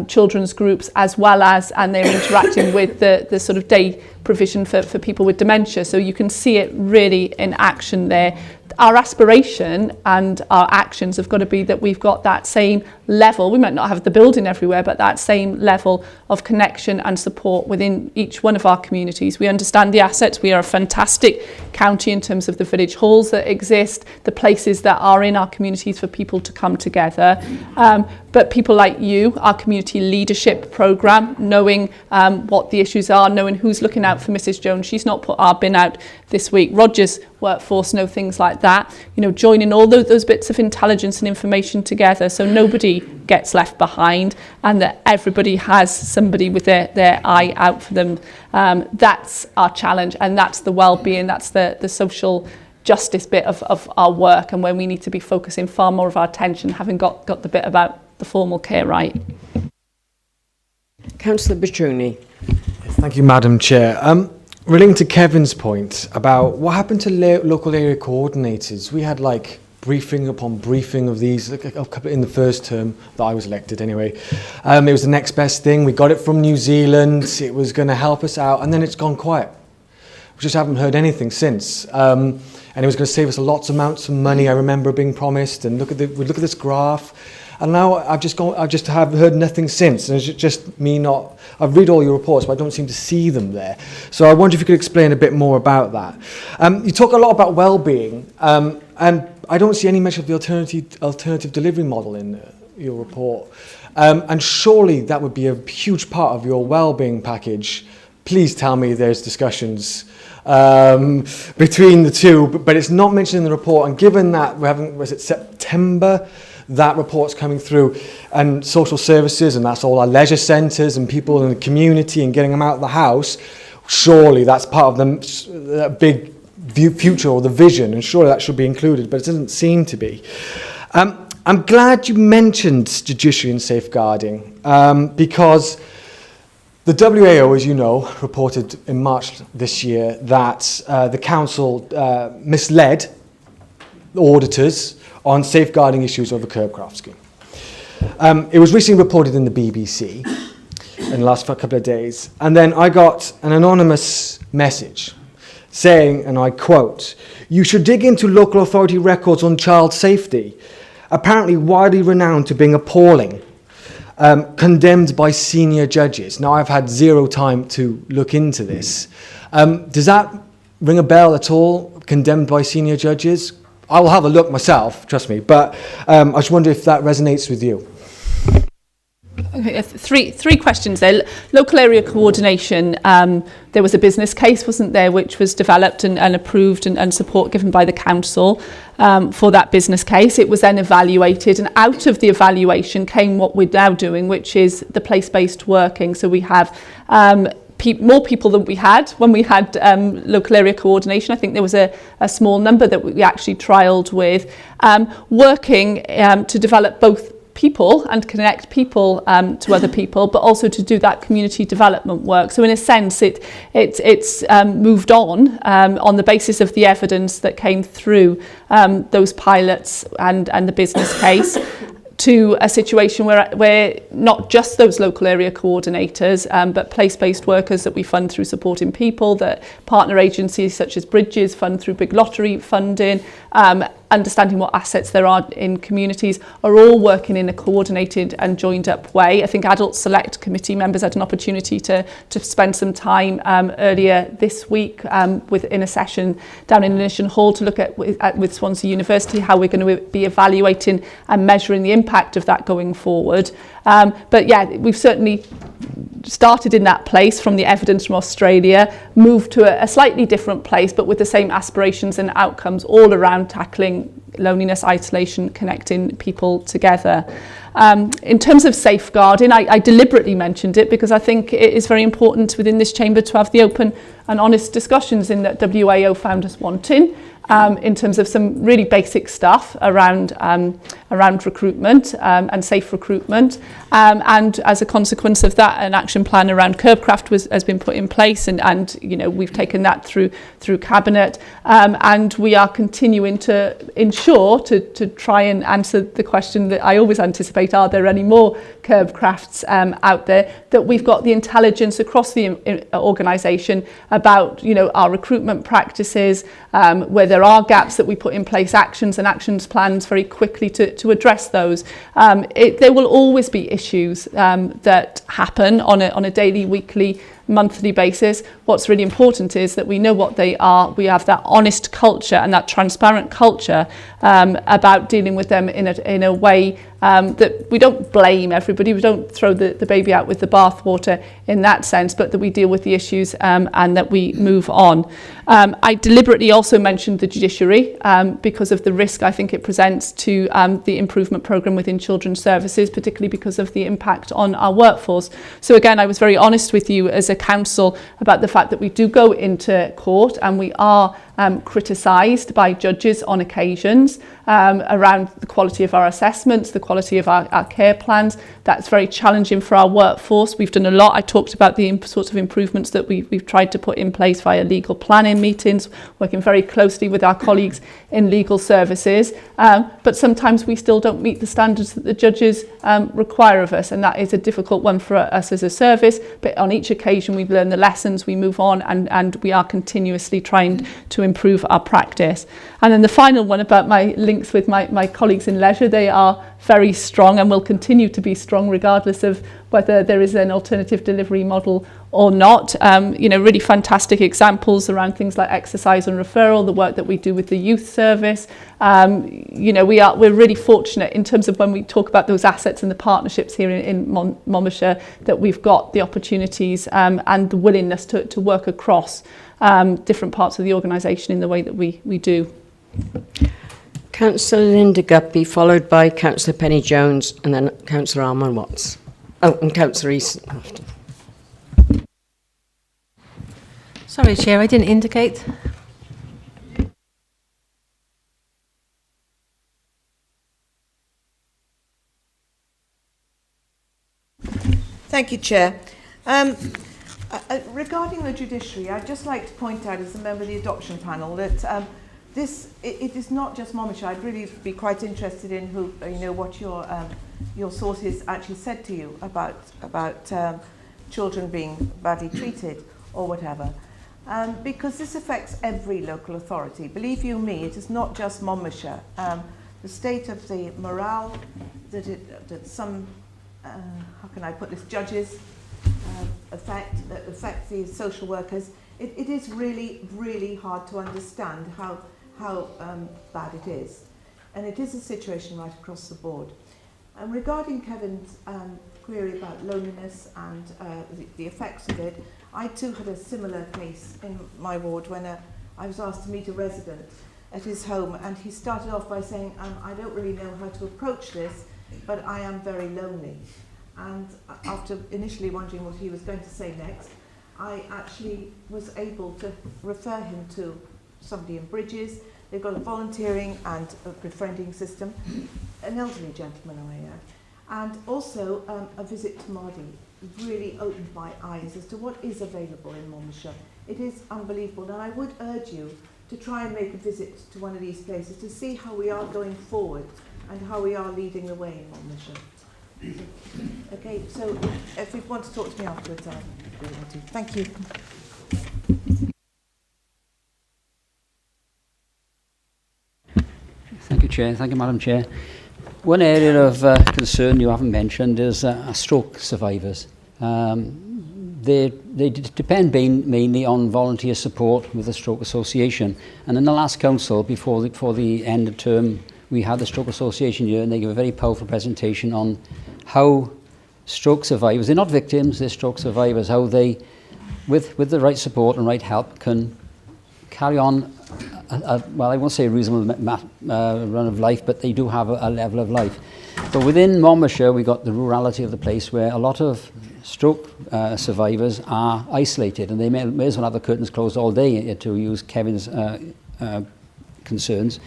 children's groups, as well as, and they're interacting with the sort of day provision for people with dementia. So you can see it really in action there. Our aspiration and our actions have got to be that we've got that same level. We might not have the building everywhere, but that same level of connection and support within each one of our communities. We understand the assets. We are a fantastic county in terms of the village halls that exist, the places that are in our communities for people to come together. But people like you, our community leadership programme, knowing what the issues are, knowing who's looking out for Mrs. Jones. She's not put our bin out this week. Roger's workforce know things like that. Joining all those bits of intelligence and information together so nobody gets left behind and that everybody has somebody with their eye out for them. That's our challenge, and that's the well-being, that's the social justice bit of our work, and when we need to be focusing far more of our attention, having got the bit about the formal care right. Councillor Bitruni. Thank you, Madam Chair. Relating to Kevin's point about what happened to local area coordinators, we had briefing upon briefing of these in the first term that I was elected anyway. It was the next best thing. We got it from New Zealand. It was going to help us out, and then it's gone quiet. We just haven't heard anything since. And it was going to save us lots of amounts of money. I remember being promised. And look at this graph. And now I've just have heard nothing since. And it's just me not. I've read all your reports, but I don't seem to see them there. So I wonder if you could explain a bit more about that. You talk a lot about well-being, and I don't see any mention of the alternative delivery model in your report. And surely that would be a huge part of your well-being package. Please tell me there's discussions between the two, but it's not mentioned in the report. And given that we're having, was it September, that report's coming through, and social services, and that's all our leisure centres and people in the community and getting them out of the house, surely that's part of the big future or the vision, and surely that should be included, but it doesn't seem to be. I'm glad you mentioned judiciary and safeguarding, because the WAO, as you know, reported in March this year that the council misled the auditors on safeguarding issues of the Curbcraft scheme. It was recently reported in the BBC in the last couple of days, and then I got an anonymous message saying, and I quote, "You should dig into local authority records on child safety, apparently widely renowned to being appalling, condemned by senior judges." Now, I've had zero time to look into this. Does that ring a bell at all? Condemned by senior judges? I will have a look myself, trust me, but I just wonder if that resonates with you. Okay, three questions there. Local area coordination, there was a business case, wasn't there, which was developed and approved and support given by the council for that business case. It was then evaluated, and out of the evaluation came what we're now doing, which is the place-based working. So we have more people than we had when we had local area coordination. I think there was a small number that we actually trialled with, working to develop both people and connect people to other people, but also to do that community development work. So in a sense, it's moved on the basis of the evidence that came through those pilots and the business case, to a situation where not just those local area coordinators, but place-based workers that we fund through Supporting People, that partner agencies such as Bridges fund through Big Lottery funding, understanding what assets there are in communities, are all working in a coordinated and joined up way. I think Adult Select Committee members had an opportunity to spend some time earlier this week in a session down in Inishan Hall to look at with Swansea University how we're going to be evaluating and measuring the impact of that going forward. But yeah, we've certainly started in that place from the evidence from Australia, moved to a slightly different place, but with the same aspirations and outcomes all around tackling loneliness, isolation, connecting people together. In terms of safeguarding, I deliberately mentioned it because I think it is very important within this chamber to have the open and honest discussions in that WAO found us wanting. In terms of some really basic stuff around recruitment and safe recruitment, and as a consequence of that, an action plan around Curbcraft has been put in place, and you know, we've taken that through cabinet, and we are continuing to ensure to try and answer the question that I always anticipate: are there any more Curbcrafts out there? That we've got the intelligence across the organisation about, you know, our recruitment practices, where there are gaps, that we put in place actions and actions plans very quickly to address those. There will always be issues that happen on a daily, weekly, monthly basis. What's really important is that we know what they are. We have that honest culture and that transparent culture about dealing with them in a way that we don't blame everybody, we don't throw the baby out with the bathwater in that sense, but that we deal with the issues and that we move on. I deliberately also mentioned the judiciary because of the risk I think it presents to the improvement programme within children's services, particularly because of the impact on our workforce. So again, I was very honest with you as a council about the fact that we do go into court and we are criticised by judges on occasions around the quality of our assessments, the quality of our care plans. That's very challenging for our workforce. We've done a lot. I talked about the sorts of improvements that we've tried to put in place via legal planning meetings, working very closely with our colleagues in legal services. But sometimes we still don't meet the standards that the judges require of us, and that is a difficult one for us as a service. But on each occasion we've learned the lessons, we move on, and we are continuously trying to improve our practice. And then the final one about my links with my colleagues in leisure, they are very strong and will continue to be strong regardless of whether there is an alternative delivery model or not. You know, really fantastic examples around things like exercise and referral, the work that we do with the youth service. You know, we're really fortunate in terms of when we talk about those assets and the partnerships here in Monmouthshire, that we've got the opportunities and the willingness to work across different parts of the organisation in the way that we do. Councillor Linda Guppy, followed by Councillor Penny Jones, and then Councillor Armand Watts. Oh, and Councillor Easton after. Sorry, Chair, I didn't indicate. Thank you, Chair. Regarding the judiciary, I'd just like to point out, as a member of the adoption panel, that it is not just Monmouthshire. I'd really be quite interested in what your sources actually said to you about children being badly treated or whatever, because this affects every local authority. Believe you me, it is not just Monmouthshire. The state of the morale that some how can I put this, judges affect the social workers. It is really, really hard to understand how bad it is. And it is a situation right across the board. And regarding Kevin's query about loneliness and the effects of it, I too had a similar case in my ward when I was asked to meet a resident at his home, and he started off by saying, I don't really know how to approach this, but I am very lonely. And after initially wondering what he was going to say next, I actually was able to refer him to somebody in Bridges. They've got a volunteering and a befriending system, an elderly gentleman I And also a visit to Mardy really opened my eyes as to what is available in Monmouthshire. It is unbelievable, and I would urge you to try and make a visit to one of these places to see how we are going forward and how we are leading the way in Monmouthshire. Okay, so if you want to talk to me afterwards, I'll be able to. Thank you. Thank you, Chair. Thank you, Madam Chair. One area of concern you haven't mentioned is stroke survivors. They depend mainly on volunteer support with the Stroke Association. And in the last council, before the end of term, we had the Stroke Association here, and they gave a very powerful presentation on how stroke survivors, they're not victims, they're stroke survivors, how they, with the right support and right help, can carry on, well, I won't say a reasonable run of life, but they do have a level of life. But within Monmouthshire, we got the rurality of the place where a lot of stroke survivors are isolated, and they may as well have the curtains closed all day, to use Kevin's concerns.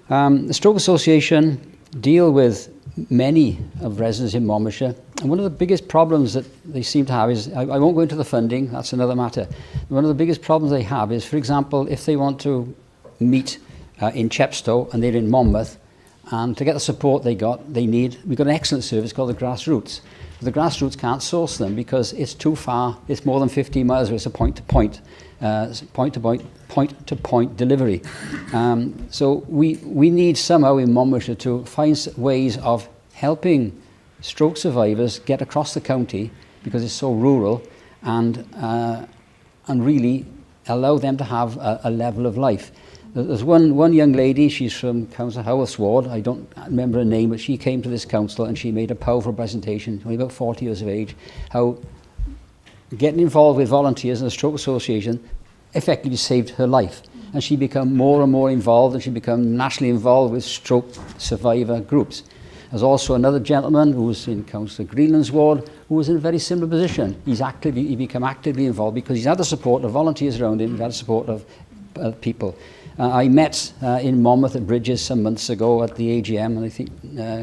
The Stroke Association deal with many of residents in Monmouthshire, and one of the biggest problems that they seem to have is, I won't go into the funding, that's another matter. One of the biggest problems they have is, for example, if they want to meet in Chepstow and they're in Monmouth, and to get the support we've got an excellent service called the Grassroots. The Grassroots can't source them because it's too far, it's more than 15 miles away, it's a point-to-point delivery. So we need somehow in Monmouthshire to find ways of helping stroke survivors get across the county, because it's so rural, and really allow them to have a level of life. There's one young lady, she's from Councillor Howarth's ward, I don't remember her name, but she came to this council and she made a powerful presentation, only about 40 years of age, how getting involved with volunteers in the Stroke Association effectively saved her life. And she became more and more involved, and she became nationally involved with stroke survivor groups. There's also another gentleman who was in Councillor Greenland's ward who was in a very similar position. He became actively involved because he's had the support of volunteers around him, he's had the support of people. I met in Monmouth at Bridges some months ago at the AGM, and I think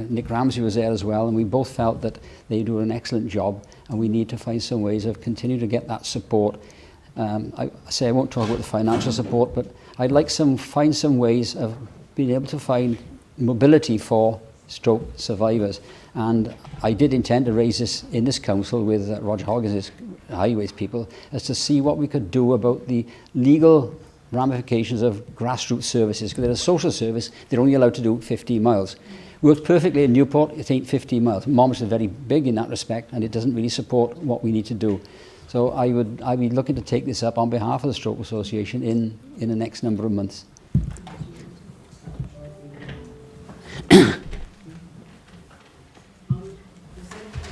Nick Ramsey was there as well, and we both felt that they do an excellent job, and we need to find some ways of continuing to get that support. I won't talk about the financial support, but I'd like find some ways of being able to find mobility for stroke survivors. And I did intend to raise this in this council with Roger Hoggins' Highways people, as to see what we could do about the legal ramifications of grassroots services, because they're a social service, they're only allowed to do 15 miles. Works perfectly in Newport, it ain't 15 miles. Monmouth is very big in that respect, and it doesn't really support what we need to do. So I'd be looking to take this up on behalf of the Stroke Association in the next number of months.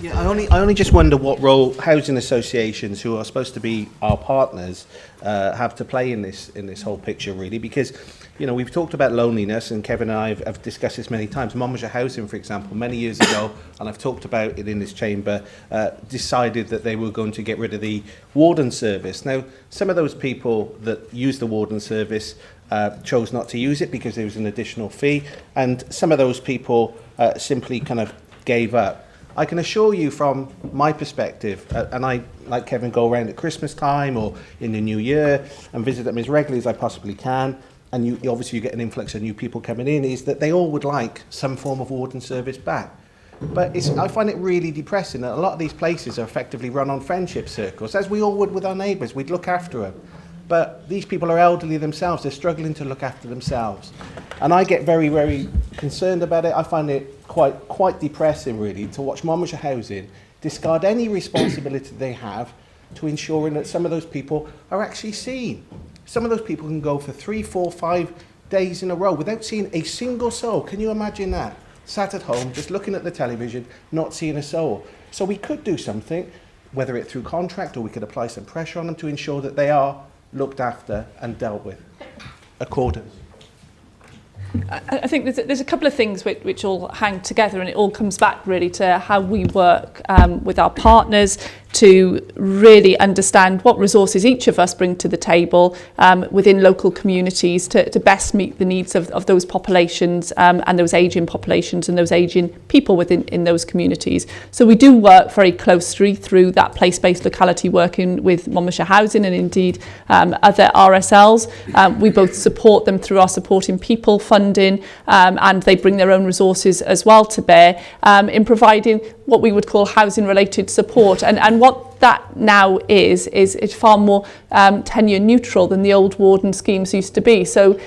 Yeah, I only just wonder what role housing associations, who are supposed to be our partners, have to play in this whole picture, really, because, you know, we've talked about loneliness, and Kevin and I have discussed this many times. Monmouthshire Housing, for example, many years ago, and I've talked about it in this chamber, decided that they were going to get rid of the warden service. Now, some of those people that use the warden service chose not to use it because there was an additional fee, and some of those people simply kind of gave up. I can assure you from my perspective, and I, like Kevin, go around at Christmas time or in the new year and visit them as regularly as I possibly can, and you get an influx of new people coming in, is that they all would like some form of warden service back. But I find it really depressing that a lot of these places are effectively run on friendship circles, as we all would with our neighbours. We'd look after them. But these people are elderly themselves. They're struggling to look after themselves. And I get very, very concerned about it. I find it quite depressing, really, to watch Monmouthshire Housing discard any responsibility they have to ensuring that some of those people are actually seen. Some of those people can go for 3, 4, 5 days in a row without seeing a single soul. Can you imagine that? Sat at home, just looking at the television, not seeing a soul. So we could do something, whether it's through contract or we could apply some pressure on them to ensure that they are looked after and dealt with accordingly. I think there's a couple of things which all hang together, and it all comes back really to how we work with our partners, to really understand what resources each of us bring to the table within local communities to best meet the needs of those populations and those ageing populations and those ageing people within those communities. So we do work very closely through that place-based locality, working with Monmouthshire Housing and indeed other RSLs. We both support them through our Supporting People funding, and they bring their own resources as well to bear in providing what we would call housing related support, and what that now is far more tenure neutral than the old warden schemes used to be. So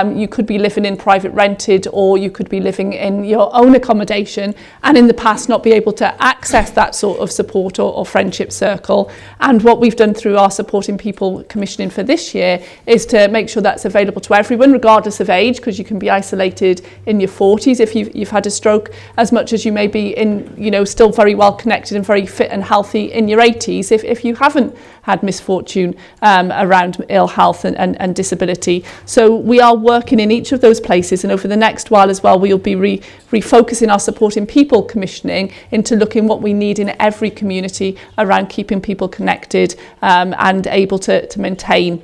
you could be living in private rented, or you could be living in your own accommodation and in the past not be able to access that sort of support or friendship circle. And what we've done through our Supporting People commissioning for this year is to make sure that's available to everyone regardless of age, because you can be isolated in your 40s if you've had a stroke, as much as you may be in, you know, still very well connected and very fit and healthy in your 80s if you haven't had misfortune around ill health and disability. So we are working in each of those places, and over the next while as well we'll be refocusing our Supporting People commissioning into looking what we need in every community around keeping people connected and able to maintain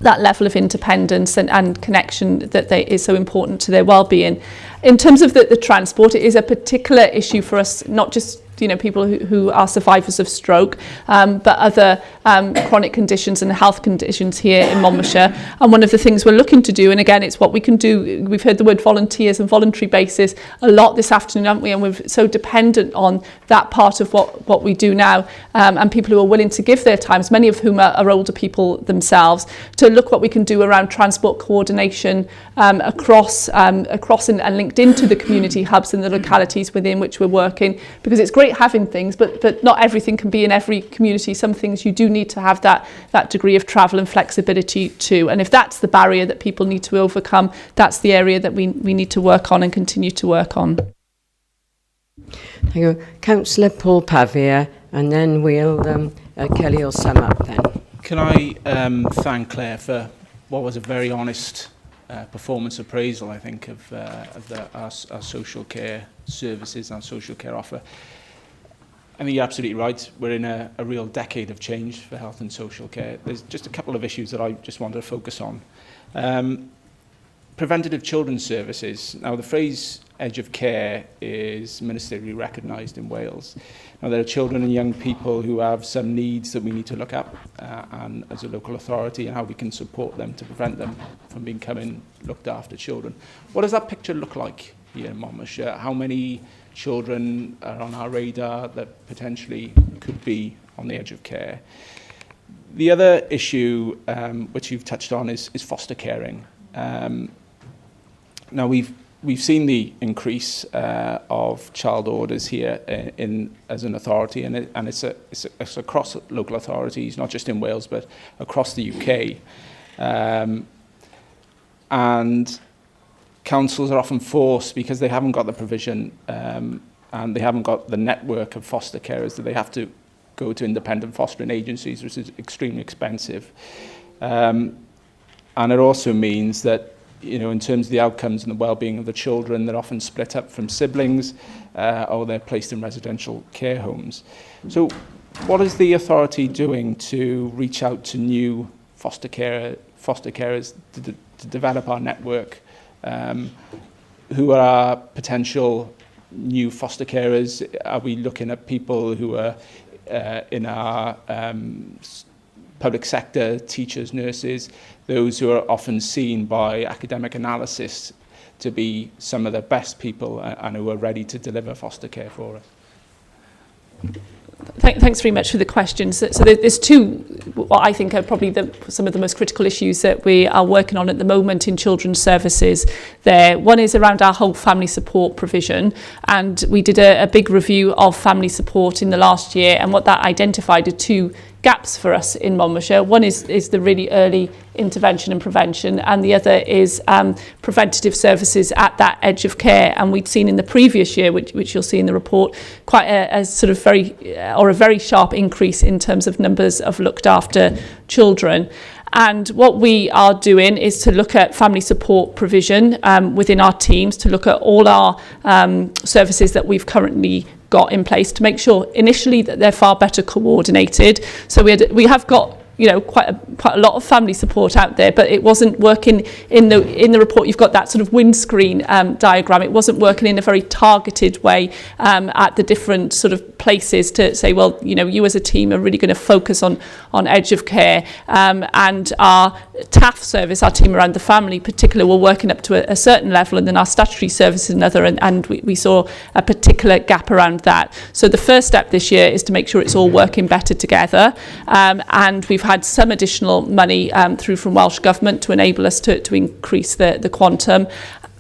that level of independence and connection that is so important to their well-being. In terms of the transport, it is a particular issue for us, not just people who are survivors of stroke, but other chronic conditions and health conditions here in Monmouthshire. And one of the things we're looking to do, and again, it's what we can do, we've heard the word volunteers and voluntary basis a lot this afternoon, haven't we? And we're so dependent on that part of what we do now, and people who are willing to give their times, many of whom are older people themselves, to look what we can do around transport coordination across and linked into the community hubs and the localities within which we're working, because it's great having things, but not everything can be in every community. Some things you do need to have that degree of travel and flexibility too. And if that's the barrier that people need to overcome, that's the area that we need to work on and continue to work on. Thank you. Councillor Paul Pavia, and then Kelly will sum up then. Can I thank Claire for what was a very honest performance appraisal, I think, of our social care services, our social care offer. I think you're absolutely right. We're in a real decade of change for health and social care. There's just a couple of issues that I just wanted to focus on. Preventative children's services. Now, the phrase edge of care is ministerially recognised in Wales. Now, there are children and young people who have some needs that we need to look at, and as a local authority, and how we can support them to prevent them from becoming looked after children. What does that picture look like here in Monmouthshire? How many children are on our radar that potentially could be on the edge of care? The other issue, which you've touched on, is foster caring. Now, we've seen the increase of child orders here as an authority, and it's across local authorities, not just in Wales, but across the UK. And councils are often forced, because they haven't got the provision and they haven't got the network of foster carers, that they have to go to independent fostering agencies, which is extremely expensive. And it also means that, in terms of the outcomes and the well-being of the children, they're often split up from siblings, or they're placed in residential care homes. So what is the authority doing to reach out to new foster carers to develop our network? Who are our potential new foster carers? Are we looking at people who are in our public sector, teachers, nurses, those who are often seen by academic analysis to be some of the best people and who are ready to deliver foster care for us? Thanks very much for the questions. So there's two, what I think are probably some of the most critical issues that we are working on at the moment in children's services there. One is around our whole family support provision, and we did a big review of family support in the last year, and what that identified are two gaps for us in Monmouthshire. One is the really early intervention and prevention, and the other is preventative services at that edge of care. And we'd seen in the previous year, which you'll see in the report, quite a sort of a very sharp increase in terms of numbers of looked after children. And what we are doing is to look at family support provision within our teams, to look at all our services that we've currently got in place to make sure initially that they're far better coordinated. So we have got quite a lot of family support out there, but it wasn't working in the report. You've got that sort of windscreen diagram. It wasn't working in a very targeted way at the different sort of places to say, well, you as a team are really going to focus on edge of care, and our TAF service, our team around the family particular, were working up to a certain level, and then our statutory service is another, and we saw a particular gap around that. So the first step this year is to make sure it's all working better together, and we've had some additional money through from Welsh Government to enable us to increase the quantum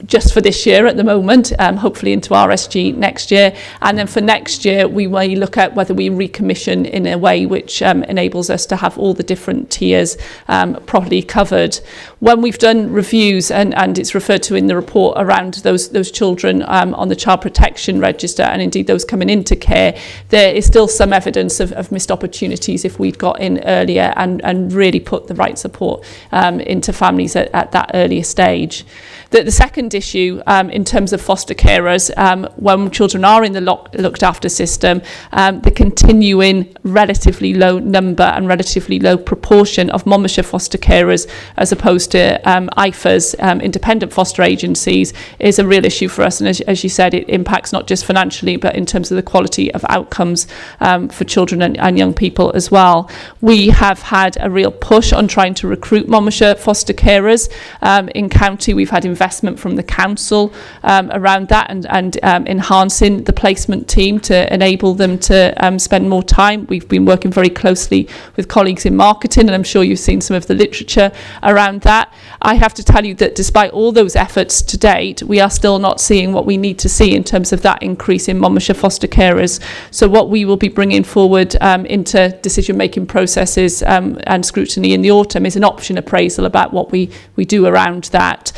just for this year at the moment, hopefully into RSG next year. And then for next year, we may look at whether we recommission in a way which enables us to have all the different tiers properly covered. When we've done reviews, and it's referred to in the report around those children on the Child Protection Register, and indeed those coming into care, there is still some evidence of missed opportunities if we'd got in earlier and really put the right support into families at that earlier stage. The second issue in terms of foster carers, when children are in the looked after system, the continuing relatively low number and relatively low proportion of Monmouthshire foster carers as opposed to IFAs, independent foster agencies, is a real issue for us. And as you said, it impacts not just financially, but in terms of the quality of outcomes for children and young people as well. We have had a real push on trying to recruit Monmouthshire foster carers. In county, we've had investment from the council around that, and enhancing the placement team to enable them to spend more time. We've been working very closely with colleagues in marketing, and I'm sure you've seen some of the literature around that. I have to tell you that despite all those efforts to date, we are still not seeing what we need to see in terms of that increase in Monmouthshire foster carers. So what we will be bringing forward into decision-making processes and scrutiny in the autumn is an option appraisal about what we do around that.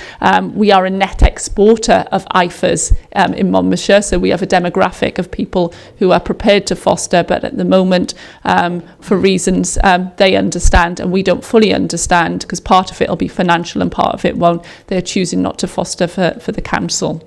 We are a net exporter of IFAs in Monmouthshire, so we have a demographic of people who are prepared to foster, but at the moment, for reasons they understand and we don't fully understand, because part of it will be financial and part of it won't, they're choosing not to foster for the council.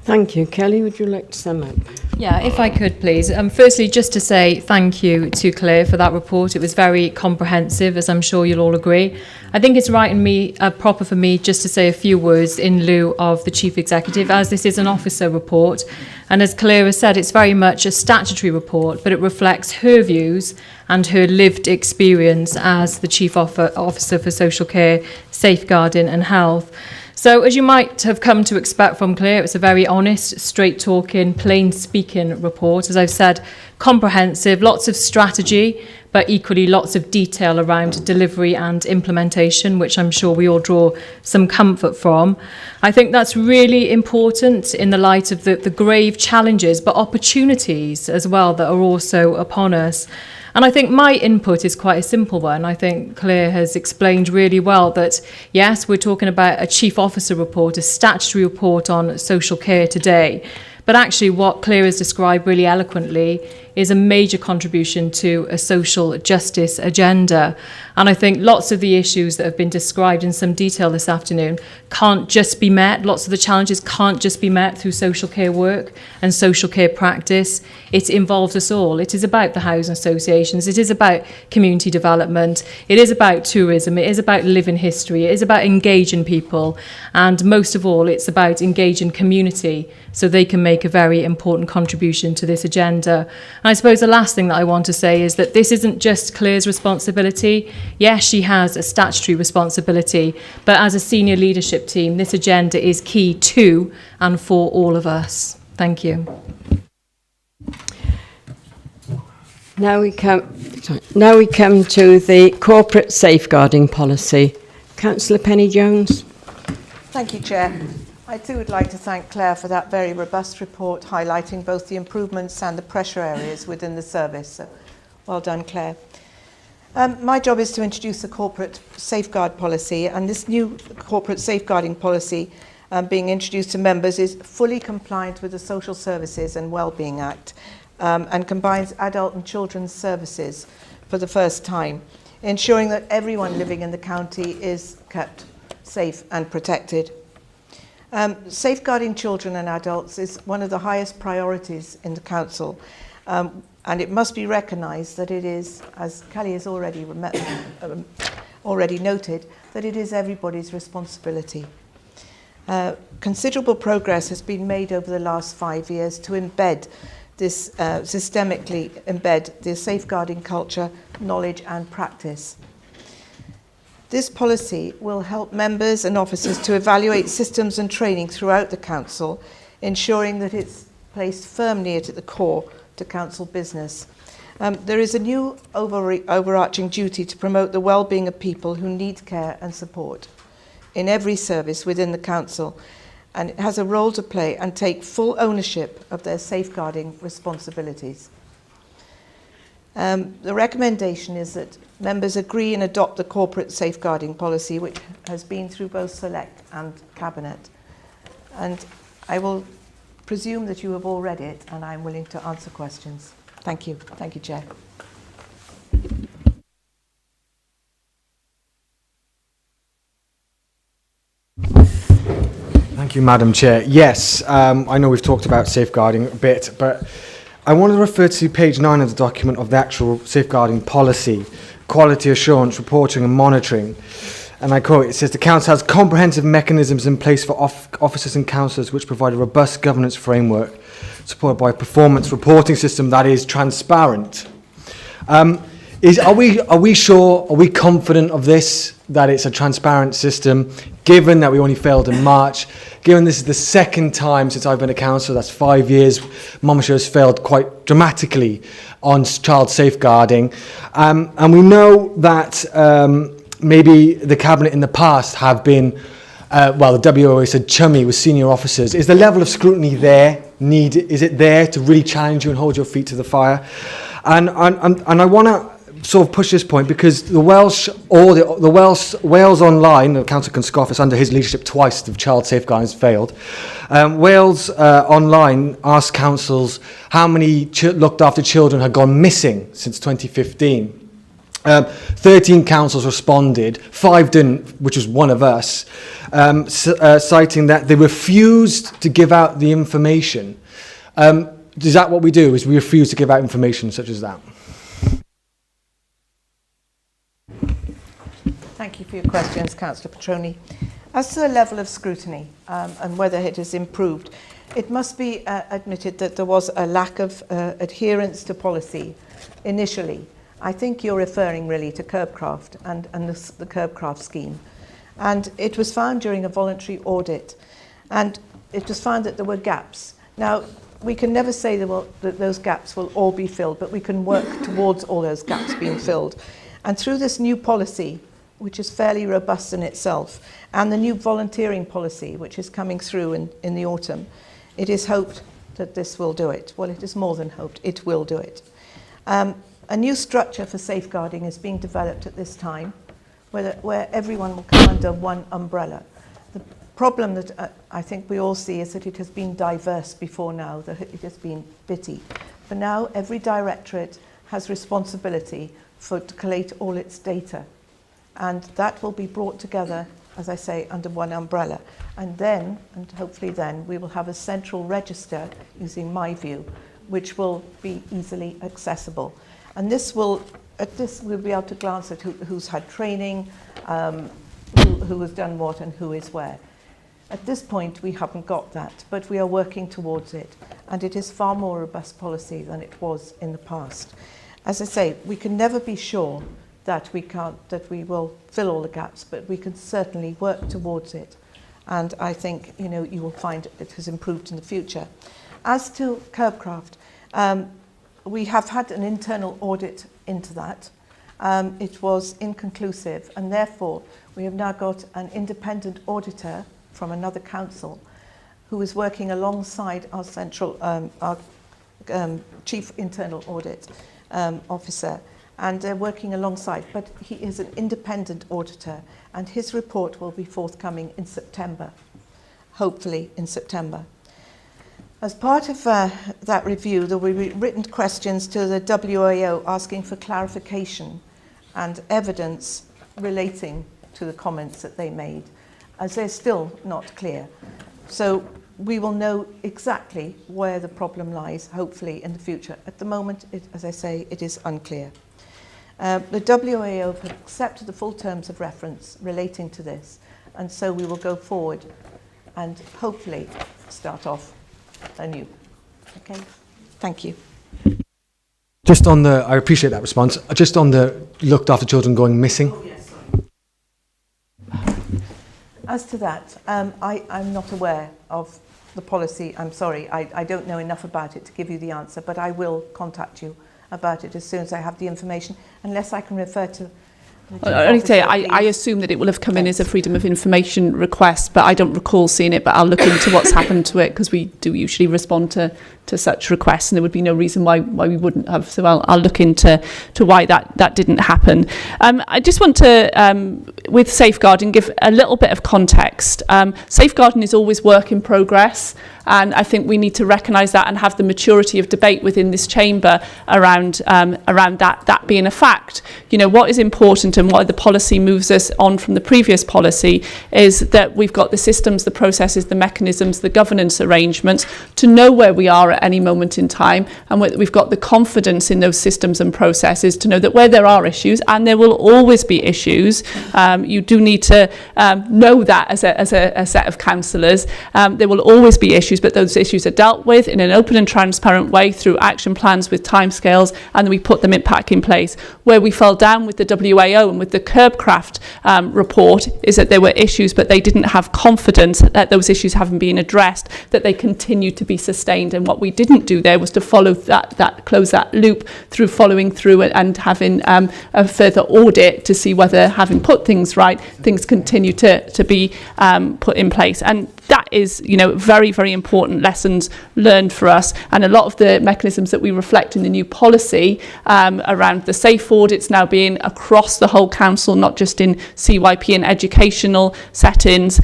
Thank you. Kelly, would you like to sum up? Yeah, if I could, please. Firstly, just to say thank you to Claire for that report. It was very comprehensive, as I'm sure you'll all agree. I think it's right and proper for me just to say a few words in lieu of the Chief Executive, as this is an officer report. And as Claire has said, it's very much a statutory report, but it reflects her views and her lived experience as the Chief Officer for Social Care, Safeguarding and Health. So as you might have come to expect from Claire, it's a very honest, straight-talking, plain-speaking report. As I've said, comprehensive, lots of strategy, but equally lots of detail around delivery and implementation, which I'm sure we all draw some comfort from. I think that's really important in the light of the grave challenges, but opportunities as well that are also upon us. And I think my input is quite a simple one. I think Claire has explained really well that, yes, we're talking about a Chief Officer report, a statutory report on social care today. But actually what Claire has described really eloquently is a major contribution to a social justice agenda. And I think lots of the issues that have been described in some detail this afternoon can't just be met. Lots of the challenges can't just be met through social care work and social care practice. It involves us all. It is about the housing associations. It is about community development. It is about tourism. It is about living history. It is about engaging people. And most of all, it's about engaging community so they can make a very important contribution to this agenda. And I suppose the last thing that I want to say is that this isn't just Claire's responsibility. Yes, she has a statutory responsibility, but as a senior leadership team, this agenda is key to and for all of us. Thank you. Now we come to the corporate safeguarding policy. Councillor Penny-Jones. Thank you, Chair. I too would like to thank Claire for that very robust report highlighting both the improvements and the pressure areas within the service. So, well done, Claire. My job is to introduce a corporate safeguard policy, and this new corporate safeguarding policy being introduced to members is fully compliant with the Social Services and Wellbeing Act and combines adult and children's services for the first time, ensuring that everyone living in the county is kept safe and protected. Safeguarding children and adults is one of the highest priorities in the Council, and it must be recognised that it is, as Kelly has already noted, that it is everybody's responsibility. Considerable progress has been made over the last 5 years to embed this, systemically embed the safeguarding culture, knowledge and practice. This policy will help members and officers to evaluate systems and training throughout the Council, ensuring that it's placed firmly at the core to Council business. There is a new overarching duty to promote the well-being of people who need care and support in every service within the Council, and it has a role to play and take full ownership of their safeguarding responsibilities. The recommendation is that members agree and adopt the corporate safeguarding policy, which has been through both Select and Cabinet. And I will presume that you have all read it, and I'm willing to answer questions. Thank you. Thank you, Chair. Thank you, Madam Chair. Yes, I know we've talked about safeguarding a bit, but I want to refer to page 9 of the document of the actual safeguarding policy, quality assurance, reporting and monitoring. And I quote, it says, the Council has comprehensive mechanisms in place for officers and councillors which provide a robust governance framework supported by a performance reporting system that is transparent. Are we sure, are we confident of this, that it's a transparent system, given that we only failed in March, given this is the second time since I've been a councillor, that's 5 years, Monmouthshire has failed quite dramatically on child safeguarding, and we know that maybe the Cabinet in the past have been, well, the WOA said chummy with senior officers. Is the level of scrutiny there? Is it there to really challenge you and hold your feet to the fire? And I want to sort of push this point because the Wales Online, the council can scoff, it's under his leadership twice the child safeguarding has failed. Wales Online asked councils how many looked after children had gone missing since 2015. 13 councils responded, 5 didn't, which was one of us, citing that they refused to give out the information. Is that what we do, is we refuse to give out information such as that? Thank you for your questions, Councillor Petroni. As to the level of scrutiny and whether it has improved, it must be admitted that there was a lack of adherence to policy initially. I think you're referring really to Curbcraft and the Curbcraft scheme. And it was found during a voluntary audit, and it was found that there were gaps. Now, we can never say that those gaps will all be filled, but we can work towards all those gaps being filled. And through this new policy, which is fairly robust in itself, and the new volunteering policy, which is coming through in the autumn, it is hoped that this will do it. Well, it is more than hoped, it will do it. A new structure for safeguarding is being developed at this time, where everyone will come under one umbrella. The problem that I think we all see is that it has been diverse before now, that it has been bitty. But now every directorate has responsibility to collate all its data. And that will be brought together, as I say, under one umbrella. And then, and hopefully then, we will have a central register, using my view, which will be easily accessible. And this will, we'll be able to glance at who's had training, who has done what and who is where. At this point, we haven't got that, but we are working towards it. And it is far more robust policy than it was in the past. As I say, we can never be sure that we will fill all the gaps, but we can certainly work towards it. And I think, you know, you will find it has improved in the future. As to Curbcraft, we have had an internal audit into that. It was inconclusive, and therefore we have now got an independent auditor from another council who is working alongside our central, our chief internal audit officer, and they're working alongside, but he is an independent auditor, and his report will be forthcoming in September, hopefully in September. As part of that review, there will be written questions to the WAO asking for clarification and evidence relating to the comments that they made, as they're still not clear. So we will know exactly where the problem lies, hopefully, in the future. At the moment, as I say, it is unclear. The WAO have accepted the full terms of reference relating to this, and so we will go forward and hopefully start off anew. Okay, thank you. Just on the, I appreciate that response. Just on the looked after children going missing. Oh, yes, as to that, I'm not aware of the policy. I'm sorry, I don't know enough about it to give you the answer, but I will contact you about it as soon as I have the information, unless I can refer to... I assume that it will have come in as a Freedom of Information request, but I don't recall seeing it, but I'll look into what's happened to it, because we do usually respond to such requests, and there would be no reason why we wouldn't have. So I'll look into why that didn't happen. I just want to, with safeguarding, give a little bit of context. Safeguarding is always work in progress, and I think we need to recognise that and have the maturity of debate within this chamber around that being a fact. You know, what is important and what the policy moves us on from the previous policy is that we've got the systems, the processes, the mechanisms, the governance arrangements to know where we are at any moment in time, and we've got the confidence in those systems and processes to know that where there are issues, and there will always be issues, you do need to know that as a set of councillors, there will always be issues, but those issues are dealt with in an open and transparent way through action plans with timescales, and then we put them back in place. Where we fell down with the WAO and with the Curbcraft report is that there were issues, but they didn't have confidence that those issues haven't been addressed, that they continue to be sustained. And what we didn't do there was to follow that close that loop through following through and having a further audit to see whether, having put things right, things continue to be put in place. And that is, you know, very, very important lessons learned for us. And a lot of the mechanisms that we reflect in the new policy around the safe audits now being across the whole council, not just in CYP and educational settings,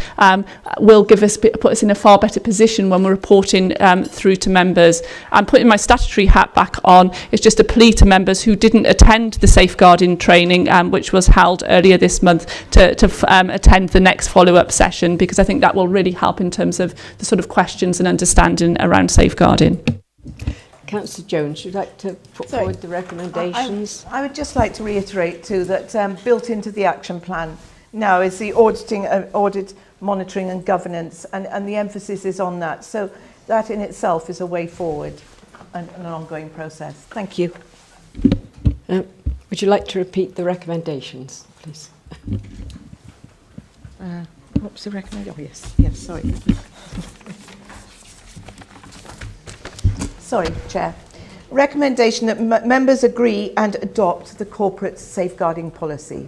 will put us in a far better position when we're reporting through to members. I'm putting my statutory hat back on. It's just a plea to members who didn't attend the safeguarding training, which was held earlier this month, to attend the next follow-up session, because I think that will really help in terms of the sort of questions and understanding around safeguarding. Councillor Jones, would you like to put forward the recommendations? I would just like to reiterate too that built into the action plan now is the audit, monitoring and governance, and the emphasis is on that. So that in itself is a way forward and an ongoing process. Thank you. Would you like to repeat the recommendations, please? What's the recommendation? Oh, yes, sorry. Sorry, Chair. Recommendation that members agree and adopt the corporate safeguarding policy.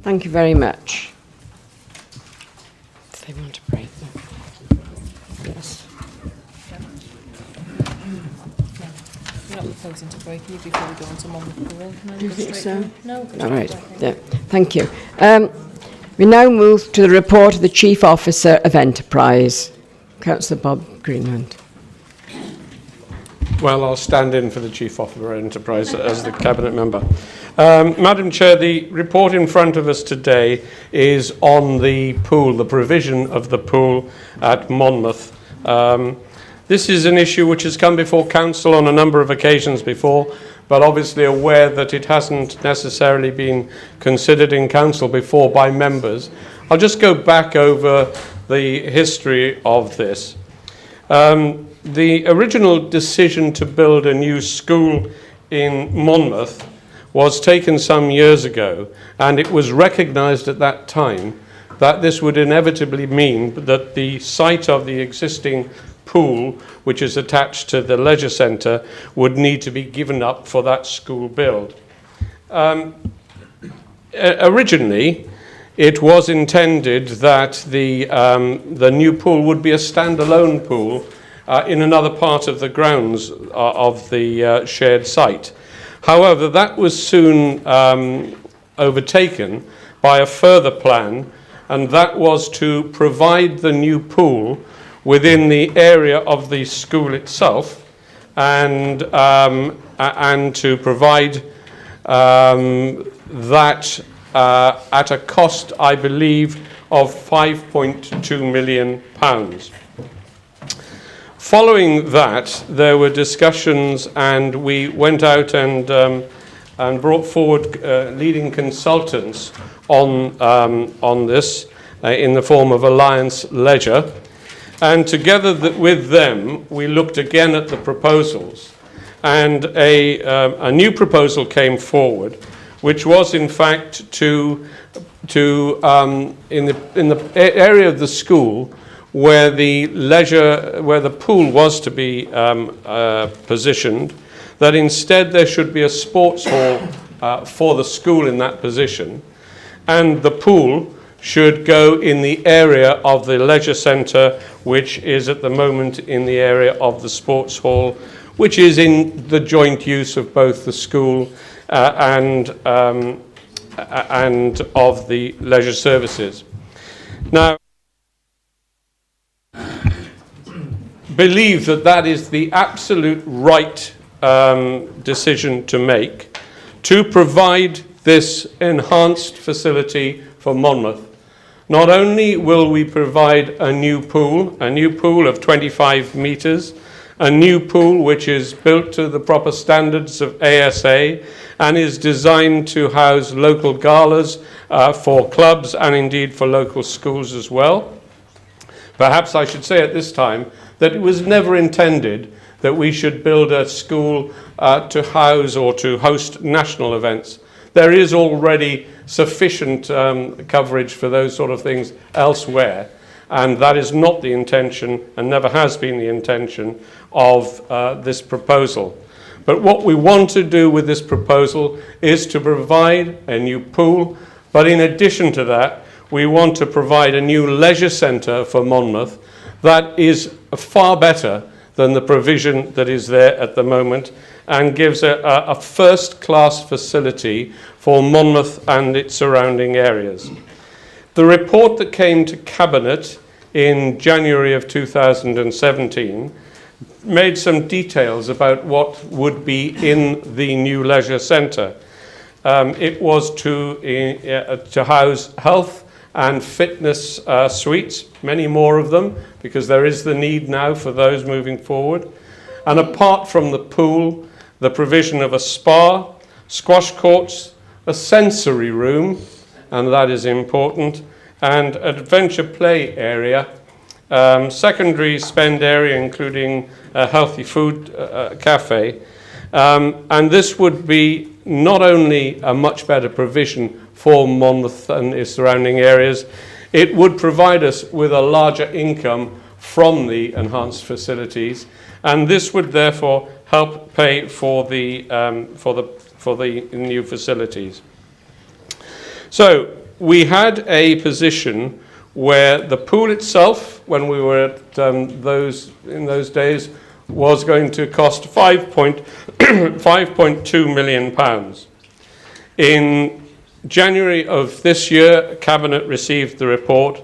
Thank you very much. If they want to break them. Yes. You're not proposing to break you before we go on to Monmouth. Do you think so? No. All right. Yeah. Thank you. We now move to the report of the Chief Officer of Enterprise. Councillor Bob Greenland. Well, I'll stand in for the Chief Officer of Enterprise as the Cabinet Member. Madam Chair, the report in front of us today is on the pool, the provision of the pool at Monmouth. This is an issue which has come before Council on a number of occasions before, but obviously aware that it hasn't necessarily been considered in Council before by members. I'll just go back over the history of this. The original decision to build a new school in Monmouth was taken some years ago, and it was recognised at that time that this would inevitably mean that the site of the existing pool, which is attached to the leisure centre, would need to be given up for that school build. Originally, it was intended that the new pool would be a standalone pool in another part of the grounds of the shared site. However, that was soon overtaken by a further plan, and that was to provide the new pool within the area of the school itself, and to provide that at a cost, I believe, of £5.2 million. Following that, there were discussions, and we went out and brought forward leading consultants on this in the form of Alliance Leisure. And together with them, we looked again at the proposals. And a new proposal came forward, which was in fact in the area of the school where the pool was to be positioned, that instead there should be a sports hall for the school in that position, and the pool should go in the area of the leisure centre, which is at the moment in the area of the sports hall, which is in the joint use of both the school and of the leisure services. Now, believe that that is the absolute right decision to make, to provide this enhanced facility for Monmouth. Not only will we provide a new pool of 25 metres, a new pool which is built to the proper standards of ASA and is designed to house local galas for clubs and indeed for local schools as well. Perhaps I should say at this time that it was never intended that we should build a school to house or to host national events. There is already sufficient coverage for those sort of things elsewhere, and that is not the intention and never has been the intention of this proposal. But what we want to do with this proposal is to provide a new pool, but in addition to that, we want to provide a new leisure centre for Monmouth that is far better than the provision that is there at the moment, and gives a first-class facility for Monmouth and its surrounding areas. The report that came to Cabinet in January of 2017 made some details about what would be in the new leisure centre. It was to house health and fitness suites, many more of them, because there is the need now for those moving forward. And apart from the pool, the provision of a spa, squash courts, a sensory room, and that is important, and adventure play area, secondary spend area including a healthy food cafe. And this would be not only a much better provision for Monmouth and its surrounding areas, it would provide us with a larger income from the enhanced facilities, and this would therefore help pay for the new facilities. So we had a position where the pool itself, when we were at in those days, was going to cost £5.2 million. In January of this year, Cabinet received the report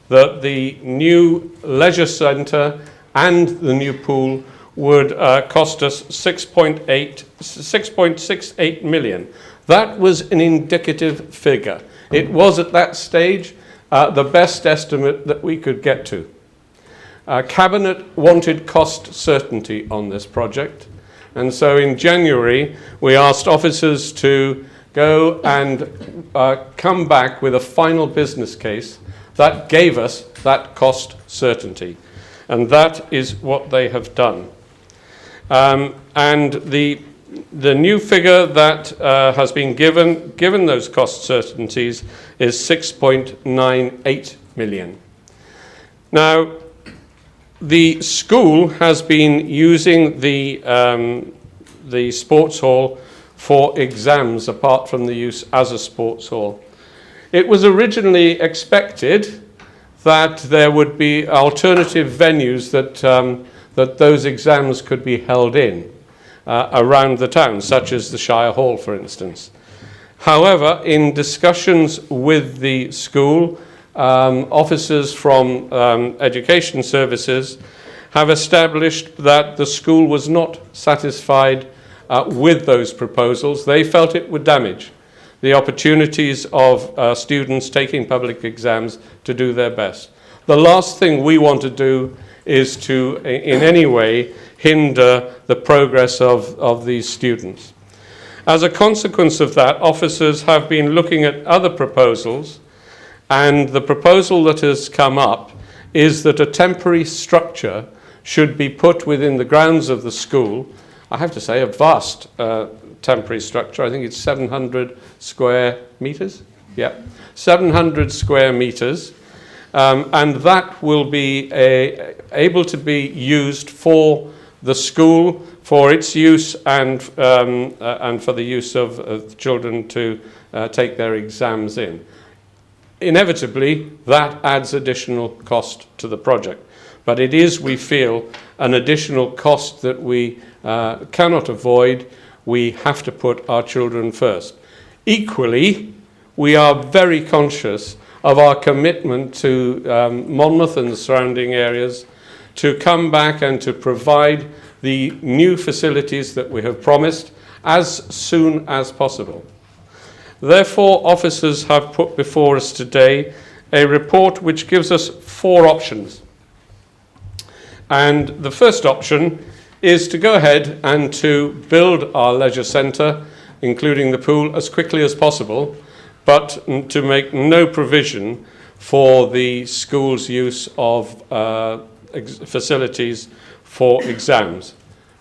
that the new leisure centre and the new pool would cost us £6.68 million. That was an indicative figure. It was at that stage the best estimate that we could get to. Cabinet wanted cost certainty on this project, and so in January we asked officers to go and come back with a final business case that gave us that cost certainty, and that is what they have done. And the new figure that has been given those cost certainties is 6.98 million. Now, the school has been using the sports hall for exams apart from the use as a sports hall. It was originally expected that there would be alternative venues that those exams could be held in around the town, such as the Shire Hall, for instance. However, in discussions with the school, officers from education services have established that the school was not satisfied with those proposals. They felt it would damage the opportunities of students taking public exams to do their best. The last thing we want to do is to, in any way, hinder the progress of these students. As a consequence of that, officers have been looking at other proposals, and the proposal that has come up is that a temporary structure should be put within the grounds of the school. I have to say, a vast temporary structure. I think it's 700 square meters. Yeah, 700 square meters. And that will be able to be used for the school, for its use, and for the use of children to take their exams in. Inevitably, that adds additional cost to the project. But it is, we feel, an additional cost that we cannot avoid. We have to put our children first. Equally, we are very conscious of our commitment to Monmouth and the surrounding areas to come back and to provide the new facilities that we have promised as soon as possible. Therefore, officers have put before us today a report which gives us 4 options. And the first option is to go ahead and to build our leisure centre, including the pool, as quickly as possible, but to make no provision for the school's use of facilities for exams.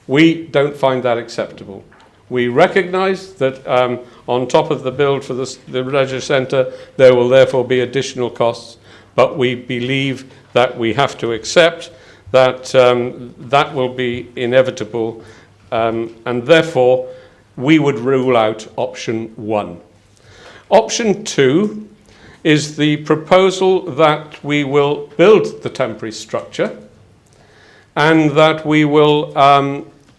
We don't find that acceptable. We recognise that on top of the build for the leisure centre, there will therefore be additional costs, but we believe that we have to accept that that will be inevitable, and therefore we would rule out option 1. Option 2 is the proposal that we will build the temporary structure and that we will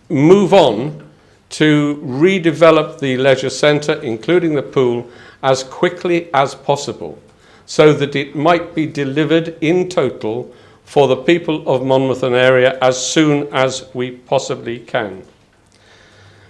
move on to redevelop the leisure centre, including the pool, as quickly as possible, so that it might be delivered in total for the people of Monmouth and area as soon as we possibly can.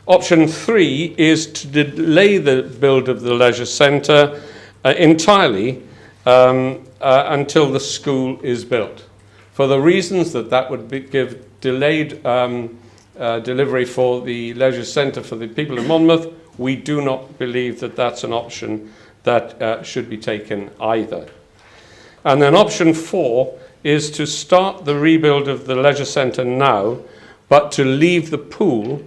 Option 3 is to delay the build of the leisure centre entirely until the school is built. For the reasons that would give delayed delivery for the leisure centre for the people of Monmouth, we do not believe that that's an option that should be taken either. And then option 4 is to start the rebuild of the leisure centre now, but to leave the pool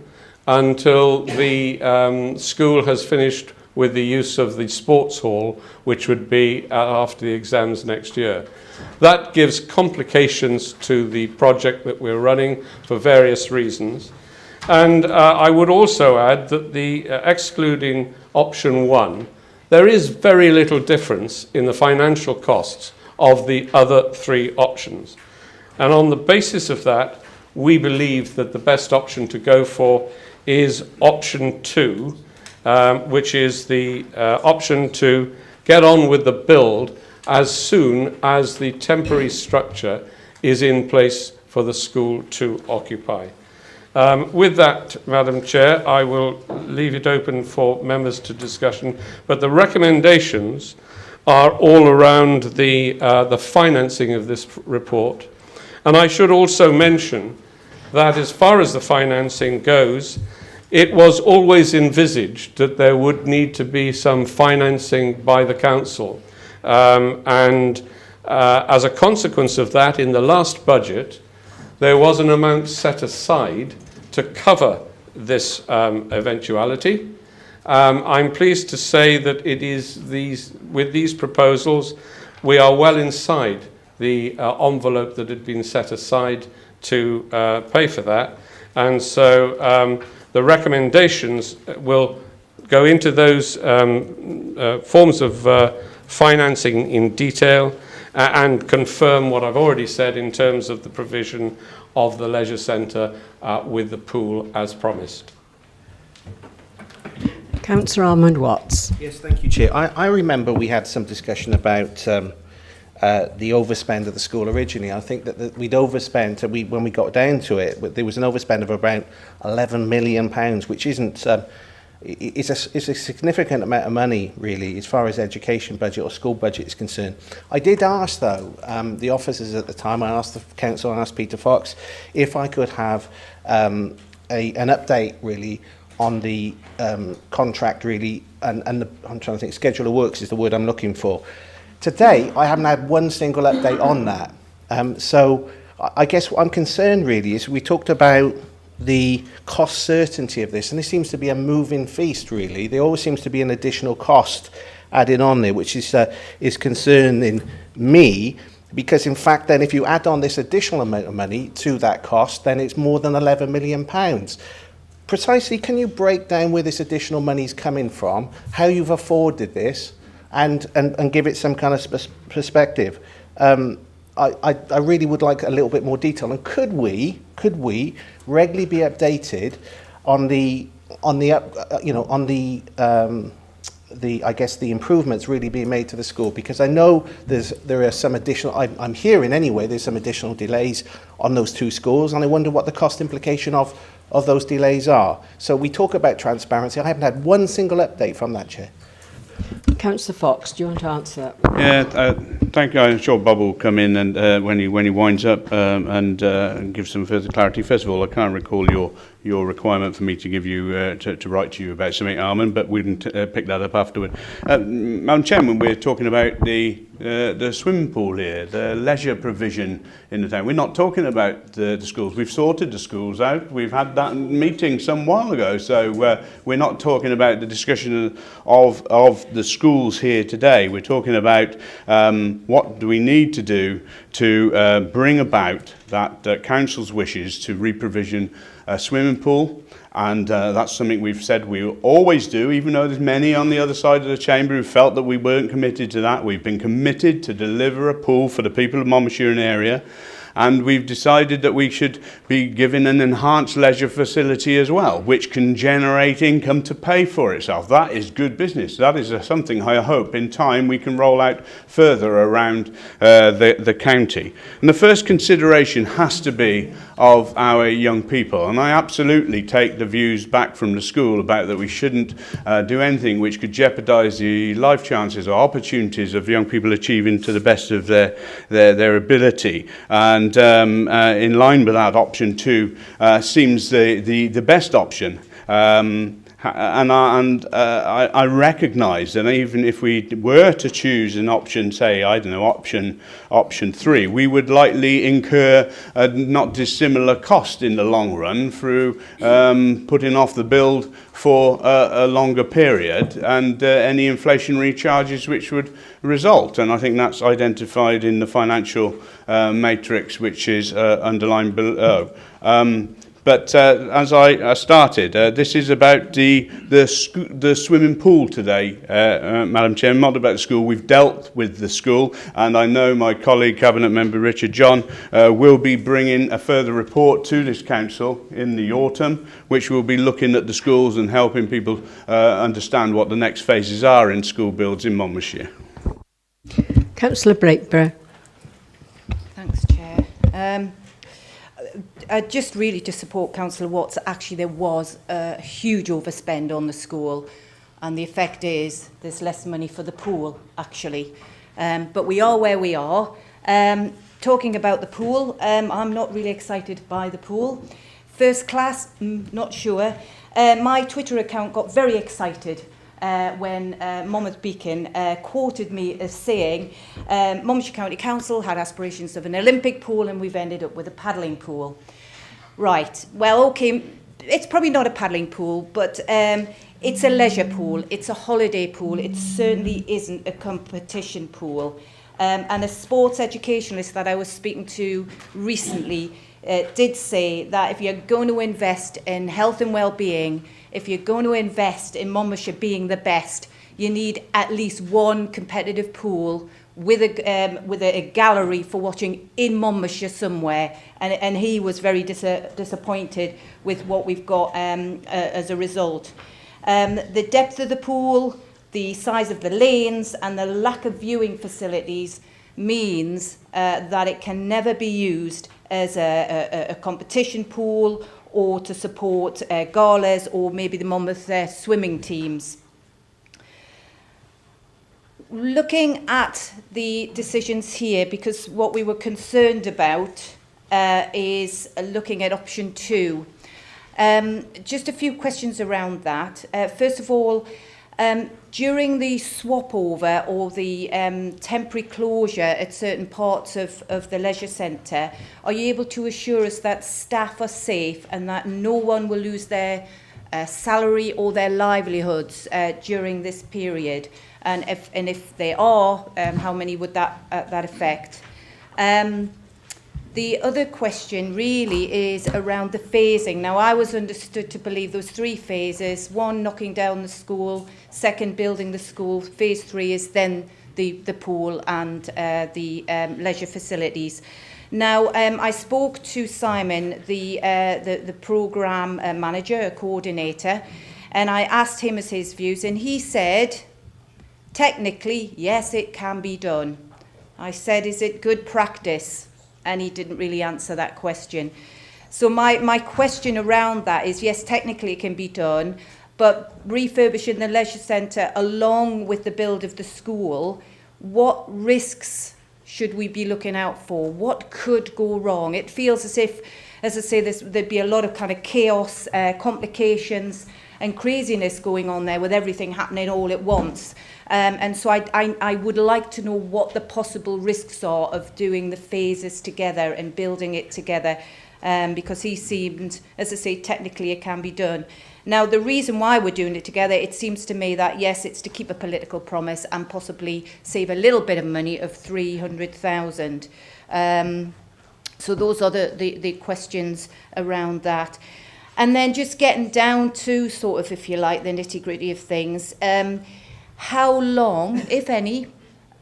until the school has finished with the use of the sports hall, which would be after the exams next year. That gives complications to the project that we're running for various reasons. And I would also add that the excluding option 1, there is very little difference in the financial costs of the other 3 options. And on the basis of that, we believe that the best option to go for is option 2, which is the option to get on with the build as soon as the temporary structure is in place for the school to occupy. With that, Madam Chair, I will leave it open for members to discussion, but the recommendations are all around the financing of this report. And I should also mention that as far as the financing goes, it was always envisaged that there would need to be some financing by the council. As a consequence of that, in the last budget, there was an amount set aside to cover this eventuality. I'm pleased to say that it is with these proposals, we are well inside the envelope that had been set aside to pay for that. And so the recommendations will go into those forms of financing in detail and confirm what I've already said in terms of the provision of the leisure centre with the pool as promised. Councillor Armand Watts. Yes, thank you, Chair. I remember we had some discussion about the overspend of the school originally. I think that we'd overspent, when we got down to it, there was an overspend of around £11 million, which isn't, it's a significant amount of money, really, as far as education budget or school budget is concerned. I did ask, though, the officers at the time, I asked the council, I asked Peter Fox, if I could have an update, really, on the contract, really, and I'm trying to think, schedule of works is the word I'm looking for. Today, I haven't had one single update on that. So I guess what I'm concerned, really, is we talked about the cost certainty of this, and this seems to be a moving feast, really. There always seems to be an additional cost added on there, which is concerning me, because in fact then if you add on this additional amount of money to that cost, then it's more than £11 million. Precisely, can you break down where this additional money is coming from, how you've afforded this, and give it some kind of perspective? I really would like a little bit more detail. And could we regularly be updated on the I guess the improvements really being made to the school? Because I know there are some additional, I'm hearing anyway, there's some additional delays on those two schools, and I wonder what the cost implication of those delays are. So we talk about transparency. I haven't had one single update from that, Chair. Councillor Fox, do you want to answer that? Yeah, thank you. I'm sure Bob will come in and when he winds up and give some further clarity. First of all, I can't recall your requirement for me to give you to write to you about something, Armand, but we can pick that up afterward. Madam Chairman, we're talking about the swimming pool here, the leisure provision in the town. We're not talking about the schools. We've sorted the schools out. We've had that meeting some while ago, so we're not talking about the discussion of the schools here today. We're talking about what do we need to do to bring about that council's wishes to re-provision a swimming pool, and that's something we've said we will always do, even though there's many on the other side of the chamber who felt that we weren't committed to that. We've been committed to deliver a pool for the people of Monmouthshire and area, and we've decided that we should be given an enhanced leisure facility as well, which can generate income to pay for itself. That is good business. That is something I hope in time we can roll out further around the county. And the first consideration has to be of our young people, and I absolutely take the views back from the school about that we shouldn't do anything which could jeopardise the life chances or opportunities of young people achieving to the best of their ability. And in line with that, option 2 seems the best option. I recognise that even if we were to choose an option, say, I don't know, option 3, we would likely incur a not dissimilar cost in the long run through putting off the build for a longer period and any inflationary charges which would result. And I think that's identified in the financial matrix which is underlined below. But as I started, this is about the swimming pool today, Madam Chair, not about the school. We've dealt with the school, and I know my colleague, Cabinet Member Richard John, will be bringing a further report to this council in the autumn, which will be looking at the schools and helping people understand what the next phases are in school builds in Monmouthshire. Councillor Breakborough. Thanks, Chair. Just really to support Councillor Watts, actually there was a huge overspend on the school, and the effect is there's less money for the pool, actually. But we are where we are. Talking about the pool, I'm not really excited by the pool. First class, not sure. My Twitter account got very excited when Monmouth Beacon quoted me as saying Monmouthshire County Council had aspirations of an Olympic pool and we've ended up with a paddling pool. Right, well, okay, it's probably not a paddling pool, but it's a leisure pool, it's a holiday pool, it certainly isn't a competition pool. And a sports educationalist that I was speaking to recently did say that if you're going to invest in health and well-being, if you're going to invest in Monmouthshire being the best, you need at least one competitive pool with a gallery for watching in Monmouthshire somewhere. And he was very disappointed with what we've got as a result. The depth of the pool, the size of the lanes and the lack of viewing facilities means that it can never be used as a competition pool or to support galas or maybe the Monmouth swimming teams. Looking at the decisions here, because what we were concerned about is looking at option 2. Just a few questions around that. First of all, during the swap over or the temporary closure at certain parts of the leisure centre, are you able to assure us that staff are safe and that no one will lose their salary or their livelihoods during this period? And if they are, how many would that affect? The other question really is around the phasing. Now, I was understood to believe there was 3 phases. 1, knocking down the school. 2, building the school. Phase 3 is then the pool and the leisure facilities. Now, I spoke to Simon, the programme manager, a coordinator, and I asked him his views, and he said, technically, yes, it can be done. I said, is it good practice? And he didn't really answer that question. So my question around that is, yes, technically it can be done, but refurbishing the leisure centre along with the build of the school, what risks should we be looking out for? What could go wrong? It feels as if, as I say, there'd be a lot of kind of chaos, complications and craziness going on there with everything happening all at once. And so I would like to know what the possible risks are of doing the phases together and building it together, because he seemed, as I say, technically it can be done. Now, the reason why we're doing it together, it seems to me that, yes, it's to keep a political promise and possibly save a little bit of money of 300,000. So those are the questions around that. And then just getting down to sort of, if you like, the nitty-gritty of things. How long, if any,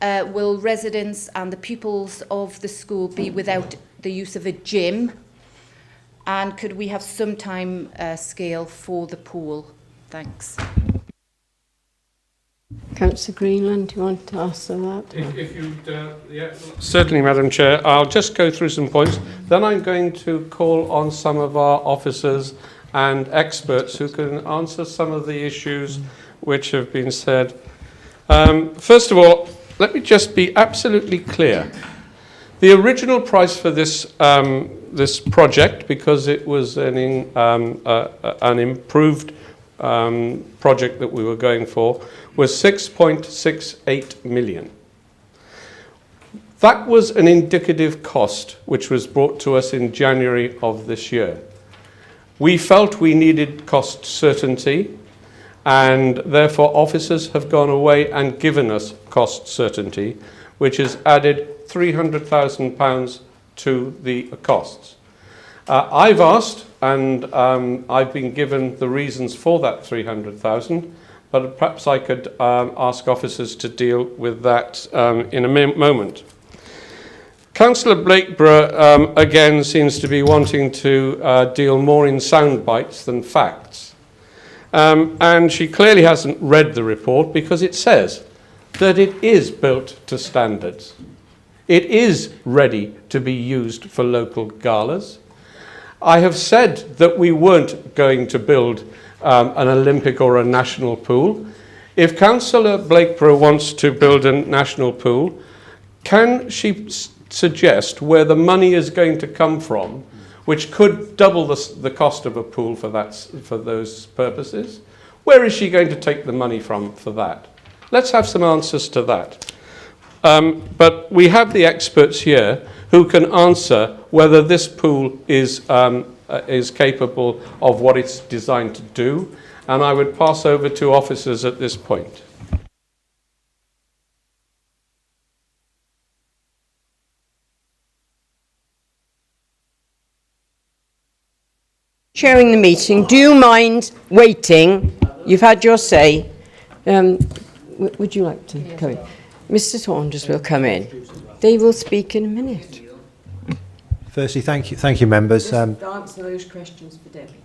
will residents and the pupils of the school be without the use of a gym? And could we have some time scale for the pool? Thanks. Councillor Greenland, do you want to answer that? If you'd, yeah, certainly, Madam Chair. I'll just go through some points. Then I'm going to call on some of our officers and experts who can answer some of the issues which have been said. First of all, let me just be absolutely clear. The original price for this this project, because it was an improved project that we were going for, was 6.68 million. That was an indicative cost which was brought to us in January of this year. We felt we needed cost certainty, and therefore officers have gone away and given us cost certainty, which has added £300,000 to the costs. I've asked, and I've been given the reasons for that 300,000, but perhaps I could ask officers to deal with that in a moment. Councillor Blakeborough again seems to be wanting to deal more in sound bites than facts. And she clearly hasn't read the report, because it says that it is built to standards. It is ready to be used for local galas. I have said that we weren't going to build an Olympic or a national pool. If Councillor Blakeborough wants to build a national pool, can she suggest where the money is going to come from, which could double the cost of a pool for those purposes? Where is she going to take the money from for that? Let's have some answers to that. But we have the experts here who can answer whether this pool is capable of what it's designed to do. And I would pass over to officers at this point. Chairing the meeting, do you mind waiting? You've had your say. Would you like to come in? Mr. Saunders will come in. They will speak in a minute. Firstly, thank you, members. Just answer those questions for Debbie.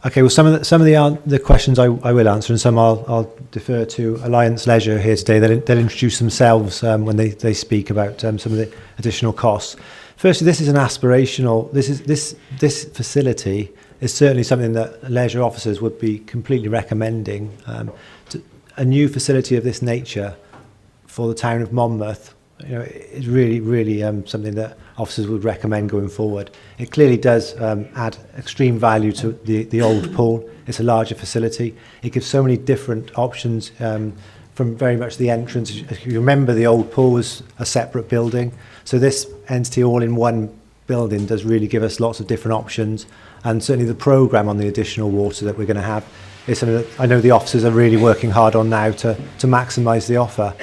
Okay, well, some of the questions I will answer, and some I'll defer to Alliance Leisure here today. They'll introduce themselves when they speak about some of the additional costs. Firstly, this is an aspirational. This facility is certainly something that leisure officers would be completely recommending. A new facility of this nature for the town of Monmouth, is really something that officers would recommend going forward. It clearly does add extreme value to the old pool. It's a larger facility. It gives so many different options from very much the entrance. If you remember, the old pool was a separate building. So this entity all in one building does really give us lots of different options. And certainly the programme on the additional water that we're going to have is something that I know the officers are really working hard on now to maximise the offer.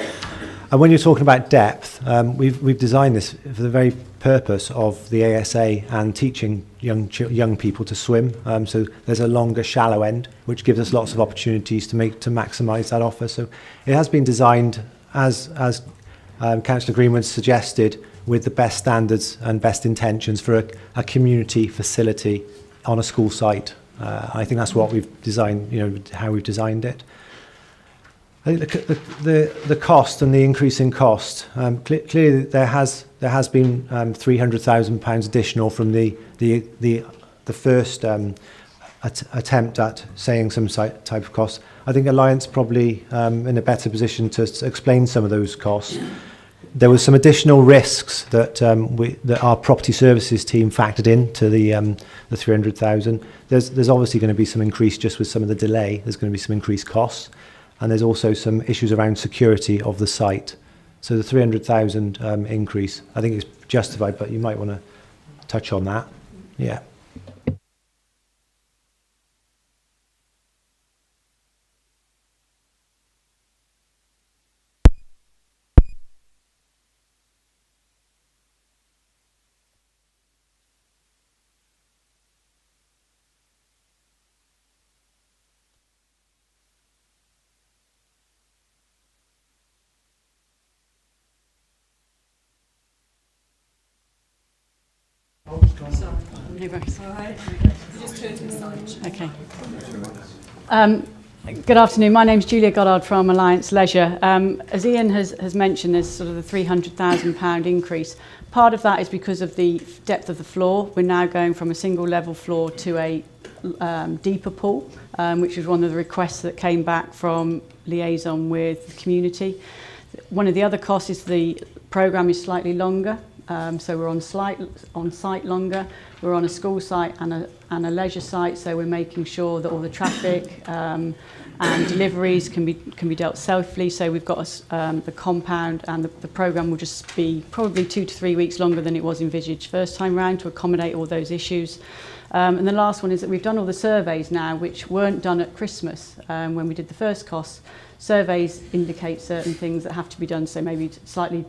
And when you're talking about depth, we've designed this for the very purpose of the ASA and teaching young people to swim. So there's a longer, shallow end, which gives us lots of opportunities to maximise that offer. So it has been designed as Councillor Greenwood suggested, with the best standards and best intentions for a community facility on a school site. I think that's what we've designed, how we've designed it. I think the cost and the increase in cost, clearly there has been £300,000 additional from the first attempt at saying some type of cost. I think Alliance probably in a better position to explain some of those costs. There was some additional risks that our property services team factored into the 300,000. There's obviously going to be some increase just with some of the delay. There's going to be some increased costs. And there's also some issues around security of the site. So the 300,000 increase, I think is justified, but you might want to touch on that. Yeah. Okay. Good afternoon. My name's Julia Goddard from Alliance Leisure. As Ian has mentioned, there's sort of the £300,000 increase. Part of that is because of the depth of the floor. We're now going from a single level floor to a deeper pool, which was one of the requests that came back from liaison with the community. One of the other costs is the programme is slightly longer. So we're on site longer. We're on a school site and a leisure site, so we're making sure that all the traffic and deliveries can be dealt safely. So we've got the compound, and the programme will just be probably 2 to 3 weeks longer than it was envisaged first time round to accommodate all those issues. And the last one is that we've done all the surveys now, which weren't done at Christmas when we did the first costs. Surveys indicate certain things that have to be done, so maybe slightly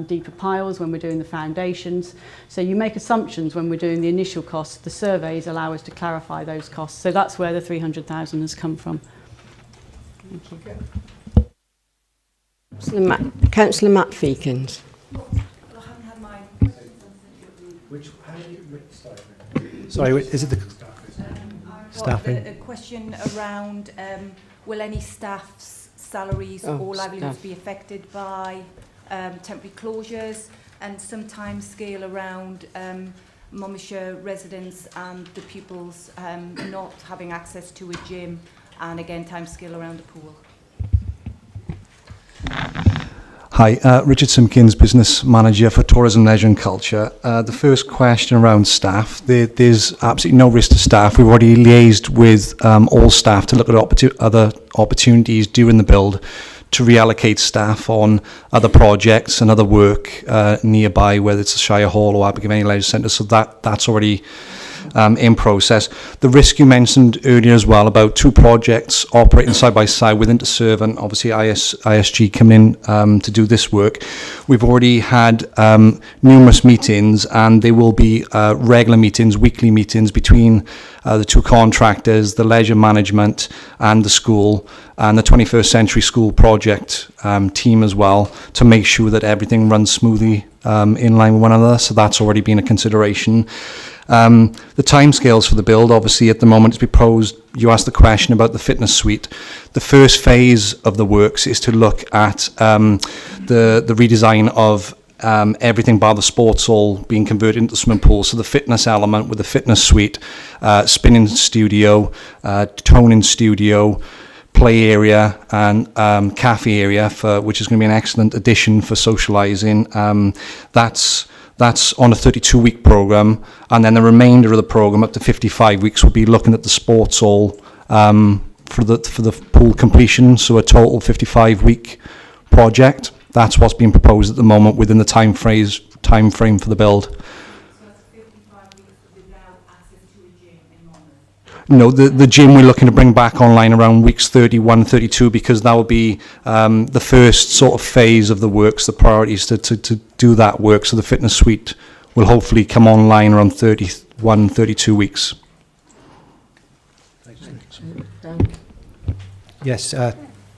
deeper piles when we're doing the foundations. So you make assumptions when we're doing the initial costs. The surveys allow us to clarify those costs. So that's where the 300,000 has come from. Thank you. Councillor Matt Feekins. Sorry, is it the staffing? A question around will any staff's salaries or livelihoods be affected by temporary closures, and some time scale around Monmouthshire residents and the pupils not having access to a gym, and again time scale around the pool. Hi, Richard Simpkins, Business Manager for Tourism, Leisure and Culture. The first question around staff, there's absolutely no risk to staff. We've already liaised with all staff to look at other opportunities during the build to reallocate staff on other projects and other work nearby, whether it's the Shire Hall or Abergavenny Leisure Centre. So that's already in process. The risk you mentioned earlier as well about two projects operating side by side with Interserve and obviously ISG coming in to do this work. We've already had numerous meetings, and there will be regular meetings, weekly meetings between the two contractors, the leisure management and the school, and the 21st Century School project team as well, to make sure that everything runs smoothly in line with one another. So that's already been a consideration. The timescales for the build, obviously, at the moment, it's proposed, you asked the question about the fitness suite. The first phase of the works is to look at the redesign of everything bar the sports hall being converted into the swimming pool. So the fitness element with the fitness suite, spinning studio, toning studio, play area and cafe area, which is going to be an excellent addition for socialising. That's on a 32-week programme, and then the remainder of the programme, up to 55 weeks, will be looking at the sports hall for the pool completion. So a total 55-week project. That's what's being proposed at the moment within the time frame for the build. No, the gym we're looking to bring back online around weeks 31, 32, because that will be the first sort of phase of the works, the priorities to do that work. So the fitness suite will hopefully come online around 31, 32 weeks. Yes,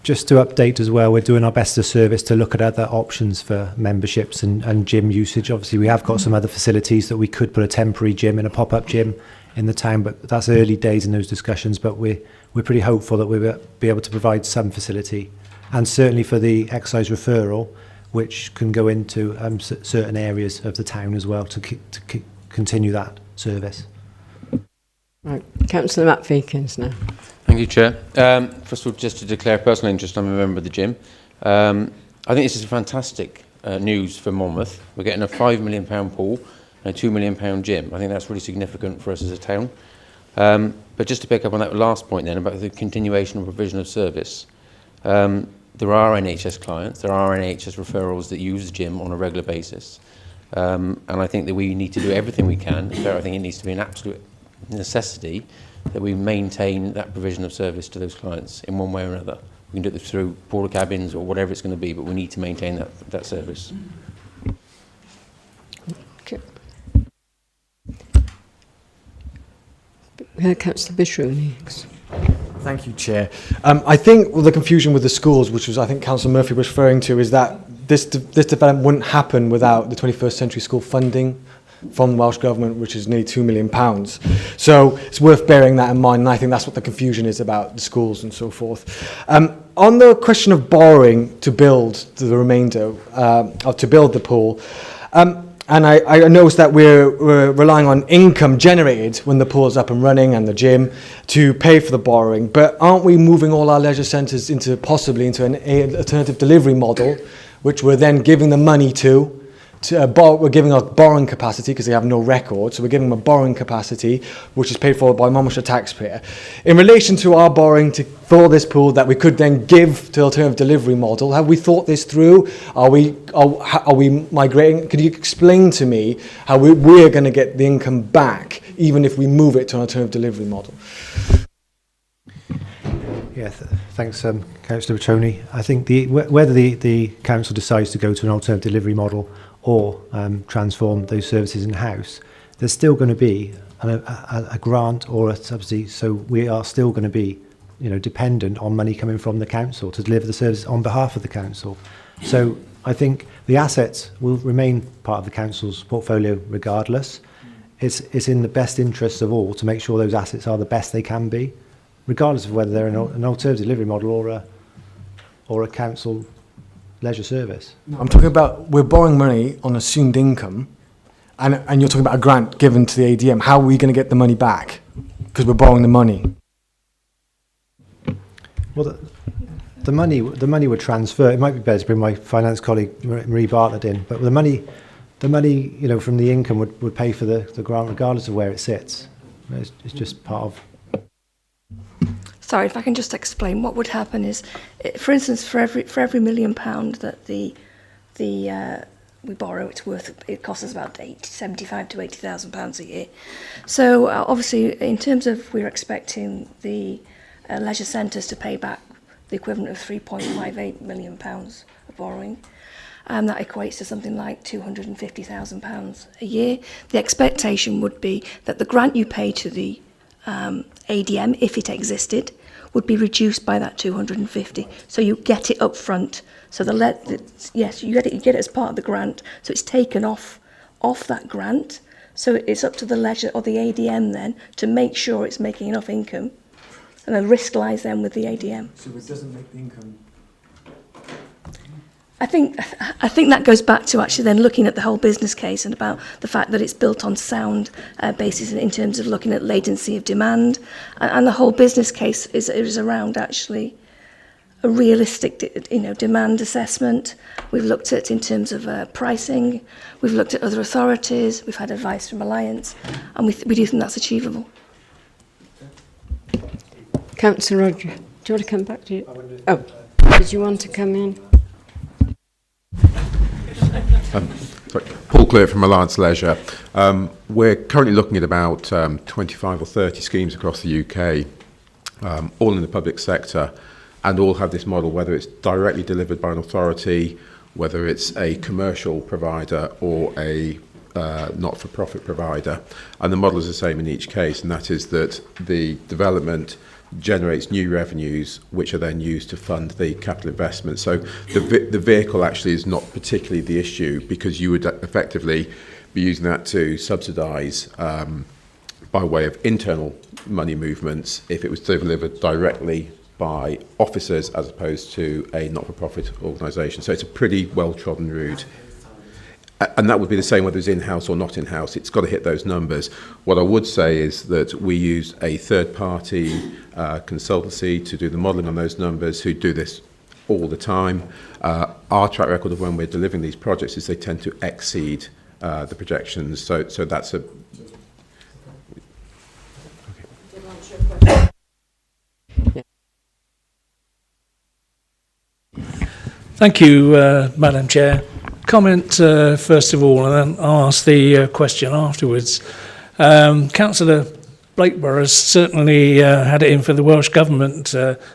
just to update as well, we're doing our best as a service to look at other options for memberships and gym usage. Obviously, we have got some other facilities that we could put a temporary gym in, a pop-up gym in the town, but that's early days in those discussions. But we're pretty hopeful that we'll be able to provide some facility, and certainly for the exercise referral, which can go into certain areas of the town as well to continue that service. Right, Councillor Matt Feakins now. Thank you, Chair. First of all, just to declare personal interest, I'm a member of the gym. I think this is fantastic news for Monmouth. We're getting a £5 million pool and a £2 million gym. I think that's really significant for us as a town. But just to pick up on that last point then about the continuation of provision of service, there are NHS clients, there are NHS referrals that use the gym on a regular basis. And I think that we need to do everything we can. I think it needs to be an absolute necessity that we maintain that provision of service to those clients in one way or another. We can do it through porta cabins or whatever it's going to be, but we need to maintain that service. Okay. Councillor Bishru next. Thank you, Chair. I think the confusion with the schools, which was I think Councillor Murphy was referring to, is that this development wouldn't happen without the 21st Century School funding from the Welsh Government, which is nearly £2 million. So it's worth bearing that in mind, and I think that's what the confusion is about the schools and so forth. On the question of borrowing to build the remainder, to build the pool, and I noticed that we're relying on income generated when the pool is up and running and the gym to pay for the borrowing, but aren't we moving all our leisure centres possibly into an alternative delivery model, which we're then giving the money to we're giving us borrowing capacity because they have no record, so we're giving them a borrowing capacity which is paid for by Monmouthshire taxpayer. In relation to our borrowing for this pool that we could then give to alternative delivery model, have we thought this through? Are we migrating? Could you explain to me how we're going to get the income back even if we move it to an alternative delivery model? Yeah, thanks, Councillor Tony. I think whether the council decides to go to an alternative delivery model or transform those services in-house, there's still going to be a grant or a subsidy, so we are still going to be dependent on money coming from the council to deliver the service on behalf of the council. So I think the assets will remain part of the council's portfolio regardless. It's in the best interests of all to make sure those assets are the best they can be, regardless of whether they're an alternative delivery model or a council leisure service. I'm talking about we're borrowing money on assumed income, and you're talking about a grant given to the ADM. How are we going to get the money back? Because we're borrowing the money. Well, the money would transfer. It might be better to bring my finance colleague Marie Bartlett in, but the money from the income would pay for the grant regardless of where it sits. It's just part of. Sorry, if I can just explain, what would happen is, for instance, for every £1 million that we borrow, it costs us about £75,000 to £80,000 a year. So obviously, in terms of we're expecting the leisure centres to pay back the equivalent of £3.58 million of borrowing. That equates to something like £250,000 a year. The expectation would be that the grant you pay to the ADM, if it existed, would be reduced by that 250. So you get it up front. So yes, you get it as part of the grant. So it's taken off that grant. So it's up to the leisure or the ADM then to make sure it's making enough income. And the risk lies then with the ADM. So it doesn't make the income. I think that goes back to actually then looking at the whole business case and about the fact that it's built on sound basis in terms of looking at latency of demand, and the whole business case is around actually a realistic demand assessment. We've looked at in terms of pricing, we've looked at other authorities, we've had advice from Alliance, and we do think that's achievable. Councillor Roger, do you want to come back to you? Oh, did you want to come in? Sorry, Paul Clear from Alliance Leisure. We're currently looking at about 25 or 30 schemes across the UK, all in the public sector, and all have this model, whether it's directly delivered by an authority, whether it's a commercial provider or a not-for-profit provider. And the model is the same in each case, and that is that the development generates new revenues which are then used to fund the capital investment. So the vehicle actually is not particularly the issue, because you would effectively be using that to subsidise by way of internal money movements if it was delivered directly by officers as opposed to a not-for-profit organisation. So it's a pretty well-trodden route. And that would be the same whether it's in-house or not in-house. It's got to hit those numbers. What I would say is that we use a third-party consultancy to do the modelling on those numbers, who do this all the time. Our track record of when we're delivering these projects is they tend to exceed the projections. So that's a... Thank you, Madam Chair. Comment first of all, and then I'll ask the question afterwards. Councillor Blakeborough has certainly had it in for the Welsh Government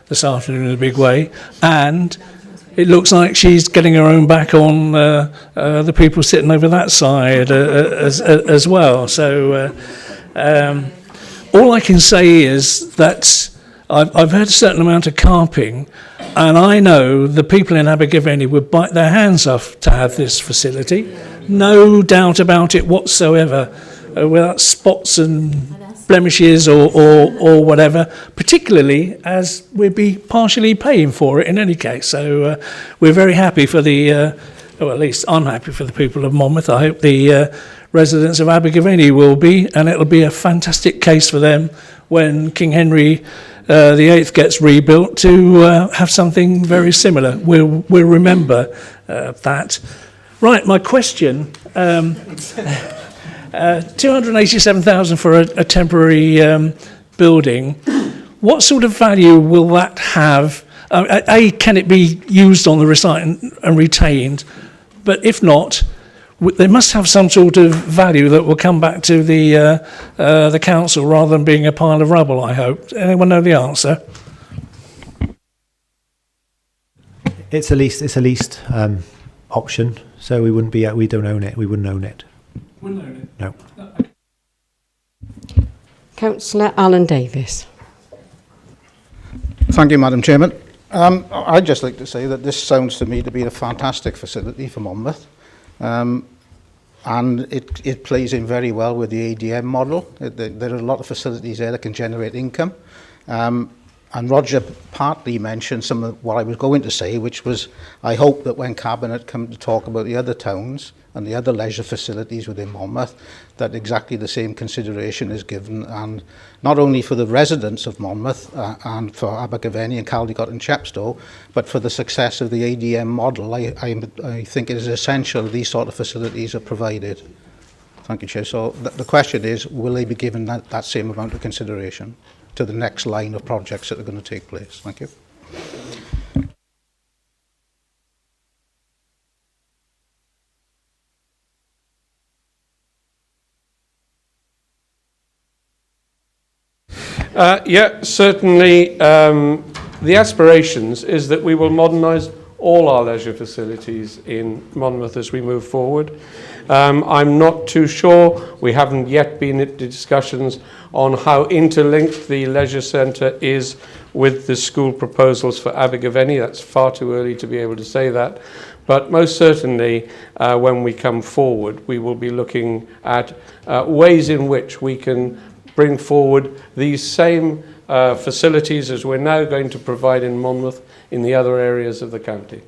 this afternoon in a big way, and it looks like she's getting her own back on the people sitting over that side as well. So all I can say is that I've heard a certain amount of carping, and I know the people in Abergavenny would bite their hands off to have this facility. No doubt about it whatsoever, without spots and blemishes or whatever, particularly as we'd be partially paying for it in any case. So we're very happy for the, or at least I'm happy for the people of Monmouth. I hope the residents of Abergavenny will be, and it'll be a fantastic case for them when King Henry the 8th gets rebuilt to have something very similar. We'll remember that. Right, my question, 287,000 for a temporary building. What sort of value will that have? A, can it be used on the site and retained? But if not, they must have some sort of value that will come back to the council rather than being a pile of rubble, I hope. Anyone know the answer? It's a leased option, so we don't own it. We wouldn't own it. Wouldn't own it? No. Councillor Alan Davis. Thank you, Madam Chairman. I'd just like to say that this sounds to me to be a fantastic facility for Monmouth. And it plays in very well with the ADM model. There are a lot of facilities there that can generate income. And Roger partly mentioned some of what I was going to say, which was I hope that when Cabinet come to talk about the other towns and the other leisure facilities within Monmouth, that exactly the same consideration is given, and not only for the residents of Monmouth and for Abergavenny and Caldicot and Chepstow, but for the success of the ADM model. I think it is essential these sort of facilities are provided. Thank you, Chair. So the question is, will they be given that same amount of consideration to the next line of projects that are going to take place? Thank you. Yeah, certainly the aspirations is that we will modernise all our leisure facilities in Monmouth as we move forward. I'm not too sure. We haven't yet been into discussions on how interlinked the leisure centre is with the school proposals for Abergavenny. That's far too early to be able to say that. But most certainly, when we come forward, we will be looking at ways in which we can bring forward these same facilities as we're now going to provide in Monmouth in the other areas of the county.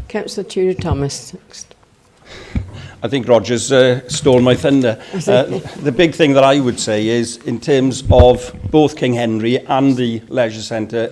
Councillor Tudor Thomas next. I think Roger's stole my thunder. The big thing that I would say is, in terms of both King Henry and the leisure centre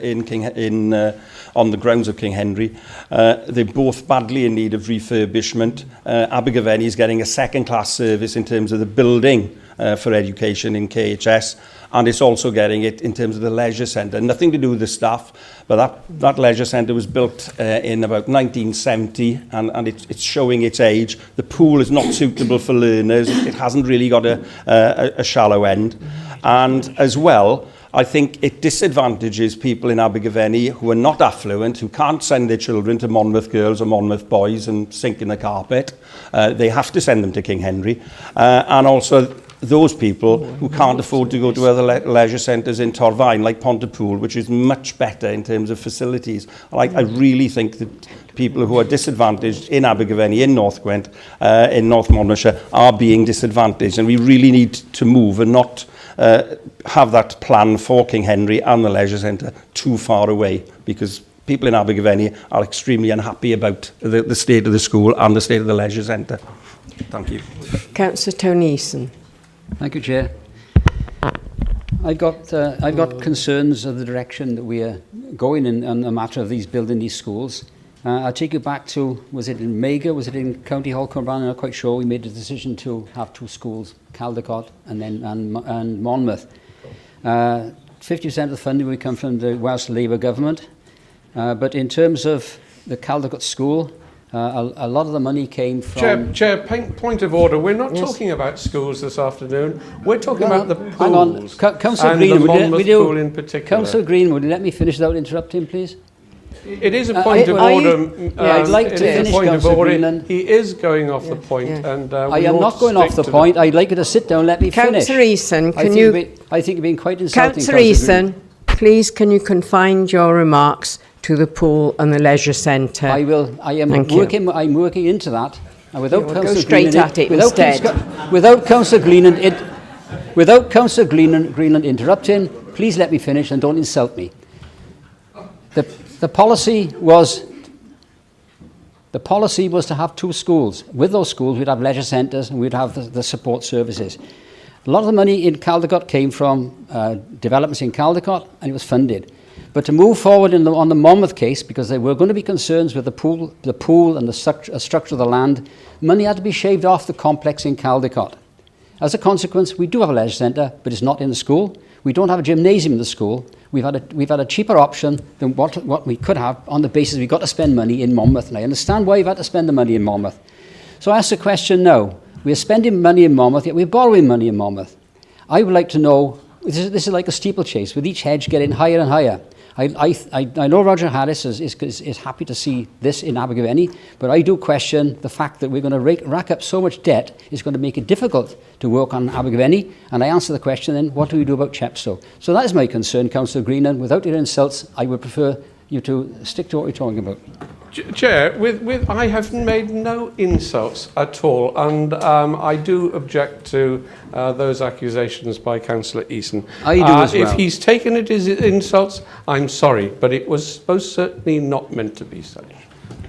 on the grounds of King Henry, they're both badly in need of refurbishment. Abergavenny is getting a second-class service in terms of the building for education in KHS, and it's also getting it in terms of the leisure centre. Nothing to do with the staff, but that leisure centre was built in about 1970, and it's showing its age. The pool is not suitable for learners. It hasn't really got a shallow end. And as well, I think it disadvantages people in Abergavenny who are not affluent, who can't send their children to Monmouth girls or Monmouth boys and sink in the carpet. They have to send them to King Henry. And also those people who can't afford to go to other leisure centres in Torfaen, like Pontypool, which is much better in terms of facilities. I really think that people who are disadvantaged in Abergavenny, in North Gwent, in North Monmouthshire, are being disadvantaged. And we really need to move and not have that plan for King Henry and the leisure centre too far away, because people in Abergavenny are extremely unhappy about the state of the school and the state of the leisure centre. Thank you. Councillor Tony Eason. Thank you, Chair. I've got concerns of the direction that we are going in on the matter of building these schools. I'll take you back to, was it in Mega, was it in County Hall, Cumberland? I'm not quite sure. We made the decision to have two schools, Caldecott and Monmouth. 50% of the funding will come from the Welsh Labour government. But in terms of the Caldecott school, a lot of the money came from... Chair, point of order. We're not talking about schools this afternoon. We're talking about the pools. Hang on. Councillor and Greenwood, the Monmouth pool in particular. Councillor Greenwood, let me finish without interrupting, please. It is a point of order. I'd like to finish, Councillor Greenland. He is going off the point, and I am not going off the point. I'd like you to sit down and let me finish. Councillor Eason, I think you're being quite insulting. Councillor Eason, please, can you confine your remarks to the pool and the leisure centre? I will. I'm working into that. And without Go straight at it instead. Without Councillor Greenland interrupting, please let me finish and don't insult me. The policy was to have two schools. With those schools, we'd have leisure centres and we'd have the support services. A lot of the money in Caldecott came from developments in Caldecott, and it was funded. But to move forward on the Monmouth case, because there were going to be concerns with the pool and the structure of the land, money had to be shaved off the complex in Caldecott. As a consequence, we do have a leisure centre, but it's not in the school. We don't have a gymnasium in the school. We've had a cheaper option than what we could have on the basis we've got to spend money in Monmouth. And I understand why you've had to spend the money in Monmouth. So I ask the question now. We're spending money in Monmouth, yet we're borrowing money in Monmouth. I would like to know, this is like a steeplechase, with each hedge getting higher and higher. I know Roger Harris is happy to see this in Abergavenny, but I do question the fact that we're going to rack up so much debt is going to make it difficult to work on Abergavenny. And I answer the question then, what do we do about Chepstow? So that is my concern, Councillor Greenland. Without your insults, I would prefer you to stick to what we're talking about. Chair, I have made no insults at all, and I do object to those accusations by Councillor Eason. I do as well. If he's taken it as insults, I'm sorry, but it was most certainly not meant to be such.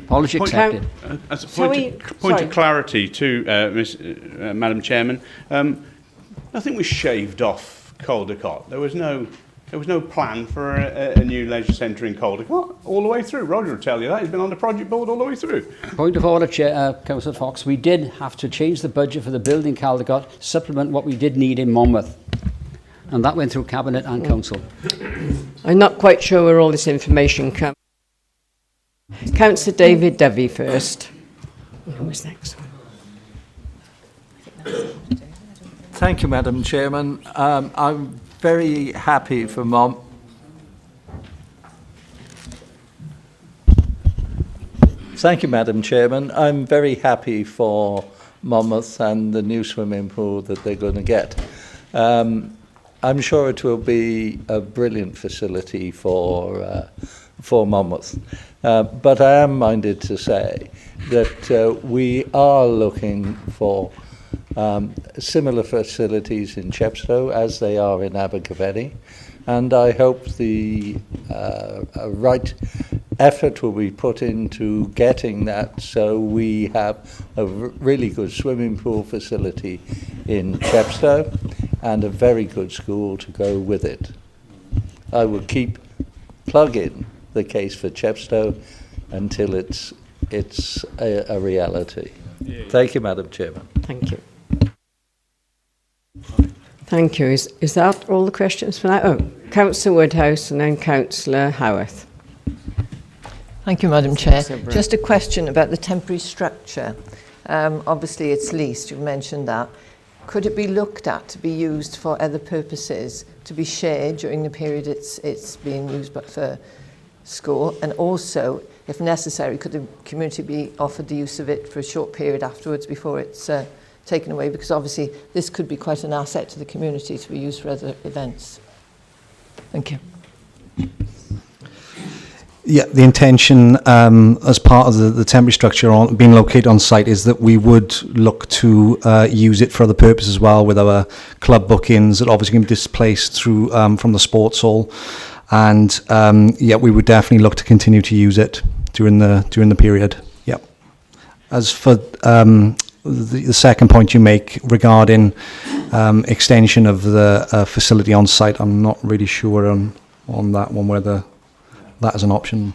Apology accepted. As a point of clarity to Madam Chairman, nothing was shaved off Caldecott. There was no plan for a new leisure centre in Caldecott all the way through. Roger will tell you that. He's been on the project board all the way through. Point of order, Chair, Councillor Fox. We did have to change the budget for the building Caldecott, supplement what we did need in Monmouth. And that went through Cabinet and Council. I'm not quite sure where all this information comes. Councillor David Dovey first. Who was next one? Thank you, Madam Chairman. I'm very happy for Thank you, Madam Chairman. I'm very happy for Monmouth and the new swimming pool that they're going to get. I'm sure it will be a brilliant facility for Monmouth. But I am minded to say that we are looking for similar facilities in Chepstow as they are in Abergavenny, and I hope the right effort will be put into getting that so we have a really good swimming pool facility in Chepstow and a very good school to go with it. I will keep plugging the case for Chepstow until it's a reality. Thank you, Madam Chairman. Thank you. Thank you. Is that all the questions for now? Oh, Councillor Woodhouse and then Councillor Howarth. Thank you, Madam Chair. Just a question about the temporary structure. Obviously, it's leased, you've mentioned that. Could it be looked at to be used for other purposes, to be shared during the period it's being used for school? And also, if necessary, could the community be offered the use of it for a short period afterwards before it's taken away? Because obviously, this could be quite an asset to the community to be used for other events. Thank you. Yeah, the intention as part of the temporary structure being located on site is that we would look to use it for other purposes as well, with our club bookings that obviously can be displaced through from the sports hall, and yeah, we would definitely look to continue to use it during the period. Yeah. As for the second point you make regarding extension of the facility on site, I'm not really sure on that one, whether that is an option.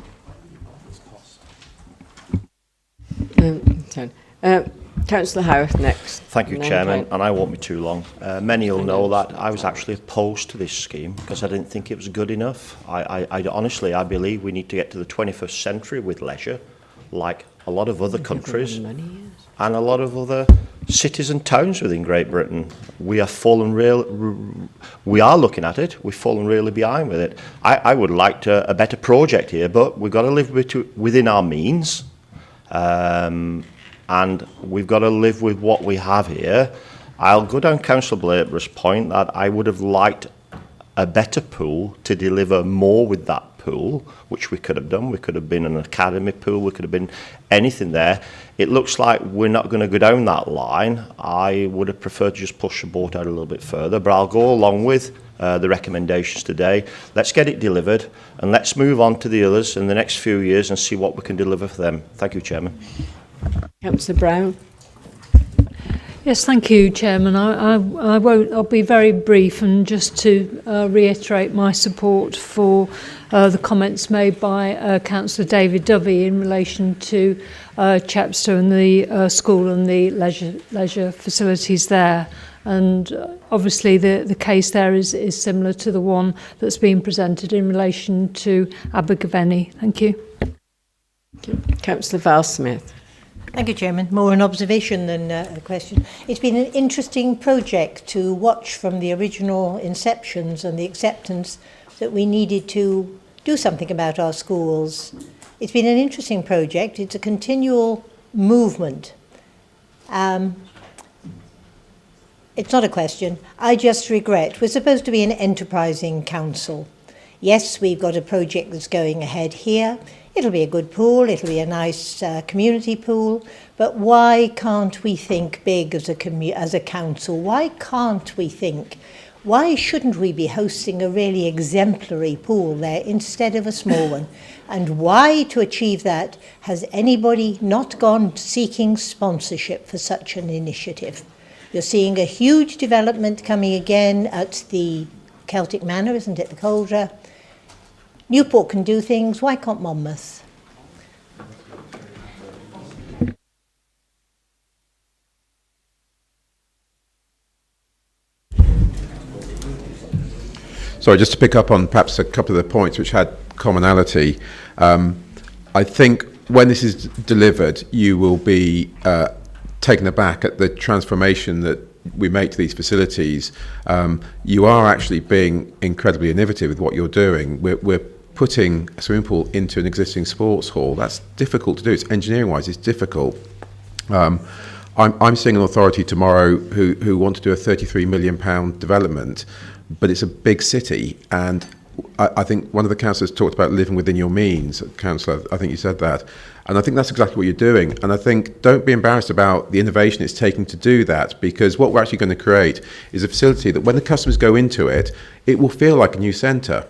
Councillor Howarth next. Thank you, Chairman, and I won't be too long. Many will know that I was actually opposed to this scheme because I didn't think it was good enough. I honestly, I believe we need to get to the 21st century with leisure, like a lot of other countries and a lot of other cities and towns within Great Britain. We are looking at it, we've fallen really behind with it. I would like a better project here, but we've got to live within our means, and we've got to live with what we have here. I'll go down Councillor Blakeburgh's point that I would have liked a better pool to deliver more with that pool, which we could have done. We could have been an academy pool, we could have been anything there. It looks like we're not going to go down that line. I would have preferred to just push the boat out a little bit further, but I'll go along with the recommendations today. Let's get it delivered and let's move on to the others in the next few years and see what we can deliver for them. Thank you, Chairman. Councillor Brown. Yes, thank you, Chairman. I'll be very brief, and just to reiterate my support for the comments made by Councillor David Dovey in relation to Chepstow and the school and the leisure facilities there. And obviously the case there is similar to the one that's been presented in relation to Abergavenny. Thank you. Councillor Val-Smith. Thank you, Chairman. More an observation than a question. It's been an interesting project to watch from the original inceptions and the acceptance that we needed to do something about our schools. It's been an interesting project. It's a continual movement. It's not a question. I just regret. We're supposed to be an enterprising council. Yes, we've got a project that's going ahead here. It'll be a good pool, it'll be a nice community pool, but why can't we think big as a council? Why can't we think, why shouldn't we be hosting a really exemplary pool there instead of a small one? And why, to achieve that, has anybody not gone seeking sponsorship for such an initiative? You're seeing a huge development coming again at the Celtic Manor, isn't it, the Cauldre? Newport can do things, why can't Monmouth? Sorry, just to pick up on perhaps a couple of the points which had commonality. I think when this is delivered, you will be taken aback at the transformation that we make to these facilities. You are actually being incredibly innovative with what you're doing. We're putting a swimming pool into an existing sports hall. That's difficult to do. It's engineering-wise, it's difficult. I'm seeing an authority tomorrow who want to do a £33 million development, but it's a big city, and I think one of the councillors talked about living within your means. Councillor, I think you said that. And I think that's exactly what you're doing. And I think don't be embarrassed about the innovation it's taking to do that, because what we're actually going to create is a facility that when the customers go into it, it will feel like a new centre.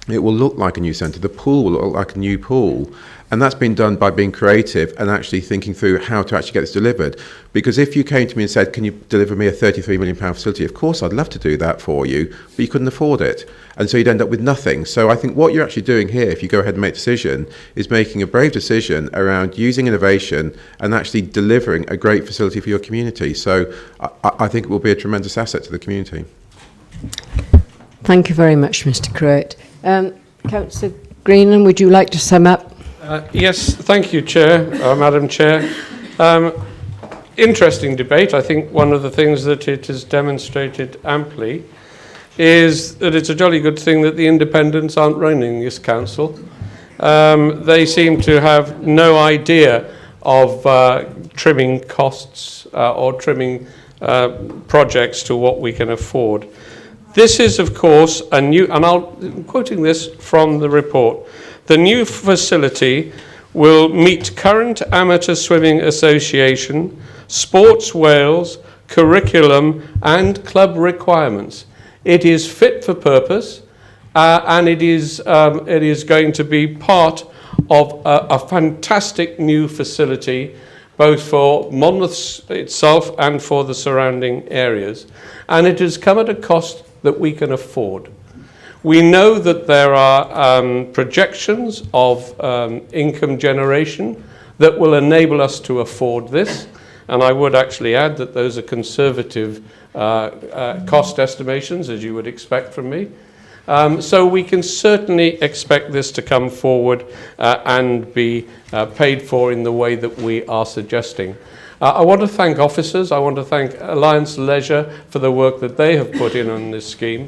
It will look like a new centre. The pool will look like a new pool. And that's been done by being creative and actually thinking through how to actually get this delivered. Because if you came to me and said, can you deliver me a £33 million facility? Of course, I'd love to do that for you, but you couldn't afford it. And so you'd end up with nothing. So I think what you're actually doing here, if you go ahead and make a decision, is making a brave decision around using innovation and actually delivering a great facility for your community. So I think it will be a tremendous asset to the community. Thank you very much, Mr. Cruitt. Councillor Greenham, would you like to sum up? Yes, thank you, Chair, Madam Chair. Interesting debate. I think one of the things that it has demonstrated amply is that it's a jolly good thing that the independents aren't running this council. They seem to have no idea of trimming costs or trimming projects to what we can afford. This is, of course, a new, and I'm quoting this from the report, the new facility will meet current Amateur Swimming Association, Sports Wales, curriculum and club requirements. It is fit for purpose, and it is going to be part of a fantastic new facility, both for Monmouth itself and for the surrounding areas. And it has come at a cost that we can afford. We know that there are projections of income generation that will enable us to afford this, and I would actually add that those are conservative cost estimations, as you would expect from me. So we can certainly expect this to come forward and be paid for in the way that we are suggesting. I want to thank officers, I want to thank Alliance Leisure for the work that they have put in on this scheme,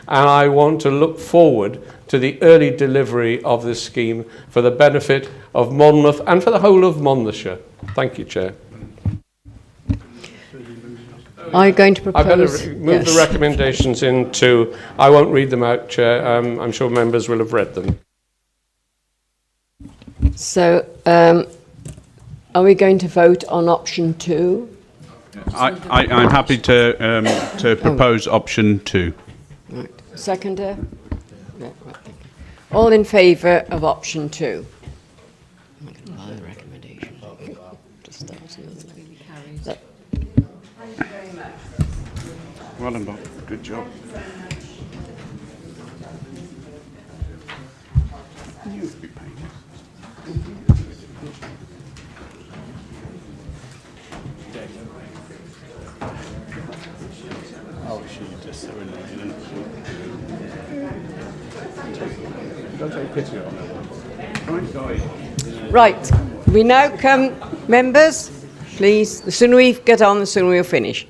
and I want to look forward to the early delivery of this scheme for the benefit of Monmouth and for the whole of Monmouthshire. Thank you, Chair. Are you going to propose? I better move the recommendations into, I won't read them out, Chair, I'm sure members will have read them. So, are we going to vote on option 2? I'm happy to propose option 2. Right. Seconder? No, right, thank you. All in favour of option 2? I'm not going to buy the recommendation. Just start another. Thank you very much. Well done, Bob. Good job. You'd be paying Oh, she just so annoying, isn't she? Don't take pity on her. Right, we now come, members, please, the sooner we get on, the sooner we'll finish.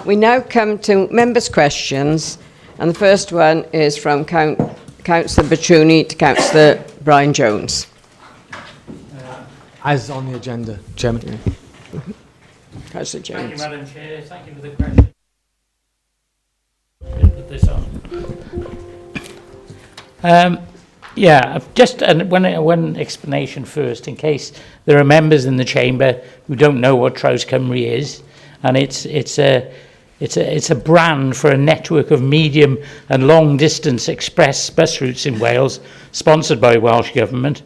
We now come to members' questions, and the first one is from Councillor Baccioni to Councillor Brian Jones. As on the agenda, Chairman. Councillor Jones. Thank you, Madam Chair. Thank you for the question. Put this on. Yeah, just one explanation first, in case there are members in the chamber who don't know what Traws Cymru is, and it's a brand for a network of medium and long distance express bus routes in Wales, sponsored by Welsh Government.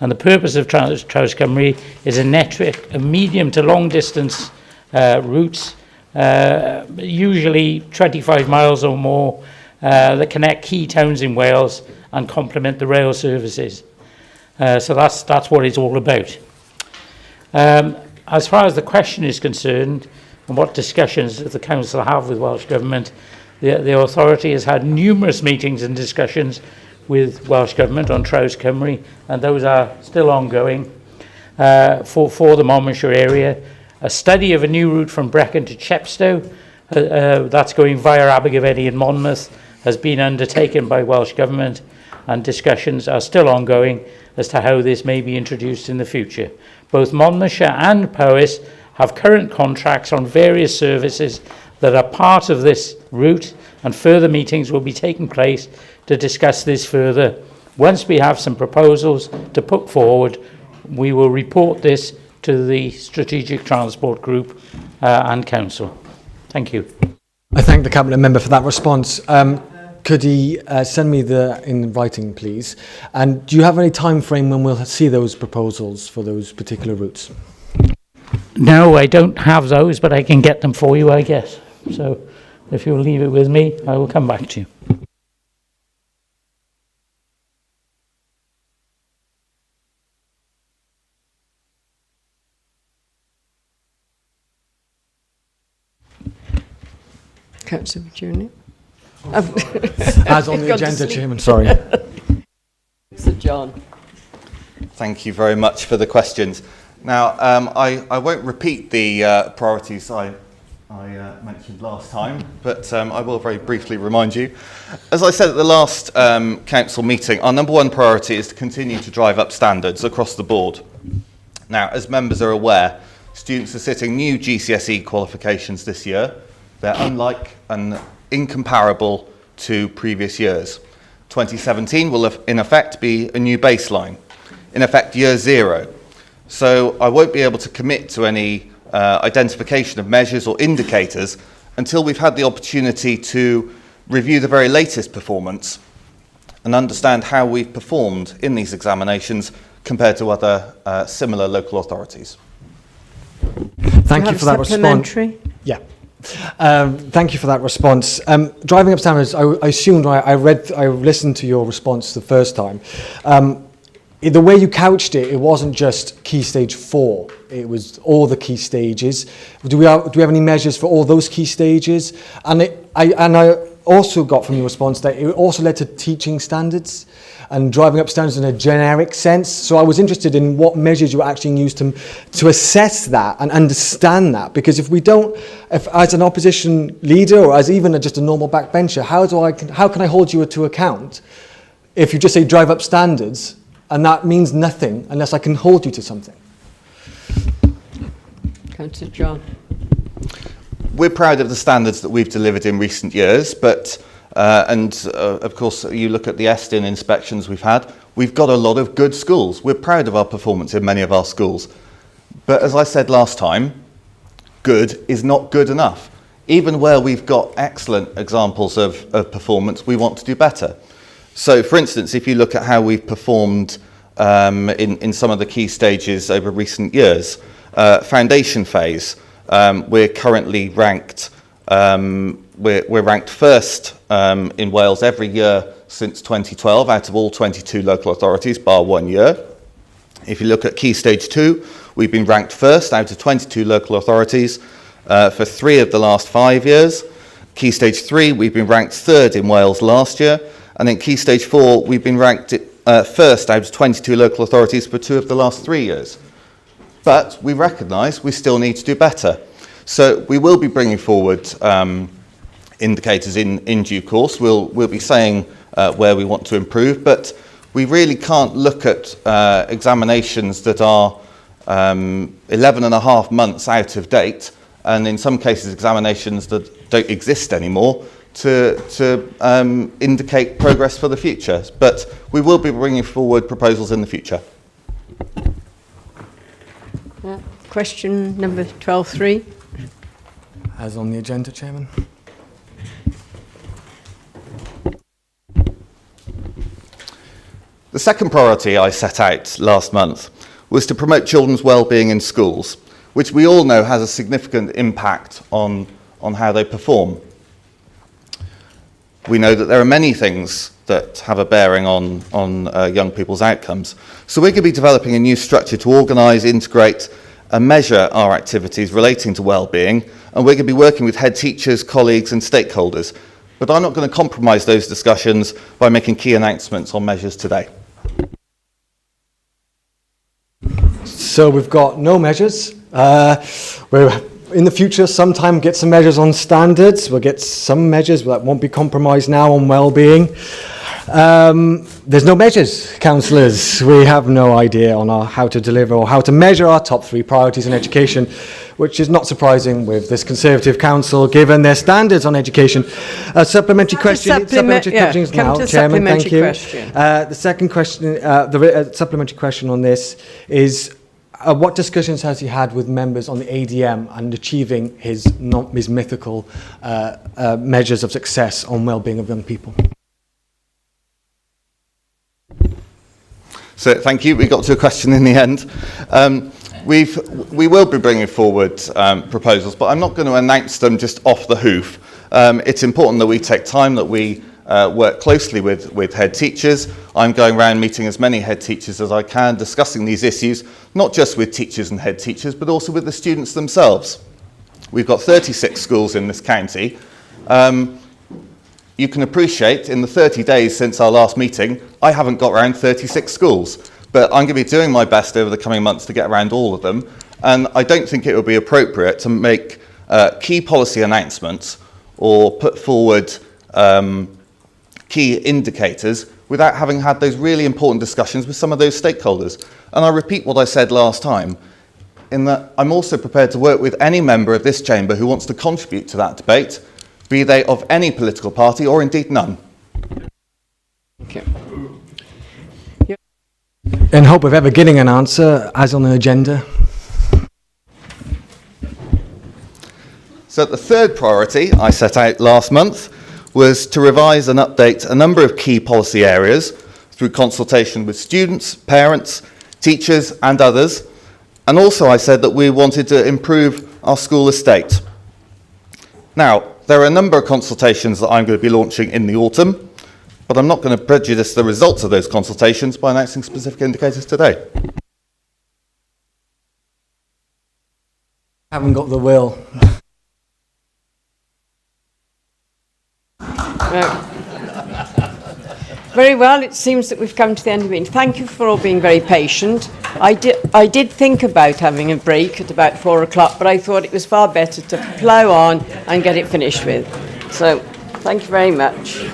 And the purpose of Traws Cymru is a network of medium to long distance routes, usually 25 miles or more, that connect key towns in Wales and complement the rail services. So that's what it's all about. As far as the question is concerned, and what discussions does the Council have with Welsh Government, the authority has had numerous meetings and discussions with Welsh Government on Traws Cymru, and those are still ongoing for the Monmouthshire area. A study of a new route from Brecon to Chepstow, that's going via Abergavenny and Monmouth, has been undertaken by Welsh Government, and discussions are still ongoing as to how this may be introduced in the future. Both Monmouthshire and Powys have current contracts on various services that are part of this route, and further meetings will be taking place to discuss this further. Once we have some proposals to put forward, we will report this to the Strategic Transport Group and Council. Thank you. I thank the Cabinet Member for that response. Could he send me in writing, please? And do you have any time frame when we'll see those proposals for those particular routes? No, I don't have those, but I can get them for you, I guess. So if you'll leave it with me, I will come back to you. Councillor Junior. As on the agenda, Chairman, sorry. Sir John. Thank you very much for the questions. Now, I won't repeat the priorities I mentioned last time, but I will very briefly remind you. As I said at the last council meeting, our number one priority is to continue to drive up standards across the board. Now, as members are aware, students are sitting new GCSE qualifications this year. They're unlike and incomparable to previous years. 2017 will in effect be a new baseline, in effect year zero. So I won't be able to commit to any identification of measures or indicators until we've had the opportunity to review the very latest performance and understand how we've performed in these examinations compared to other similar local authorities. Thank you for that response. Yeah. Thank you for that response. Driving up standards, I assumed I listened to your response the first time. The way you couched it, it wasn't just Key Stage 4. It was all the key stages. Do we have any measures for all those key stages? And I also got from your response that it also led to teaching standards and driving up standards in a generic sense. So I was interested in what measures you actually used to assess that and understand that. Because if as an opposition leader or as even just a normal backbencher, how can I hold you to account if you just say drive up standards and that means nothing unless I can hold you to something? Councillor John. We're proud of the standards that we've delivered in recent years, but of course you look at the Estin inspections we've had, we've got a lot of good schools. We're proud of our performance in many of our schools. But as I said last time, good is not good enough. Even where we've got excellent examples of performance, we want to do better. So for instance, if you look at how we've performed in some of the key stages over recent years, foundation phase, we're currently ranked we're ranked first in Wales every year since 2012 out of all 22 local authorities, bar 1 year. If you look at Key Stage 2, we've been ranked first out of 22 local authorities for 3 of the last 5 years. Key Stage 3, we've been ranked third in Wales last year. And in Key Stage 4, we've been ranked first out of 22 local authorities for 2 of the last 3 years. But we recognise we still need to do better. So we will be bringing forward indicators in due course. We'll be saying where we want to improve, but we really can't look at examinations that are 11 and a half months out of date, and in some cases examinations that don't exist anymore, to indicate progress for the future. But we will be bringing forward proposals in the future. Question number 12.3. As on the agenda, Chairman. The second priority I set out last month was to promote children's well-being in schools, which we all know has a significant impact on how they perform. We know that there are many things that have a bearing on young people's outcomes. So we're going to be developing a new structure to organise, integrate and measure our activities relating to well-being, and we're going to be working with head teachers, colleagues and stakeholders. But I'm not going to compromise those discussions by making key announcements on measures today. So we've got no measures. We're in the future sometime get some measures on standards. We'll get some measures that won't be compromised now on well-being. There's no measures, councillors. We have no idea on how to deliver or how to measure our top 3 priorities in education, which is not surprising with this Conservative council, given their standards on education. A supplementary question. Questions now, Chairman. Thank you. The second question, the supplementary question on this is, what discussions has he had with members on the ADM and achieving his mythical measures of success on well-being of young people? So thank you. We got to a question in the end. We will be bringing forward proposals, but I'm not going to announce them just off the hoof. It's important that we take time, that we work closely with head teachers. I'm going around meeting as many head teachers as I can, discussing these issues, not just with teachers and head teachers, but also with the students themselves. We've got 36 schools in this county. You can appreciate, in the 30 days since our last meeting, I haven't got around 36 schools, but I'm going to be doing my best over the coming months to get around all of them. And I don't think it would be appropriate to make key policy announcements or put forward key indicators without having had those really important discussions with some of those stakeholders. And I repeat what I said last time, in that I'm also prepared to work with any member of this chamber who wants to contribute to that debate, be they of any political party or indeed none. Okay. In hope of ever getting an answer, as on the agenda. So the third priority I set out last month was to revise and update a number of key policy areas through consultation with students, parents, teachers and others. And also I said that we wanted to improve our school estate. Now, there are a number of consultations that I'm going to be launching in the autumn, but I'm not going to prejudice the results of those consultations by announcing specific indicators today. Haven't got the will. Very well, it seems that we've come to the end of the meeting. Thank you for all being very patient. I did think about having a break at about 4 o'clock, but I thought it was far better to plough on and get it finished with. So, thank you very much.